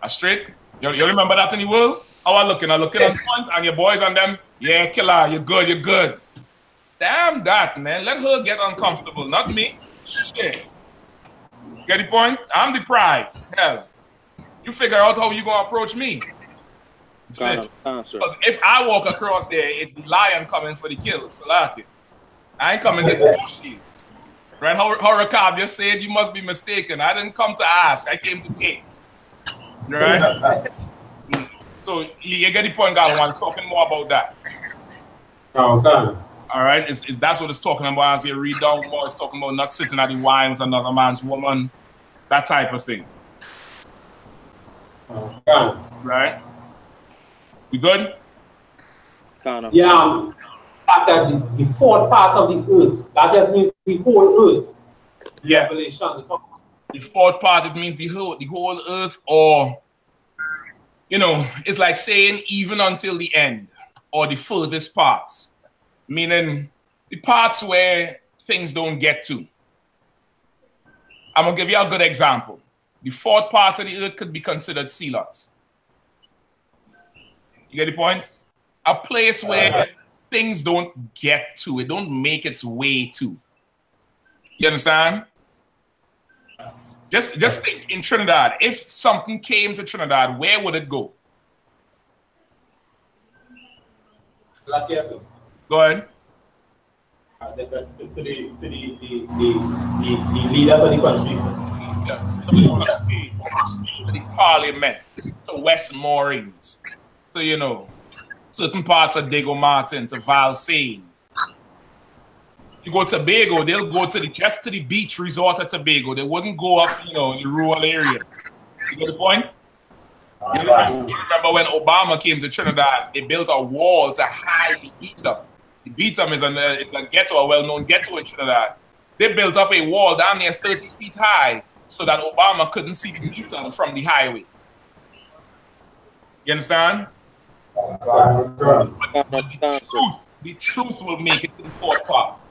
I straight. You remember that in the world? How I looking on point, and your boys on them, yeah, killer, you're good. Damn that, man. Let her get uncomfortable, not me. Shit. Get the point? I'm the prize. Hell. You figure out how you gonna approach me. Shit. Because if I walk across there, it's the lion coming for the kill. Salaki. I ain't coming to the bullshit. Right? How Rakab just said, you must be mistaken. I didn't come to ask, I came to take. Right? So you get the point, Galwan. It's talking more about that. Okay. All right, that's what it's talking about. As you read down more, it's talking about not sitting at the wine with another man's woman, that type of thing. Okay. Right? You good? Kind of. Yeah. That the fourth part of the earth, that just means the whole earth. Yeah. Revelation. The fourth part, it means the whole earth, or, you know, it's like saying even until the end, or the furthest parts. Meaning the parts where things don't get to. I'm going to give you a good example. The fourth part of the earth could be considered sea lots. You get the point? A place where things don't get to, it don't make its way to. You understand? Just think in Trinidad, if something came to Trinidad, where would it go? Go ahead. To the leaders of the country. Yes, the Board of State, to the Parliament, to West Moorings, to, you know, certain parts of Diego Martin, to Valsain. You go to Tobago, they'll go to just to the beach resort at Tobago. They wouldn't go up, you know, in the rural area. You get the point? You remember when Obama came to Trinidad, they built a wall to hide the Beatum. The Beatum is a ghetto, a well-known ghetto in Trinidad. They built up a wall down near 30 feet high so that Obama couldn't see the Beatum from the highway. You understand? But the truth will make it to the fourth part.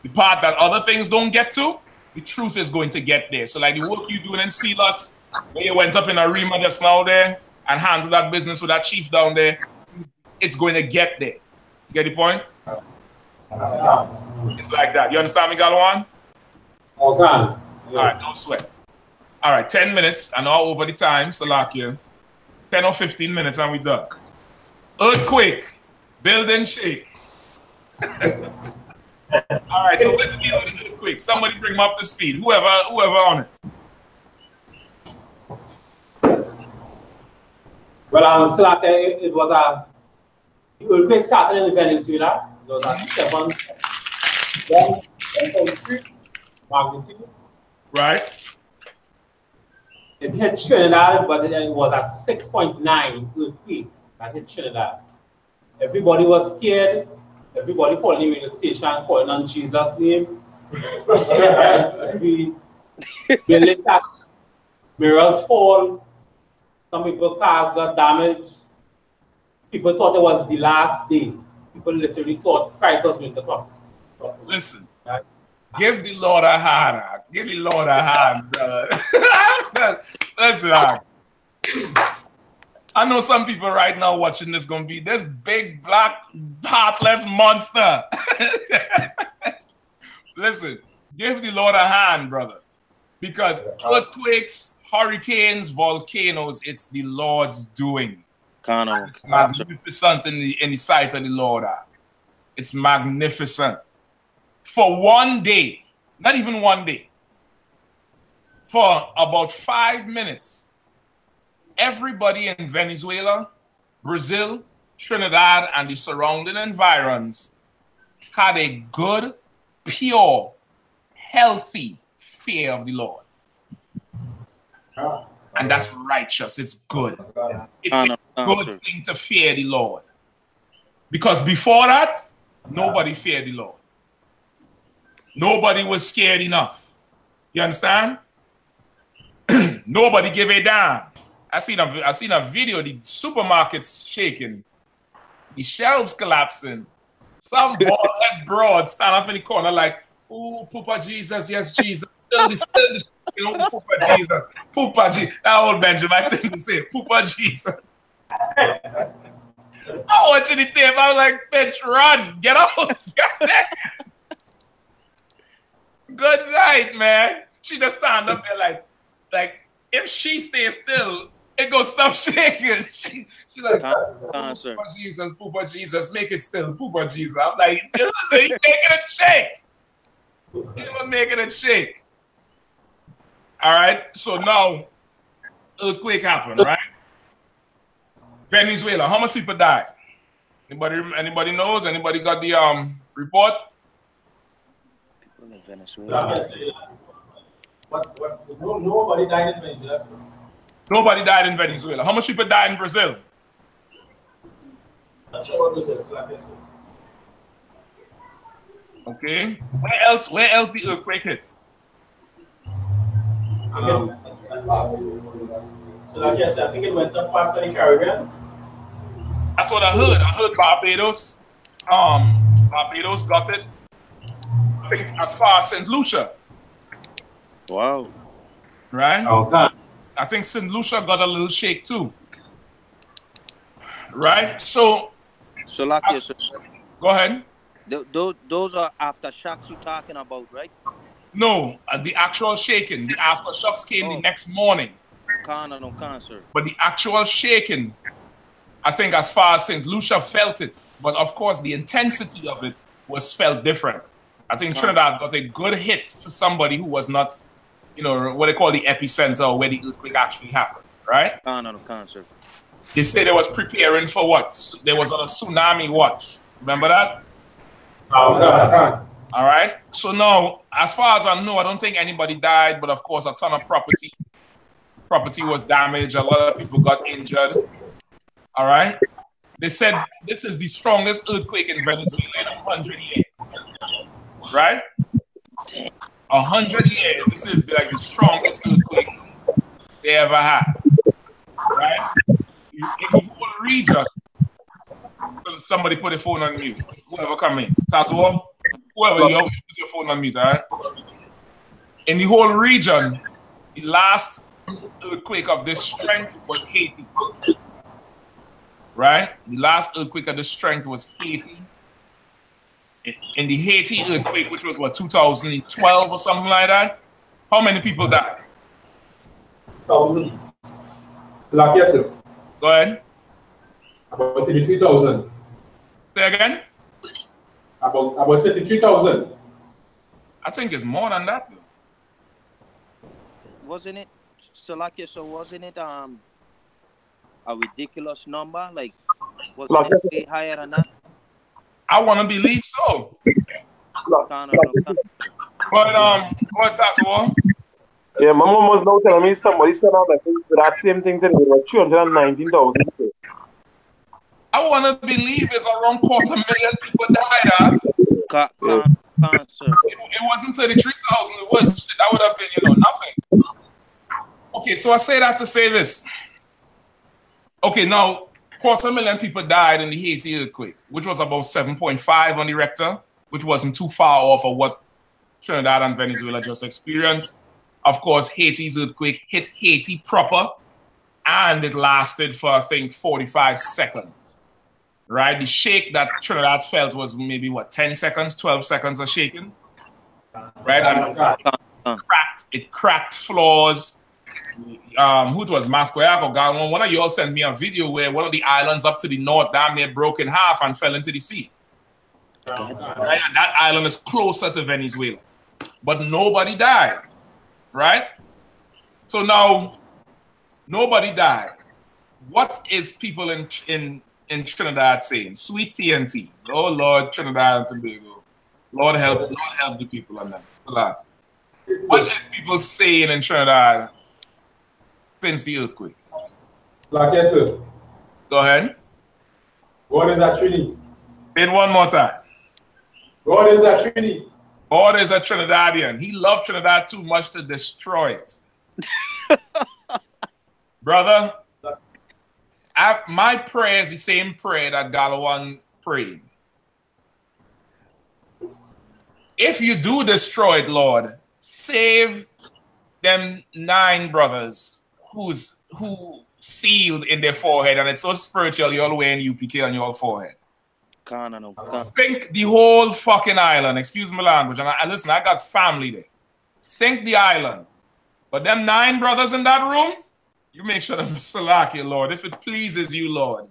The part that other things don't get to, the truth is going to get there. So like the work you're doing in Sea-Lots, where you went up in Arima just now there and handled that business with that chief down there, it's going to get there. You get the point? It's like that. You understand me, Galwan? Okay. All right, don't sweat. All right, 10 minutes. I know over the time, Salakia. 10 or 15 minutes and we're done. Earthquake. Building shake. All right, so let's deal with it quick. Somebody bring them up to speed. Whoever on it. Well, it was the earthquake started in Venezuela. It was a 7.3 magnitude. Right. It hit Trinidad, but it was a 6.9 earthquake that hit Trinidad. Everybody was scared. Everybody calling the radio station, calling on Jesus' name. Buildings that mirrors fall. Some people's cars got damaged. People thought it was the last day. People literally thought Christ was going to come. Listen, right? Give the Lord a hand. Give the Lord a hand, brother. Listen, I know some people right now watching this going to be this big, black, heartless monster. Listen, give the Lord a hand, brother. Because earthquakes, hurricanes, volcanoes, it's the Lord's doing. It's magnificent in the sight of the Lord. It's magnificent. For one day, not even one day, for about 5 minutes, everybody in Venezuela, Brazil, Trinidad, and the surrounding environs had a good, pure, healthy fear of the Lord. And that's righteous. It's good. It's a good thing to fear the Lord. Because before that, nobody feared the Lord. Nobody was scared enough. You understand? Nobody gave a damn. I seen a video, the supermarket's shaking, the shelves collapsing. Some bald-head broad stand up in the corner like, ooh, Poopa Jesus, yes, Jesus. Still, you know, Poopa Jesus. Poopa Jesus. That old Benjamin thing to say, Poopa Jesus. I watching the tape, I was like, bitch, run, get out. Good night, man. She just stand up there like if she stays still, it go stop shaking. She's like, Poopa Jesus, make it still, Poopa Jesus. I'm like, he's making it shake. He was making it shake. All right, so now earthquake happened, right? Venezuela, how much people died? Anybody knows? Anybody got the report? People in Venezuela. Nobody died in Venezuela. Nobody died in Venezuela. How much people died in Brazil? Not sure what Brazil is like. Okay. Where else the earthquake hit? So like I said, I think it went up parts of the Caribbean. That's what I heard. I heard Barbados. Barbados got it. I think as far as St. Lucia. Wow. Right? Okay. I think St. Lucia got a little shake too. Right? So like go ahead. Those are aftershocks you're talking about, right? No, the actual shaking. The aftershocks came the next morning. No cancer. But the actual shaking, I think as far as St. Lucia felt it, but of course the intensity of it was felt different. I think Trinidad got a good hit for somebody who was not, you know, what they call the epicenter or where the earthquake actually happened, right? No cancer. They say they was preparing for what? They was on a tsunami watch. Remember that? All right. So now, as far as I know, I don't think anybody died, but of course a ton of property was damaged. A lot of people got injured. All right. They said this is the strongest earthquake in Venezuela in 100 years. Right? 100 years. This is like the strongest earthquake they ever had. Right? In the whole region. Somebody put a phone on mute. Whoever come in. Taswell, whoever, you put your phone on mute, all right? In the whole region, the last earthquake of this strength was Haiti. Right? The last earthquake of this strength was Haiti. In the Haiti earthquake, which was what, 2012 or something like that? How many people died? Thousands. Go ahead. About 33,000. Say again? About 33,000. I think it's more than that, though. Wasn't it, Salakia, so wasn't it a ridiculous number? Like, wasn't it way higher than that? I want to believe so. But, what, Taswell? Yeah, my mom was now telling me somebody said on that same thing today, like 319,000. I want to believe it's around 250,000 people died. Cancer. It wasn't 33,000. It was, that would have been, you know, nothing. Okay, so I say that to say this. Okay, now, 250,000 people died in the Haiti earthquake, which was about 7.5 on the Richter, which wasn't too far off of what Trinidad and Venezuela just experienced. Of course, Haiti's earthquake hit Haiti proper, and it lasted for, I think, 45 seconds. Right? The shake that Trinidad felt was maybe, what, 10 seconds, 12 seconds of shaking? Right? And it cracked floors. Who it was, Mathkoyak or Galwan? One of you all sent me a video where one of the islands up to the north damn near broke in half and fell into the sea. Right? And that island is closer to Venezuela. But nobody died. Right? So now, nobody died. What is people in Trinidad saying? Sweet TNT. Oh Lord, Trinidad and Tobago. Lord help the people on that. A lot. What is people saying in Trinidad since the earthquake? Like yes, sir. Go ahead. God is a Trinity. Say it one more time. God is a Trinity. God is a Trinidadian. He loved Trinidad too much to destroy it. Brother, my prayer is the same prayer that Galawan prayed. If you do destroy it, Lord, save them 9 brothers who sealed in their forehead, and it's so spiritual, you're all wearing UPK on your forehead. Sink the whole fucking island. Excuse my language. And listen, I got family there. Sink the island. But them 9 brothers in that room, you make sure them salaki, Lord. If it pleases you, Lord,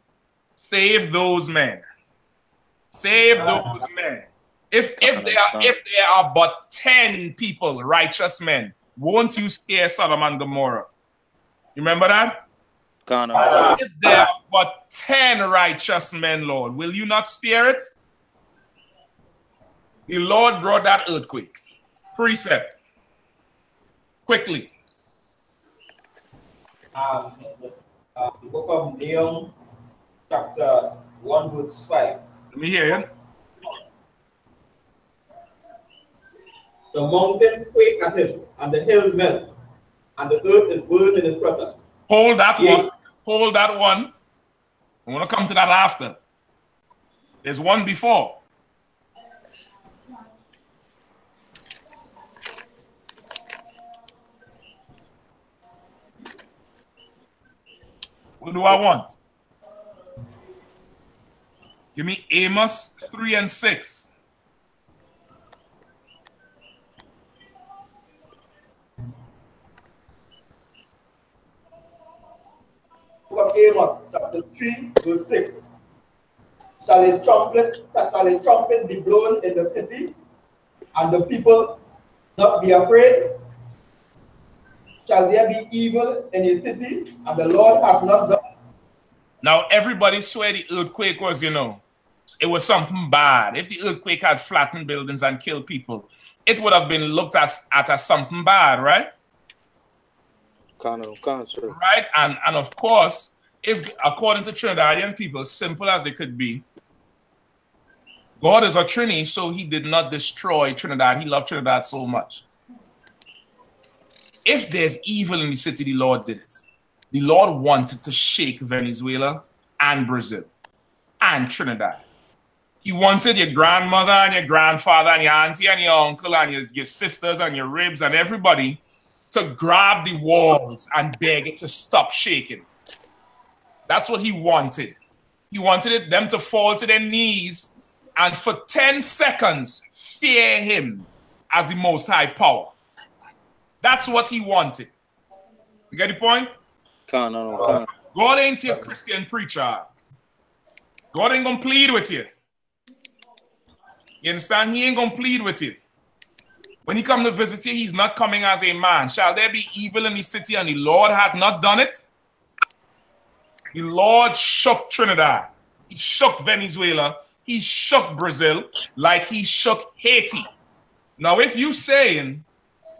save those men. Save those men. If there are but 10 people, righteous men, won't you scare Sodom and Gomorrah? You remember that? If there are but 10 righteous men, Lord, will you not spare it? The Lord brought that earthquake. Precept. Quickly. The book of Nahum, chapter 1, verse 5. Let me hear you. The mountains quake at him, and the hills melt, and the earth is burned in his presence. Hold that one. Hold that one. I want to come to that after. There's one before. What do I want? Give me Amos 3 and 6. Book of Amos, chapter 3, verse 6. Shall a trumpet be blown in the city, and the people not be afraid? Shall there be evil in a city, and the Lord hath not done? Now, everybody swear the earthquake was, it was something bad. If the earthquake had flattened buildings and killed people, it would have been looked at as something bad, right? Right? And of course, if according to Trinidadian people, simple as they could be, God is a Trinity, so he did not destroy Trinidad. He loved Trinidad so much. If there's evil in the city, the Lord did it. The Lord wanted to shake Venezuela and Brazil and Trinidad. He wanted your grandmother and your grandfather and your auntie and your uncle and your sisters and your ribs and everybody to grab the walls and beg it to stop shaking. That's what he wanted. He wanted them to fall to their knees and for 10 seconds fear him as the most high power. That's what he wanted. You get the point? God ain't your Christian preacher. God ain't gonna plead with you. You understand? He ain't gonna plead with you. When he come to visit you, he's not coming as a man. Shall there be evil in the city and the Lord hath not done it? The Lord shook Trinidad. He shook Venezuela. He shook Brazil like he shook Haiti. Now, if you saying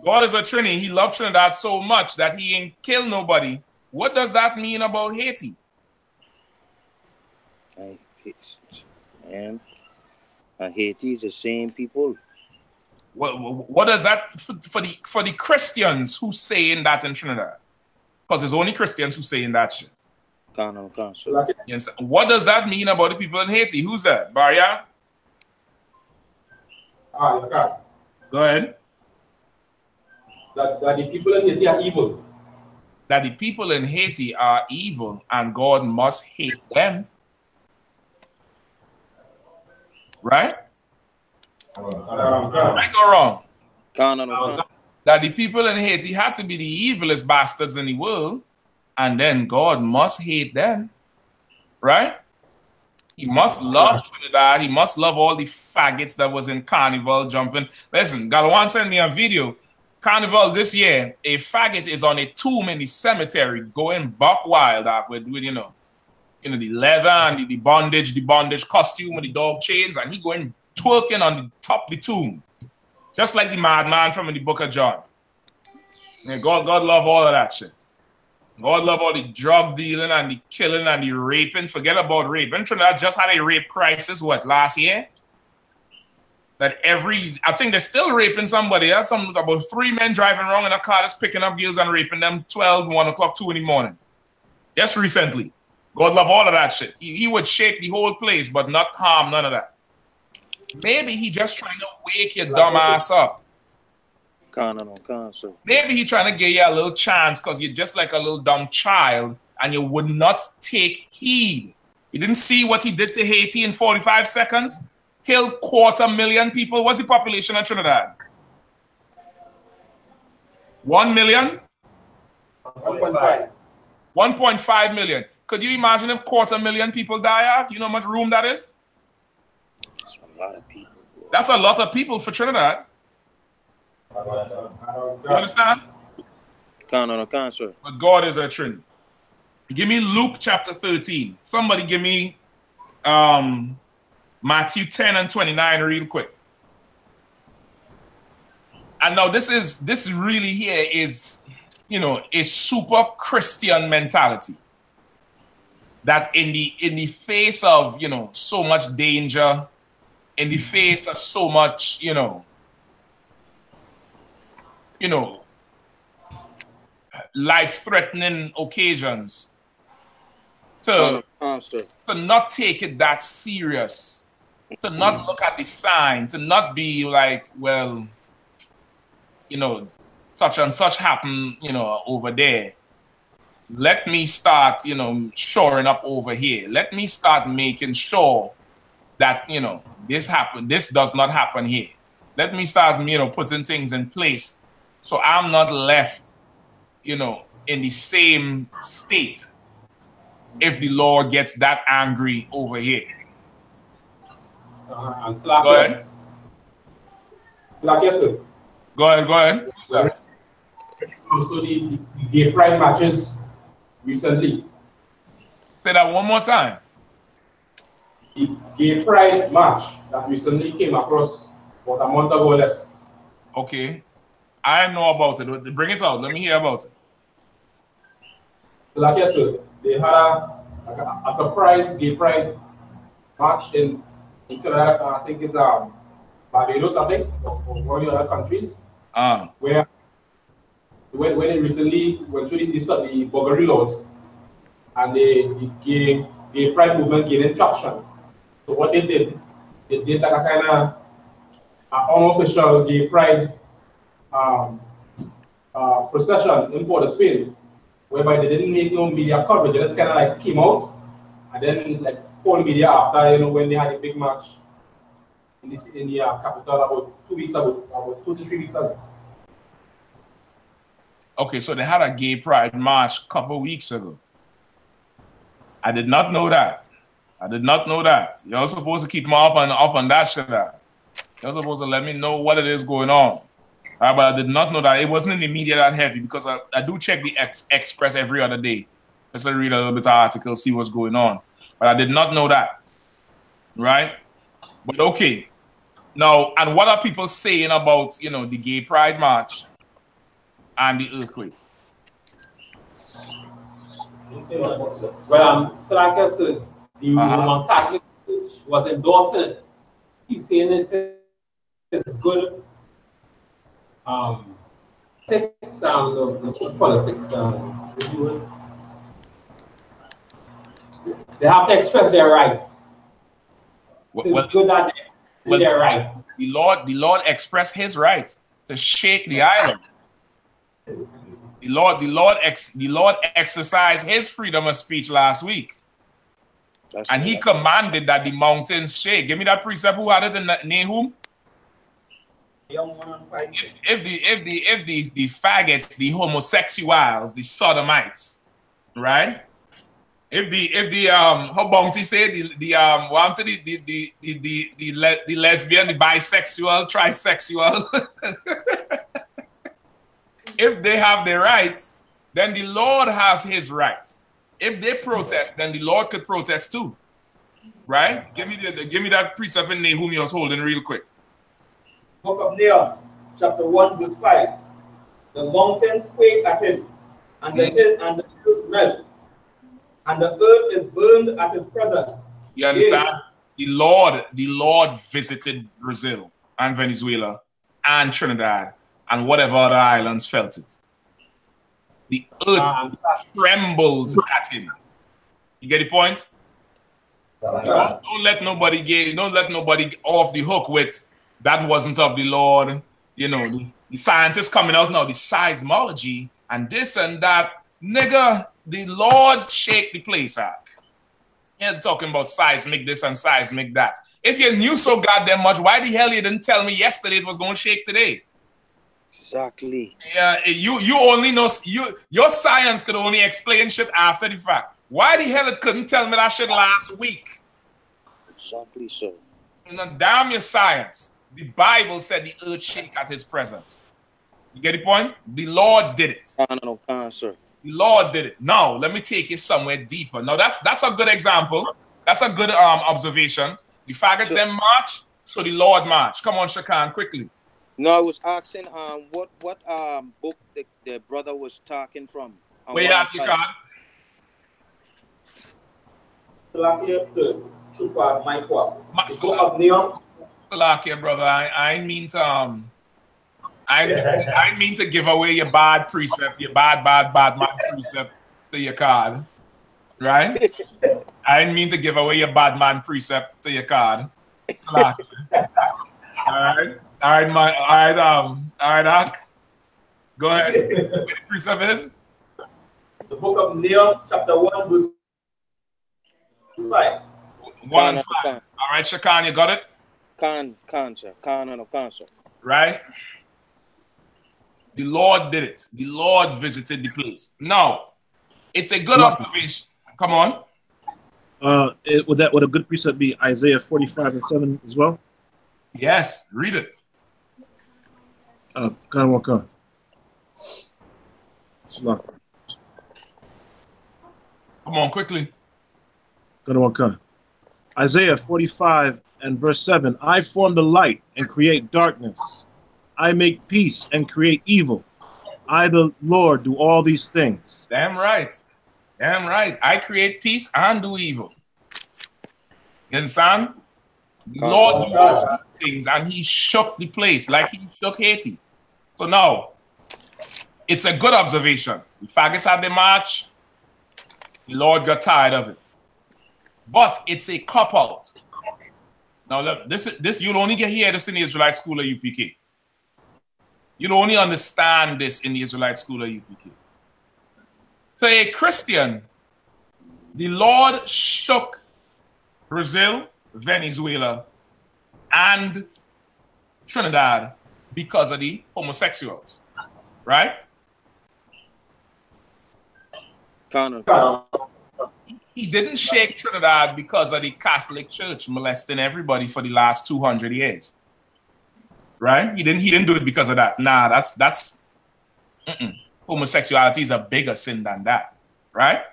God is a Trinity, he loved Trinidad so much that he ain't kill nobody, what does that mean about Haiti? And Haiti is the same people. What does that for the Christians who saying that in Trinidad? Because there's only Christians who saying that shit. Yes. What does that mean about the people in Haiti? Who's that? Barya? Okay. Go ahead. That the people in Haiti are evil. That the people in Haiti are evil and God must hate them. Right? Right or wrong? That the people in Haiti had to be the evilest bastards in the world, and then God must hate them. Right? He must love Trinidad. He must love all the faggots that was in Carnival jumping. Listen, Galawan sent me a video Carnival this year, a faggot is on a tomb in the cemetery going buck wild up with you know, the leather and the bondage costume with the dog chains, and he going twerking on the top of the tomb. Just like the madman from the book of John. Yeah, God love all of that shit. God love all the drug dealing and the killing and the raping. Forget about rape. And Trinidad just had a rape crisis, what, last year? That I think they're still raping somebody else. About 3 men driving around in a car that's picking up girls and raping them 12, 1 o'clock, 2 in the morning. Just recently. God love all of that shit. He would shake the whole place, but not harm none of that. Maybe he just trying to wake your dumb ass up. Maybe he trying to give you a little chance because you're just like a little dumb child and you would not take heed. You didn't see what he did to Haiti in 45 seconds? Killed 250,000 people. What's the population of Trinidad? 1 million? 1.5. 1.5 million. Could you imagine if 250,000 people die out? You know how much room that is? That's a lot of people. That's a lot of people for Trinidad. You understand? Can't, sir. But God is a Trinity. Give me Luke chapter 13. Somebody give me Matthew 10 and 29 real quick. And now this really here is, you know, a super Christian mentality. That in the face of, you know, so much danger, in the face of so much, you know, life-threatening occasions, to not take it that serious, to not look at the sign, to not be like, well, you know, such and such happened, you know, over there. Let me start, you know, shoring up over here. Let me start making sure that, you know, this does not happen here. Let me start, you know, putting things in place so I'm not left, you know, in the same state if the Lord gets that angry over here. And go ahead. Yes, sir. Go ahead. Sorry. Also, the gay pride matches recently. Say that one more time. The gay pride match that recently came across about a month ago or less. Okay. I know about it. Bring it out. Let me hear about it. Yes, sir. They had a surprise gay pride match in Trinidad. I think it's Barbados, I think, or one of the other countries. Where when it recently went through the buggery laws and the gay pride movement gained traction. So what they did like a kind of unofficial gay pride procession in Port of Spain, whereby they didn't make no media coverage. They just kind of like came out and then like all media after, you know, when they had a big match in the capital about 2 weeks ago, about 2 to 3 weeks ago. Okay, so they had a gay pride march a couple of weeks ago. I did not know that. You're supposed to keep me up on that shit. You're supposed to let me know what it is going on. But I did not know that. It wasn't in the media that heavy because I do check the Express every other day. Just to read a little bit of articles, see what's going on. But I did not know that. Right? But okay. Now, and what are people saying about, you know, the gay pride march and the earthquake? Well, so like I said, the Roman Catholic Church was endorsing it. He's saying it is good. Politics, they have to express their rights. It's good that they their rights. The Lord expressed his right to shake the island. The Lord exercised his freedom of speech last week. And he commanded that the mountains shake. Give me that precept. Who had it in Nahum? If the faggots, the homosexuals, the sodomites, right? If how Bounty say the lesbian, the bisexual, trisexual, if they have their rights, then the Lord has his rights. If they protest, then the Lord could protest too. Right? Give me that precept in Nahum you was holding real quick. Book of Nahum, chapter 1, verse 5. The mountains quake at him, and the hills melt, and the earth is burned at his presence. You understand? The Lord visited Brazil and Venezuela and Trinidad and whatever other islands felt it. The earth trembles at him. You get the point? Don't let nobody off the hook with that wasn't of the Lord. You know, the scientists coming out now, the seismology and this and that. Nigga, the Lord shake the place out. You're talking about seismic this and seismic that. If you knew so goddamn much, why the hell you didn't tell me yesterday it was going to shake today? Exactly. Yeah, you only know, your science could only explain shit after the fact. Why the hell it couldn't tell me that shit last week? Exactly so. You know, damn your science. The Bible said the earth shake at his presence. You get the point? The Lord did it. No cancer. The Lord did it. Now, let me take you somewhere deeper. Now, that's a good example. That's a good observation. The faggots then march, so the Lord march. Come on, Shakan, quickly. No, I was asking what book the brother was talking from. Where you at, your card? Salakia, brother. I mean to I mean to give away your bad precept, your bad man precept to your card. Right? I didn't mean to give away your bad man precept to your card. All right, Doc. Go ahead. What the precept is? The book of Nahum, chapter 1, verse 5. 1 and 5. All right, Shakan, you got it? Cancer. Right? The Lord did it. The Lord visited the place. Now, it's a good observation. Come on. Would a good precept be Isaiah 45 and 7 as well? Yes, read it. Come on. Come on, quickly. Isaiah 45 and verse 7. I form the light and create darkness. I make peace and create evil. I, the Lord, do all these things. Damn right. Damn right. I create peace and do evil. You understand? The Lord do all things, and he shook the place like he shook Haiti. So now, it's a good observation. The faggots had the march. The Lord got tired of it. But it's a cop-out. Now, look, this you'll only hear this in the Israelite school of UPK. You'll only understand this in the Israelite school of UPK. To a Christian, the Lord shook Brazil, Venezuela, and Trinidad because of the homosexuals, right? He didn't shake Trinidad because of the Catholic Church molesting everybody for the last 200 years, right? He didn't do it because of that. Nah, that's homosexuality is a bigger sin than that, right?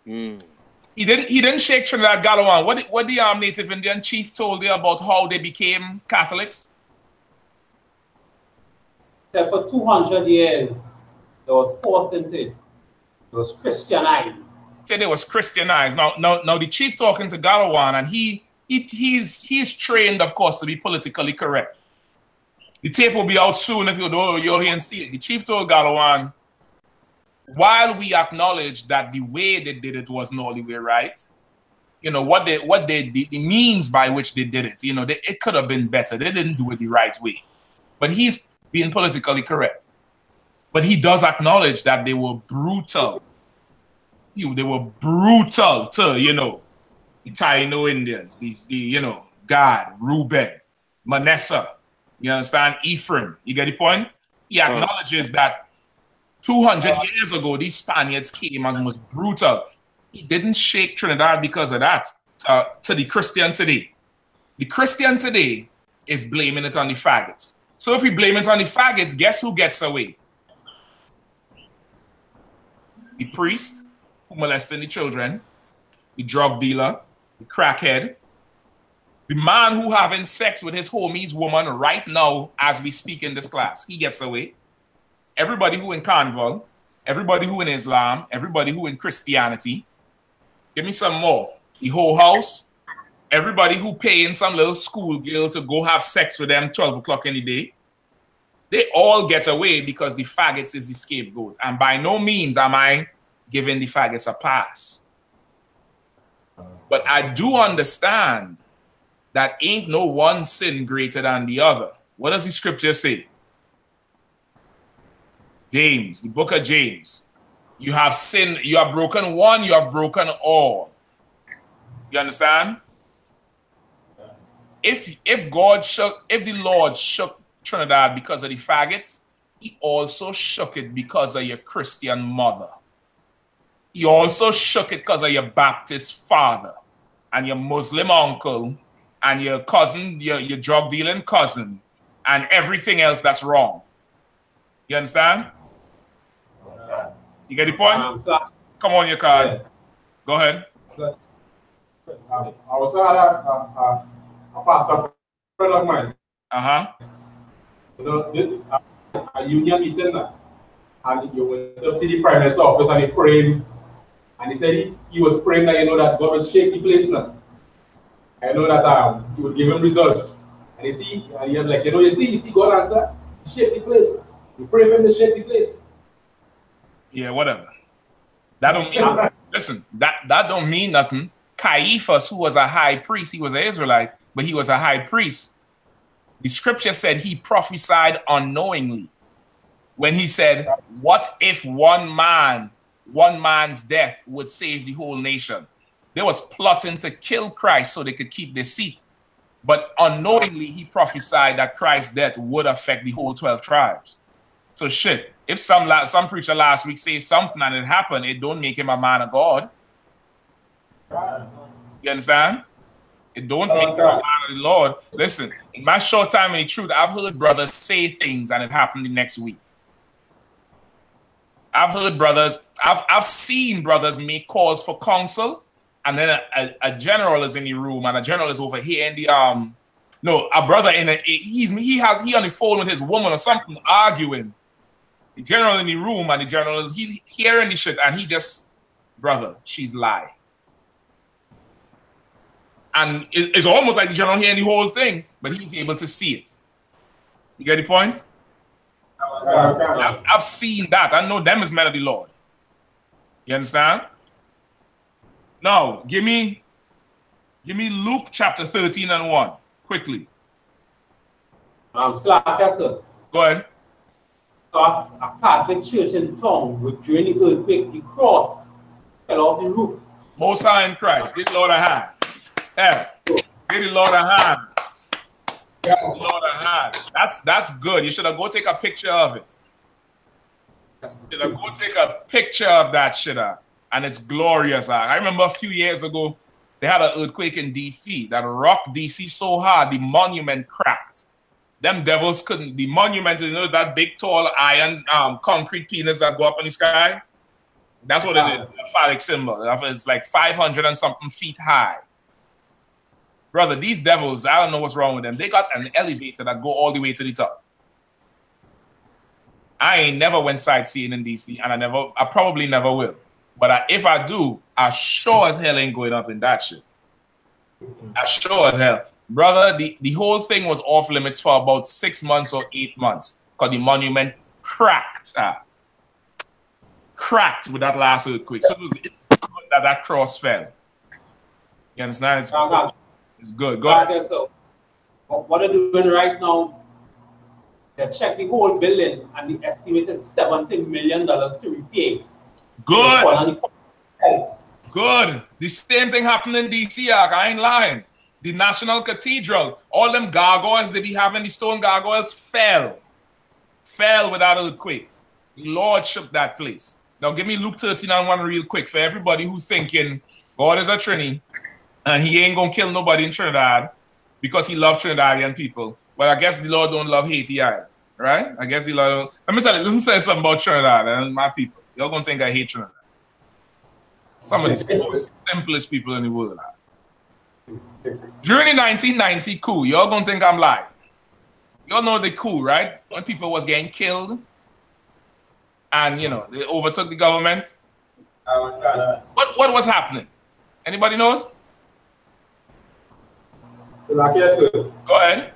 He didn't shake Trinidad Galawan. What the Native Indian chief told you about how they became Catholics? That for 200 years, there was forced into it. It was Christianized. Said it was Christianized. Now the chief talking to Galawan, and he's trained, of course, to be politically correct. The tape will be out soon if you'll hear and see it. The chief told Galawan, while we acknowledge that the way they did it wasn't all the way right, you know, what they did, the means by which they did it, you know, it could have been better. They didn't do it the right way. But he's being politically correct. But he does acknowledge that they were brutal. They were brutal to, you know, the Taino Indians, the you know, Gad, Reuben, Manasseh, you understand? Ephraim, you get the point? He acknowledges that 200 years ago, these Spaniards came and was brutal. He didn't shake Trinidad because of that. To the Christian today. The Christian today is blaming it on the faggots. So if we blame it on the faggots, guess who gets away? the priest who molested the children, the drug dealer, the crackhead, the man who having sex with his homie's woman right now as we speak in this class. He gets away. Everybody who in Carnival, everybody who in Islam, everybody who in Christianity. Give me some more. The whole house, everybody who paying some little school girl to go have sex with them 12 o'clock in the day. They all get away because the faggots is the scapegoat. And by no means am I giving the faggots a pass. But I do understand that ain't no one sin greater than the other. What does the scripture say? James, the book of James. You have sinned, you have broken one, you have broken all. You understand? If the Lord shook Trinidad because of the faggots, he also shook it because of your Christian mother. He also shook it because of your Baptist father and your Muslim uncle and your cousin, your drug dealing cousin, and everything else that's wrong. You understand? You get the point? Come on, your card. Yeah. Go ahead. I was a pastor friend of mine. A union meeting, and you went up to the Prime Minister's office and he prayed, and he said he was praying that that God will shake the place now. I know that he would give him results. And he was like, you see God answer, shake the place. You pray for him to shake the place. Yeah, whatever. That don't mean listen, that don't mean nothing. Caiaphas, who was a high priest, he was an Israelite, but he was a high priest. The scripture said he prophesied unknowingly when he said, what if one man's death would save the whole nation? They was plotting to kill Christ so they could keep their seat. But unknowingly, he prophesied that Christ's death would affect the whole 12 tribes. So shit, if some preacher last week says something and it happened, it don't make him a man of God. You understand? It don't make him a man of the Lord. Listen, in my short time in the truth, I've heard brothers say things and it happened the next week. I've heard brothers, I've seen brothers make calls for counsel, and then a general is in the room, and a general is over here in the a brother in he on the phone with his woman or something arguing. The general in the room, and the general he's hearing the shit, and he just, brother, she's lying. And it's almost like the general hearing the whole thing, but he's able to see it. You get the point? I've seen that. I know them is men of the Lord. You understand? Now, give me Luke chapter 13 and 1, quickly. Sir. Go ahead. A Catholic church in town, during the earthquake, the cross fell off the roof. Most High in Christ. Give the Lord a hand. Yeah. Give the Lord a hand. Give the Lord a hand. That's good. You should have go take a picture of it. You should have go take a picture of that shit. And it's glorious. I remember a few years ago, they had an earthquake in D.C. that rocked D.C. so hard, the monument cracked. Them devils couldn't, the monument, that big, tall, iron, concrete penis that go up in the sky? That's what it is, a phallic symbol. It's like 500 and something feet high. Brother, these devils, I don't know what's wrong with them. They got an elevator that go all the way to the top. I ain't never went sightseeing in D.C., and I probably never will. But if I do, I sure as hell ain't going up in that shit. I sure as hell. Brother, the whole thing was off limits for about 6 months or 8 months because the monument cracked. Cracked with that last earthquake. So it's good that cross fell. You understand? It's good. It's good. Go ahead. So what they're doing right now, they check the whole building and the estimate is $17 million to repay. Good. Good. The same thing happened in D.C. I ain't lying. The National Cathedral, all them gargoyles they be having, the stone gargoyles fell with that earthquake. The Lord shook that place. Now give me Luke 13 and 1 real quick for everybody who's thinking God is a Trini and he ain't gonna kill nobody in Trinidad because he loves Trinidadian people. Well, I guess the Lord don't love Haiti either, right? I guess the Lord don't. Let me say something about Trinidad and my people. Y'all gonna think I hate Trinidad. Some of the most simplest people in the world. During the 1990 coup, y'all gonna think I'm lying. Y'all know the coup, right? When people was getting killed and, you know, they overtook the government. What was happening? Anybody knows? Go ahead.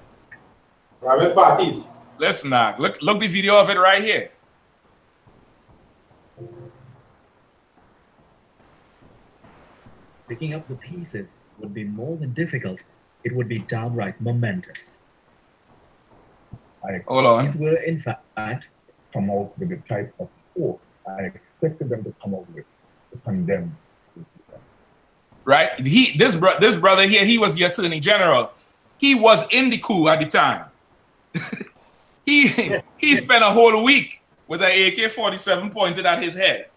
Private parties. Listen now, look the video of it right here. Picking up the pieces would be more than difficult. It would be downright momentous. Hold on. These were, in fact, come out with the type of force I expected them to come out with to condemn. Right? This brother here, he was the Attorney General. He was in the coup at the time. he spent a whole week with an AK-47 pointed at his head.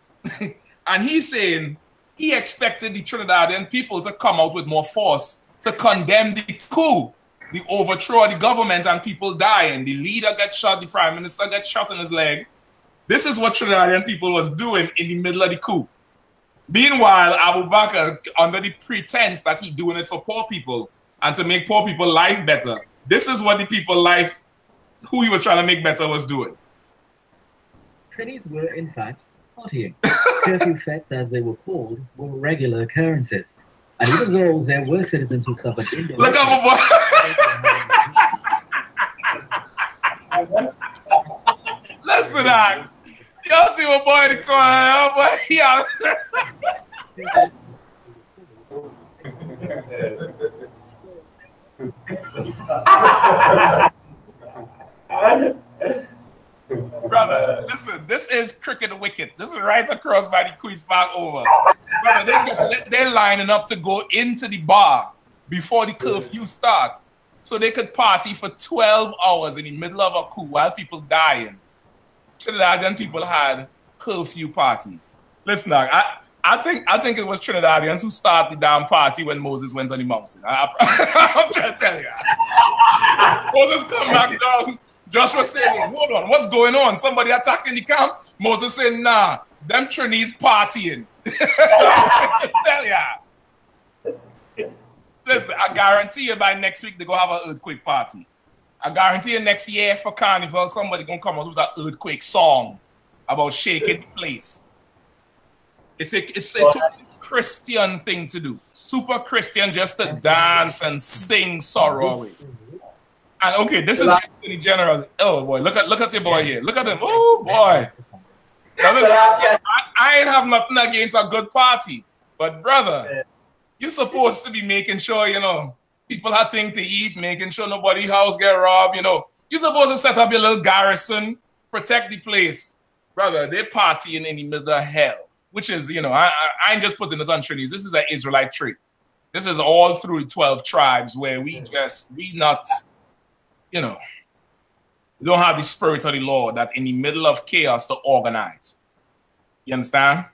And he's saying he expected the Trinidadian people to come out with more force to condemn the coup, the overthrow of the government and people dying. The leader gets shot, the prime minister gets shot in his leg. This is what Trinidadian people was doing in the middle of the coup. Meanwhile, I.S.U.P.K, under the pretense that he's doing it for poor people and to make poor people life better, this is what the people life, who he was trying to make better, was doing. Trinis were, in fact, partying. Curfew fetes, as they were called, were regular occurrences. And even though there were citizens who suffered indirectly... Look up, boy! Listen, y'all see my boy in the corner, boy. Yeah. Brother, listen, this is cricket wicket. This is right across by the Queen's Park over. Brother, they're lining up to go into the bar before the curfew starts so they could party for 12 hours in the middle of a coup while people dying. Trinidadian people had curfew parties. Listen, I think it was Trinidadians who started the damn party when Moses went on the mountain. I'm trying to tell you. Moses come back down. Joshua saying, hold on, what's going on? Somebody attacking the camp? Moses saying, nah, them Trinis partying. Tell ya. Listen, I guarantee you by next week they're going to have an earthquake party. I guarantee you next year for Carnival, somebody going to come out with an earthquake song about shaking the place. It's a Christian thing to do. Super Christian, just to dance and sing sorrow away. And okay, this is the Attorney General. Oh boy, look at your boy here. Look at him. Oh boy. Now, listen, I ain't have nothing against a good party, but brother, you're supposed to be making sure, you know, people have things to eat, making sure nobody's house get robbed, you know. You're supposed to set up your little garrison, protect the place. Brother, they're partying in the middle of hell, which is, you know, I ain't just putting it on Trinis. This is an Israelite trait. This is all through the 12 tribes where we not, you know, we don't have the spirit of the Lord that in the middle of chaos to organize. You understand?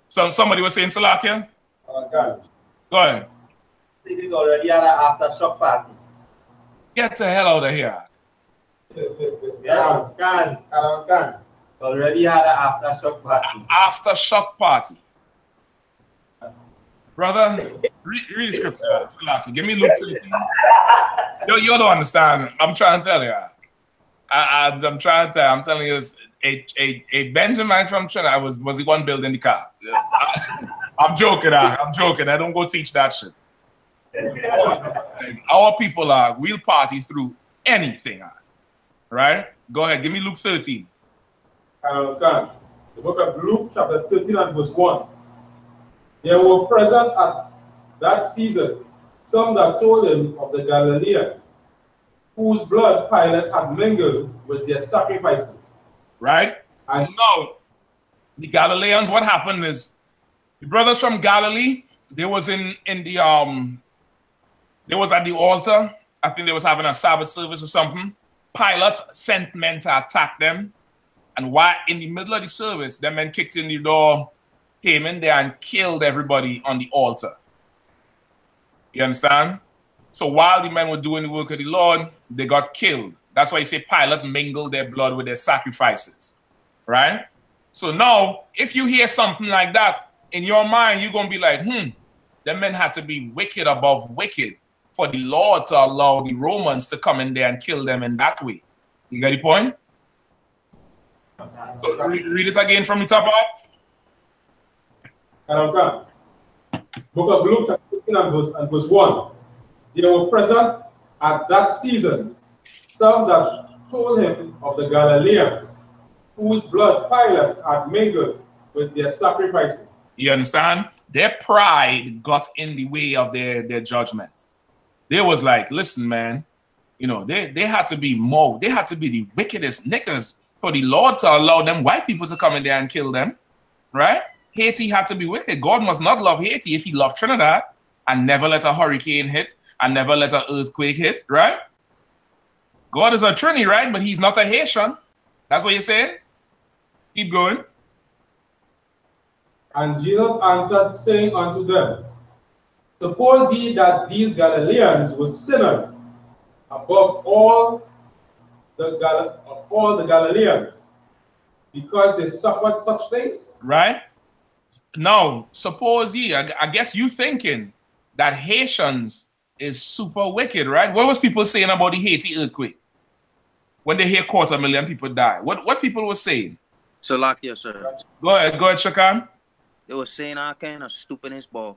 So somebody was saying, Salakia? Go ahead. They already had an aftershock party. Get the hell out of here. Yeah, can. Already had an aftershock party. Aftershock party. Brother, read the scripture. Salakia. Give me Luke 13. You don't understand. I'm trying to tell you. I'm trying to tell you. I'm telling you, a Benjamin from Trinidad was the one building the car. I'm joking. I'm joking. I don't go teach that shit. Our people we'll party through anything. Right? Go ahead. Give me Luke 13. The book of Luke, chapter 13 and verse 1. There were present at that season some that told him of the Galileans, whose blood Pilate had mingled with their sacrifices. Right? And now, the Galileans, what happened is the brothers from Galilee, they was at the altar. I think they was having a Sabbath service or something. Pilate sent men to attack them. And while in the middle of the service, the men kicked in the door, came in there and killed everybody on the altar. You understand? So while the men were doing the work of the Lord, they got killed. That's why you say Pilate mingled their blood with their sacrifices. Right? So now, if you hear something like that, in your mind, you're going to be like, them men had to be wicked above wicked for the Lord to allow the Romans to come in there and kill them in that way. You get the point? So read it again from the top up. Book of Luke, chapter 15 and verse 1. They were present at that season, some that told him of the Galileans, whose blood Pilate had mingled with their sacrifices. You understand? Their pride got in the way of their judgment. They was like, listen, man, you know, they had to be more, they had to be the wickedest niggas for the Lord to allow them white people to come in there and kill them, right? Haiti had to be wicked. God must not love Haiti if he loved Trinidad and never let a hurricane hit and never let an earthquake hit, right? God is a Trini, right? But he's not a Haitian. That's what you're saying? Keep going. And Jesus answered, saying unto them, suppose ye that these Galileans were sinners above all the Galileans, because they suffered such things? Right? Now, suppose ye, I guess you thinking that Haitians is super wicked, right? What was people saying about the Haiti earthquake? When they hear 250,000 people die. What people were saying? Salakia, sir. Go ahead, Shakan. They were saying all kind of stupidness, but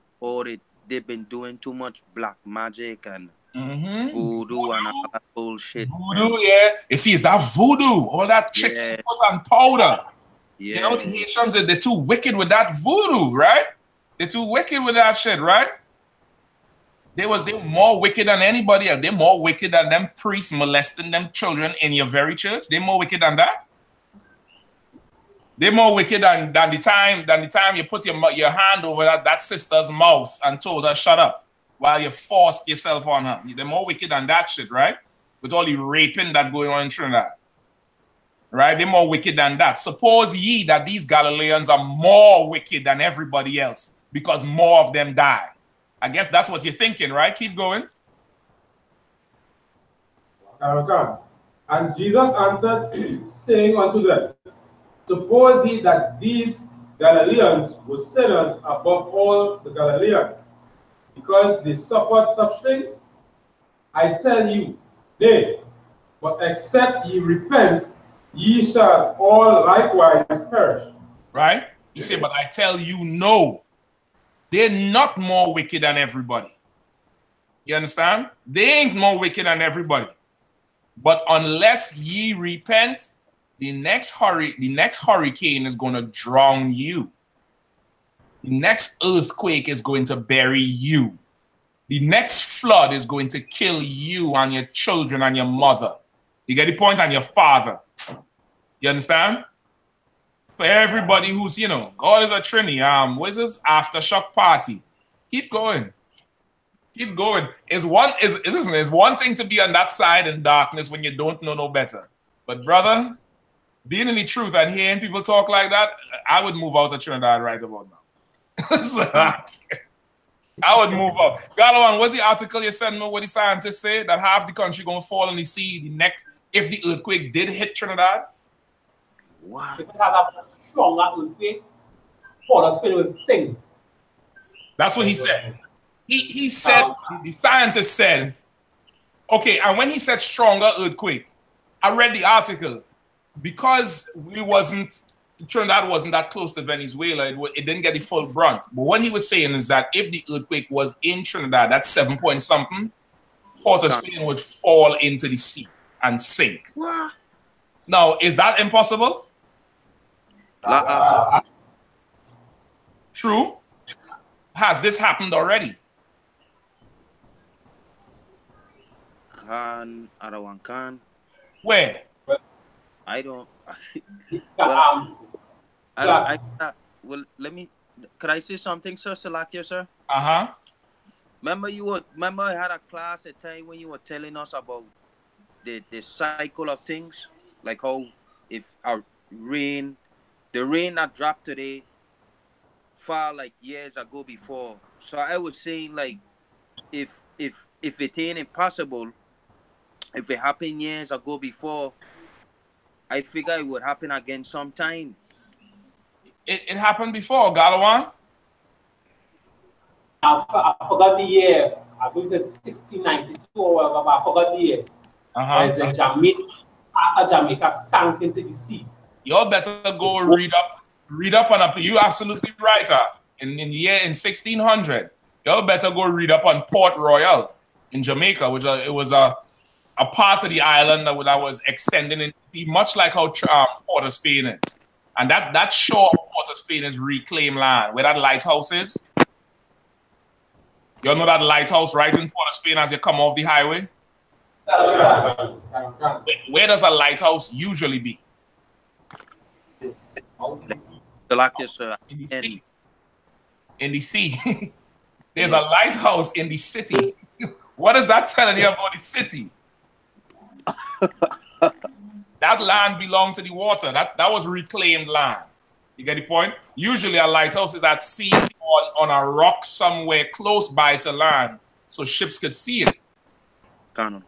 they've been doing too much black magic and voodoo and all that bullshit. Voodoo, yeah. You see, it's that voodoo, all that chicken foot and powder. Yeah. You know, the Haitians, they're too wicked with that voodoo, right? They're too wicked with that shit, right? They were more wicked than anybody else. They're more wicked than them priests molesting them children in your very church. They're more wicked than that. They're more wicked than the time you put your hand over that sister's mouth and told her shut up while you forced yourself on her. They're more wicked than that shit, right? With all the raping that going on in Trinidad. Right? They're more wicked than that. Suppose ye that these Galileans are more wicked than everybody else because more of them die. I guess that's what you're thinking, right? Keep going. And Jesus answered, saying unto them, suppose ye that these Galileans were sinners above all the Galileans, because they suffered such things? I tell you, nay, but except ye repent, ye shall all likewise perish. Right? He said, but I tell you, no. They're not more wicked than everybody. You understand? They ain't more wicked than everybody. But unless ye repent, the next hurricane is going to drown you. The next earthquake is going to bury you. The next flood is going to kill you and your children and your mother. You get the point? And your father. You understand? For everybody who's, you know, God is a Trini. What is this? Aftershock party. Keep going. Keep going. It's one thing to be on that side in darkness when you don't know no better. But brother, being in the truth and hearing people talk like that, I would move out of Trinidad right about now. So, I would move up. Galawan, what's the article you sent me where the scientists say that half the country gonna fall in the sea the next if the earthquake did hit Trinidad? Wow. If it has a stronger earthquake, Paul Spain will sink. That's what he said. He said, the scientist said, okay, and when he said stronger earthquake, I read the article. Because Trinidad wasn't that close to Venezuela, it didn't get the full brunt. But what he was saying is that if the earthquake was in Trinidad, that's 7 point something, Port of Spain would fall into the sea and sink. Wow. Now, is that impossible? True. Has this happened already? Khan. Where? I don't. Well, let me. Could I say something, sir? Salakia, sir. Remember, I had a class at time when you were telling us about the cycle of things, like how if the rain that dropped today fall like years ago before. So I was saying like, if it ain't impossible, if it happened years ago before, I figure it would happen again sometime. It happened before, Galawan. I forgot the year. I believe it's 1692 or whatever, but I forgot the year. There's a Jamaica sank into the sea. Y'all better go read up on a. You absolutely right. In 1600, y'all better go read up on Port Royal in Jamaica, which it was a part of the island that was extending into the sea, much like how Port of Spain is. And that shore of Port of Spain is reclaimed land, where that lighthouse is. Y'all know that lighthouse right in Port of Spain as you come off the highway? Where does a lighthouse usually be? In the sea. There's a lighthouse in the city. What is that telling you about the city? That land belonged to the water. That was reclaimed land. You get the point? Usually a lighthouse is at sea on a rock somewhere close by to land, so ships could see it. In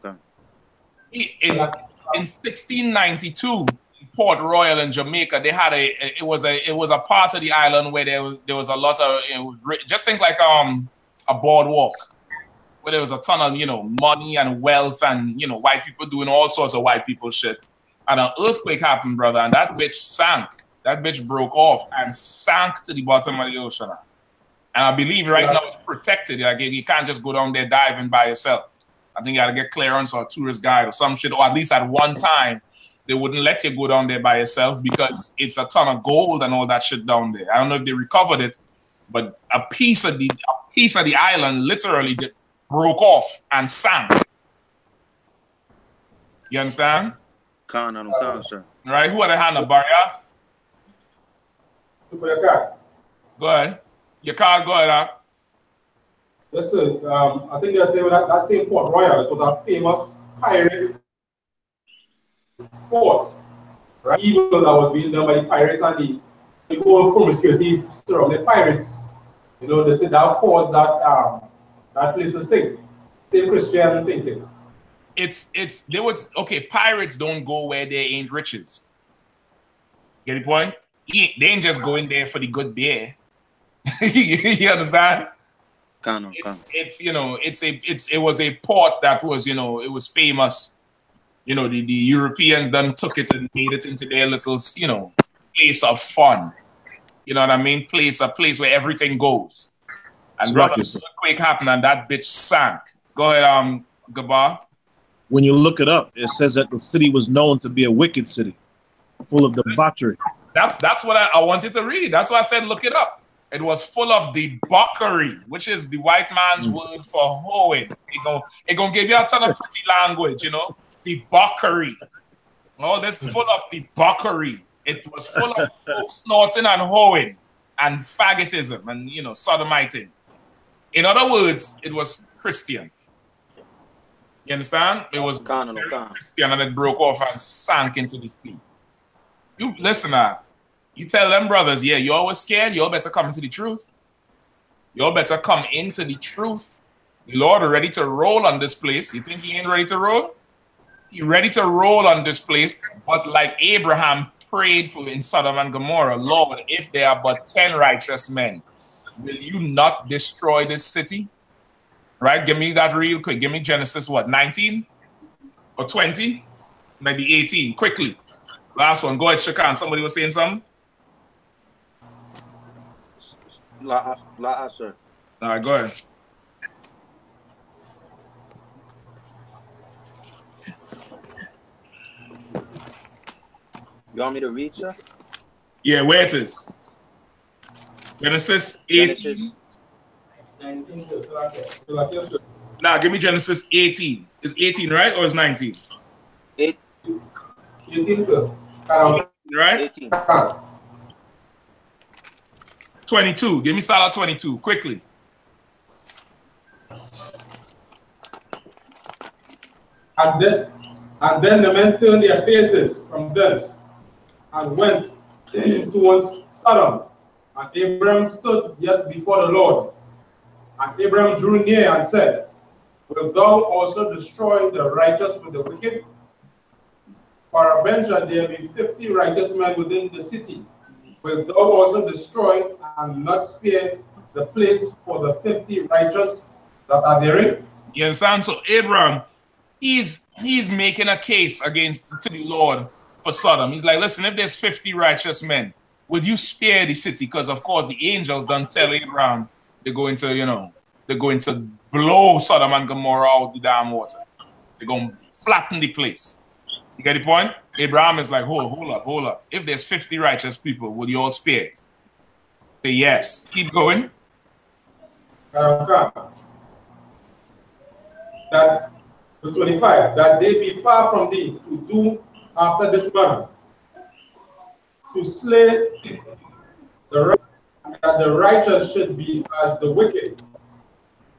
1692, in Port Royal in Jamaica, they had it was a part of the island where there was a lot of, just think like a boardwalk where there was a ton of money and wealth and white people doing all sorts of white people shit. And an earthquake happened, brother, and that bitch sank. That bitch broke off and sank to the bottom of the ocean. And I believe right now it's protected. Like, you can't just go down there diving by yourself. I think you got to get clearance or a tourist guide or some shit. Or at least at one time, they wouldn't let you go down there by yourself because it's a ton of gold and all that shit down there. I don't know if they recovered it, but a piece of the island literally just broke off and sank. You understand? Sir. Right? Who had a hand up, Barrier? For your card. Go ahead. Your card, go ahead. Yes, sir. I think they're saying that same Port Royal, it was a famous pirate port, right? Evil that was being done by the pirates and the whole promiscuity surrounding pirates. They said that caused that place to sink. Same Christian thinking. Pirates don't go where there ain't riches. Get the point? They ain't just going there for the good beer. You understand? It was a port that was, it was famous. The Europeans then took it and made it into their little, place of fun. You know what I mean? A place where everything goes. And brother, an earthquake happened and that bitch sank. Go ahead, Gabar. When you look it up, it says that the city was known to be a wicked city, full of debauchery. That's what I wanted to read. That's why I said look it up. It was full of debauchery, which is the white man's word for hoeing. It gonna give you a ton of pretty language, debauchery. All this full of debauchery. It was full of snorting and hoeing and faggotism and sodomiting. In other words, it was Christian. You understand? It was Christian and it broke off and sank into the sea. You listen, you tell them brothers, yeah, you always scared, you all better come into the truth. You all better come into the truth. The Lord is ready to roll on this place. You think he ain't ready to roll? He ready to roll on this place, but like Abraham prayed for in Sodom and Gomorrah, Lord, if there are but 10 righteous men, will you not destroy this city? Right? Give me that real quick. Give me Genesis, what, 19 or 20? Maybe 18. Quickly. Last one. Go ahead, Shakan. Somebody was saying something? Sir. All right, go ahead. You want me to read, sir? Yeah, where it is? Genesis 18. Nah, give me Genesis 18. Is 18 right or is 19? 18, sir. Right? 18. 22. Give me start at 22. Quickly. And then the men turned their faces from thence and went towards Sodom. And Abraham stood yet before the Lord. And Abraham drew near and said, Wilt thou also destroy the righteous with the wicked? Peradventure there be 50 righteous men within the city. Wilt thou also destroy and not spare the place for the 50 righteous that are therein? You understand? So Abraham, he's making a case against to the Lord for Sodom. He's like, listen, if there's 50 righteous men, would you spare the city? Because of course the angels don't tell Abraham they're going to, you know, they're going to blow Sodom and Gomorrah out the damn water. They're going to flatten the place. You get the point? Abraham is like, hold up. If there's 50 righteous people, will you all spare it? Say yes. Keep going. That verse 25, that they be far from thee to do after this manner, to slay that the righteous should be as the wicked,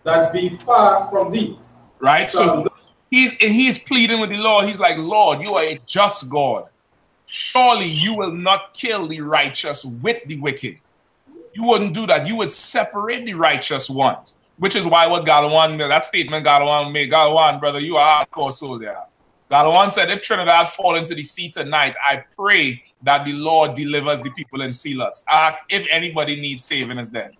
that be far from thee. Right? So he's pleading with the Lord. He's like, Lord, you are a just God. Surely you will not kill the righteous with the wicked. You wouldn't do that. You would separate the righteous ones, which is why what Galawan, that statement Galawan made, Galawan, brother, you are a hardcore soldier. Galawan said, if Trinidad fall into the sea tonight, I pray that the Lord delivers the people in Sealots. If anybody needs saving, is then.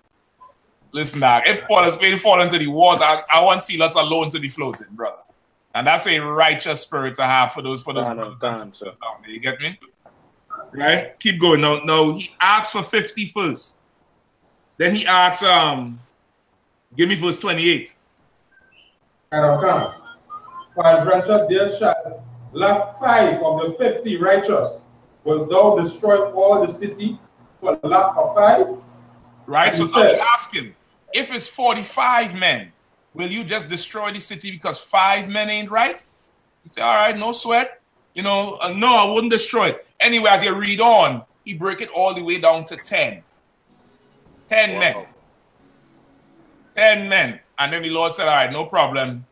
Listen, now, if Paul is paid to fall into the water, I want Sealots alone to be floating, brother. And that's a righteous spirit to have for those brothers and sisters down there. You get me? Right? Keep going. No, he asks for 50 first. Then he asks, give me verse 28. While granted there shall lack 5 of the 50 righteous, will thou destroy all the city for lack of 5? Right, so now he ask him, if it's 45 men, will you just destroy the city because 5 men ain't right? He said, all right, no sweat. You know, no, I wouldn't destroy it. Anyway, as you read on, he break it all the way down to 10. 10 men. 10 men. And then the Lord said, all right, no problem.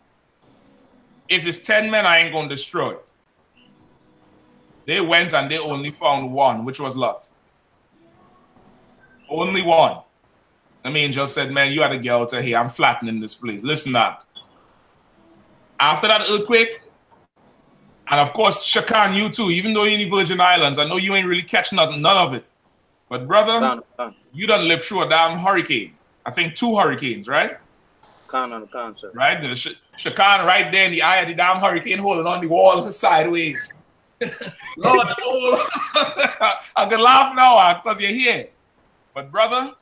If it's 10 men, I ain't going to destroy it. They went and they only found 1, which was Lot. Only 1. The angel said, man, you had to get out of here. I'm flattening this place. Listen now. After that earthquake, and of course, Shakan, you too, even though you're in the Virgin Islands, I know you ain't really catching none of it. But brother, you done lived through a damn hurricane. I think 2 hurricanes, right? Sir. Right? Shakan right there in the eye of the damn hurricane holding on the wall sideways. Lord, I can laugh now because you're here. But brother,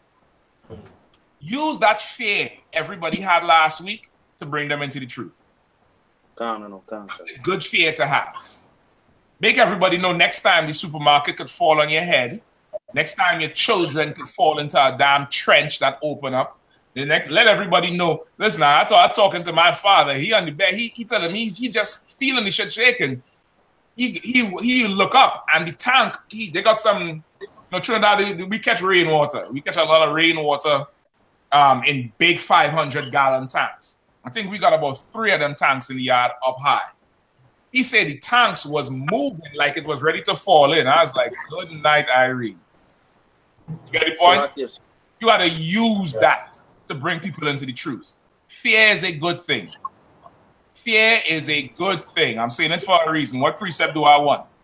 use that fear everybody had last week to bring them into the truth. That's a good fear to have. Make everybody know next time the supermarket could fall on your head. Next time your children could fall into a damn trench that open up. Let everybody know. Listen, I talking to my father. He on the bed. He telling me he just feeling the shit shaking. He look up and the tank. They got some. You know, Trinidad. We catch rainwater. We catch a lot of rainwater in big 500-gallon tanks. I think we got about 3 of them tanks in the yard up high. He said the tanks was moving like it was ready to fall in. I was like, good night, Irene. You get the point? You got to use that to bring people into the truth. Fear is a good thing. Fear is a good thing. I'm saying it for a reason. What precept do I want?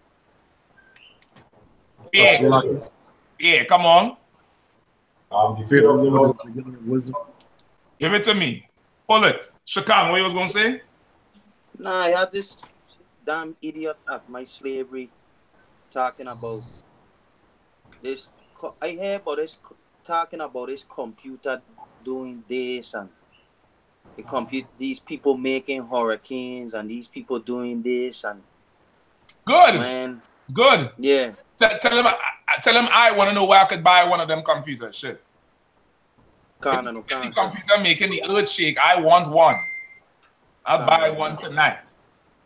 Fear. Yeah, come on. Fear of the Lord is the beginning of wisdom. Give it to me. Pull it. Shakan, what you was going to say? Nah, I had this damn idiot at my slavery talking about this. I hear about this talking about this computer doing this and these people making hurricanes and these people doing this and good, man. Good. Yeah. Tell him I want to know where I could buy one of them computers. Shit. The computer making the earth shake. I want one. I'll buy one tonight.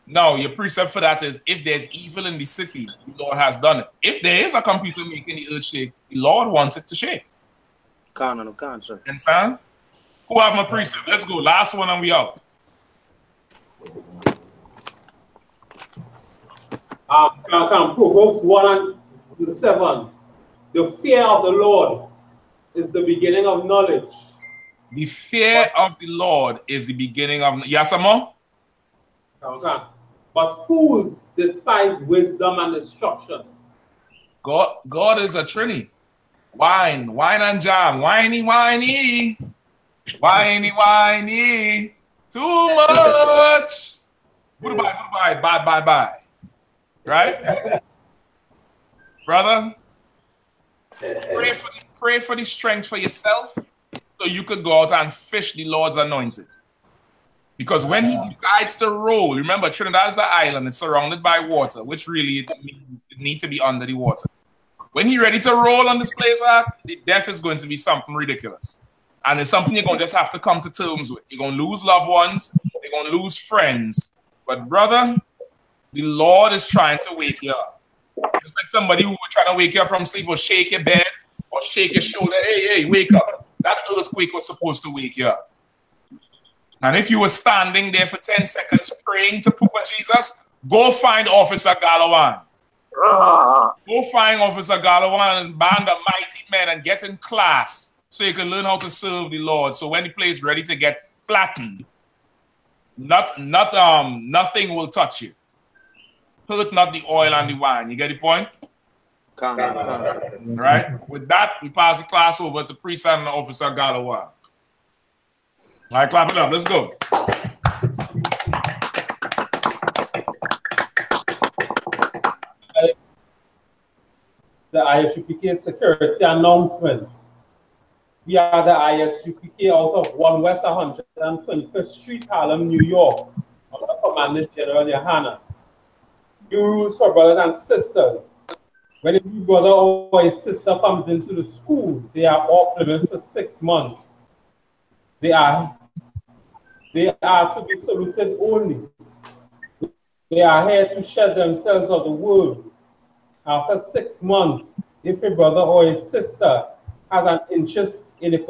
No, your precept for that is if there's evil in the city, the Lord has done it. If there is a computer making the earth shake, the Lord wants it to shake. Sir. Understand? Who have my precept? Let's go. Last one and we out. Proverbs 1:7. The fear of the Lord is the beginning of knowledge. The fear of the Lord is the beginning of... Yasamo? But fools despise wisdom and instruction. God is a Trinity. Wine and jam. Whiny. Too much. Goodbye. Bye. Right? Brother, pray for the strength for yourself so you could go out and fish the Lord's anointed. Because when he decides to roll, remember Trinidad is an island, it's surrounded by water, which really it need to be under the water. When he's ready to roll on this place, the death is going to be something ridiculous. And it's something you're going to just have to come to terms with. You're going to lose loved ones, you're going to lose friends. But brother, the Lord is trying to wake you up. Just like somebody who was trying to wake you up from sleep or shake your bed or shake your shoulder. Hey, wake up. That earthquake was supposed to wake you up. And if you were standing there for 10 seconds praying to Papa Jesus, go find Officer Galawan. Go find Officer Galawan and band of mighty men and get in class so you can learn how to serve the Lord. So when the place is ready to get flattened, nothing will touch you. Hurt not the oil and the wine. You get the point? Come. Right? With that, we pass the class over to Priest and Officer Galawan. All right, clap it up. Let's go. The I.S.U.P.K security announcement. We are the I.S.U.P.K out of 1 West 125th Street, Harlem, New York, under Commander General Yahanna. New rules for brothers and sisters. When a new brother or a sister comes into the school, they are off limits for 6 months. They are to be saluted only. They are here to shed themselves of the world. After 6 months, if a brother or a sister has an interest in it,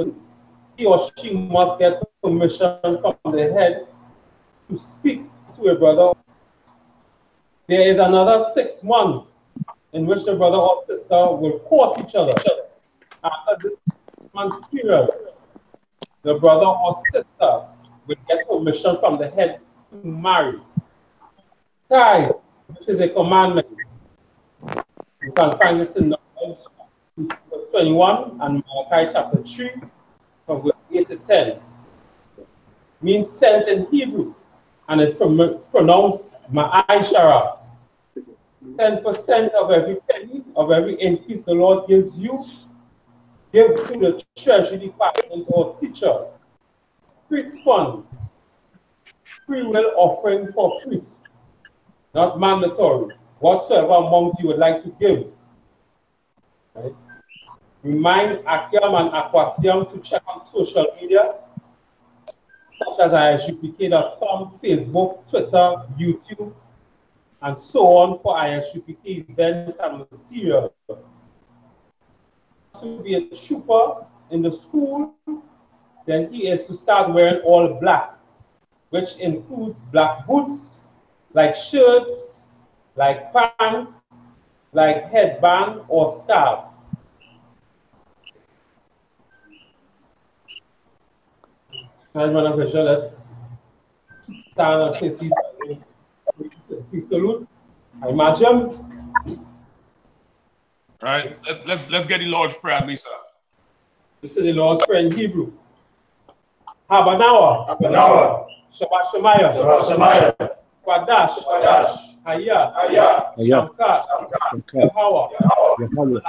he or she must get permission from the head to speak to a brother. There is another 6 months in which the brother or sister will court each other. After this 6 months period, the brother or sister will get permission from the head to marry. Tithe, which is a commandment. You can find this in Numbers 21 and Malachi chapter 3 from verse 8 to 10. Means tenth in Hebrew and is pronounced Ma'aishara. 10% of every penny, of every increase the Lord gives you, give to the treasury department or teacher. Priest fund, free will offering for priests, not mandatory. Whatsoever amount you would like to give. Right? Remind Akiam and Aquatium to check on social media, such as ISUPK.com, Facebook, Twitter, YouTube, and so on for I.S.U.P.K events and material. To be a trooper in the school, then he is to start wearing all black, which includes black boots, like shirts, like pants, like headband or scarf. Let's stand and face each salute. I imagine. Right. Let's get the Lord's Prayer, Lisa. This is the Lord's Prayer in Hebrew. Habanawa. Shabbat Shemaya. Kwadash. Haya. Shamka. Yahweh.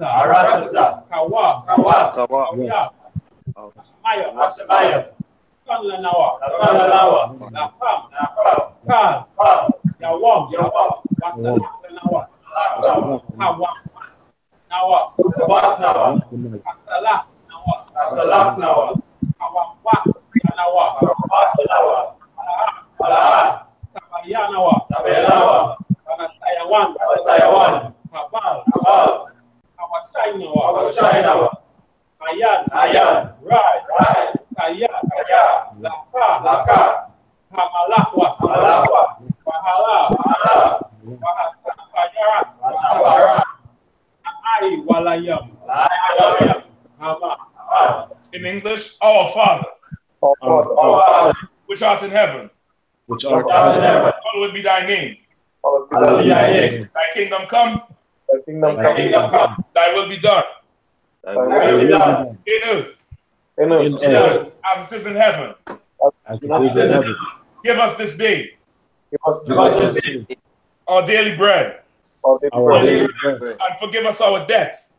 Arataza. Kawa. Maya. Kanlanawa. Napam. Kan. Yawam. Wasalanawa. Hawa. Nawa. Nawa. Asalak Nawa. Hawa. Nawa. Alaha. Tabayanawa. Sayawan. Habal. Hawashainawa. Ayan. Right. Kaya. Laka. Hamalakwa. Wahala. Wahatapayara. Ai walayam. In English, our Father, which art in heaven, which art in heaven. Hallowed be thy name. Hallowed be thy name. Thy kingdom come. Thy kingdom come. Thy will be done. Thy will be done. In earth. In earth. As it is in heaven. As it is in heaven. Give us this day Give us this day our daily bread. our daily bread. And forgive us our debts.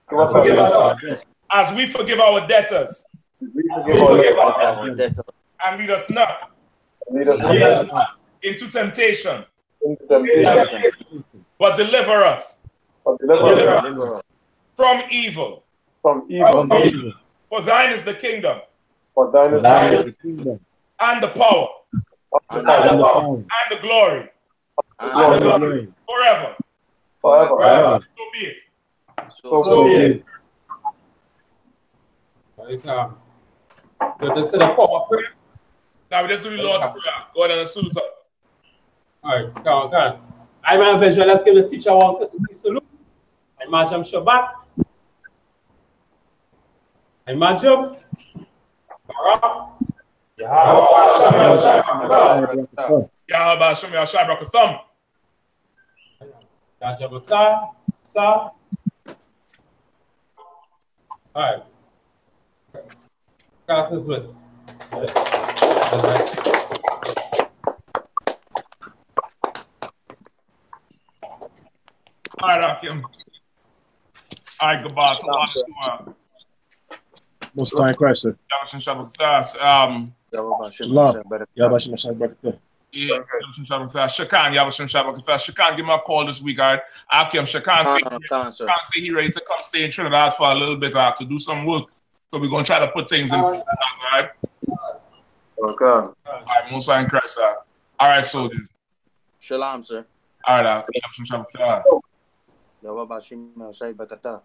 Forgive us our debts. As we forgive our debtors. We forgive our debtors. And lead us not Lead us not into temptation. into temptation, But deliver us but deliver us from evil. from evil. For thine is the kingdom. For thine is Thine is the the kingdom, And the power. and the power, And the glory. and the glory, Forever. forever. So be it. So be it. Right, let's say the power prayer. Now we just do the Lord's Prayer. Go ahead and salute up. All right, come on. I want to venture, let's give the teacher one courtesy salute. I Majam Shabbat. I Majam. Barak. Yahweh Hashem Yahshua Brakatham. Yajabata. Sa. All right. Class is with. All right, Akim. All right, goodbye. Most High Christ, sir. Shalom. Yabashim Hashem Barakatah. Yeah, Shakan, Yabashim Shabakatah. Shakan, give me a call this week, all right? Akim, Shakan say he ready to come stay in Trinidad for a little bit to do some work. So we're going to try to put things in place, all right? Okay. All right, Most High Christ, sir. All right, soldiers. Shalom, sir. All right, Yabashim Shabakatah. Yahweh Bashim Shai Bakata.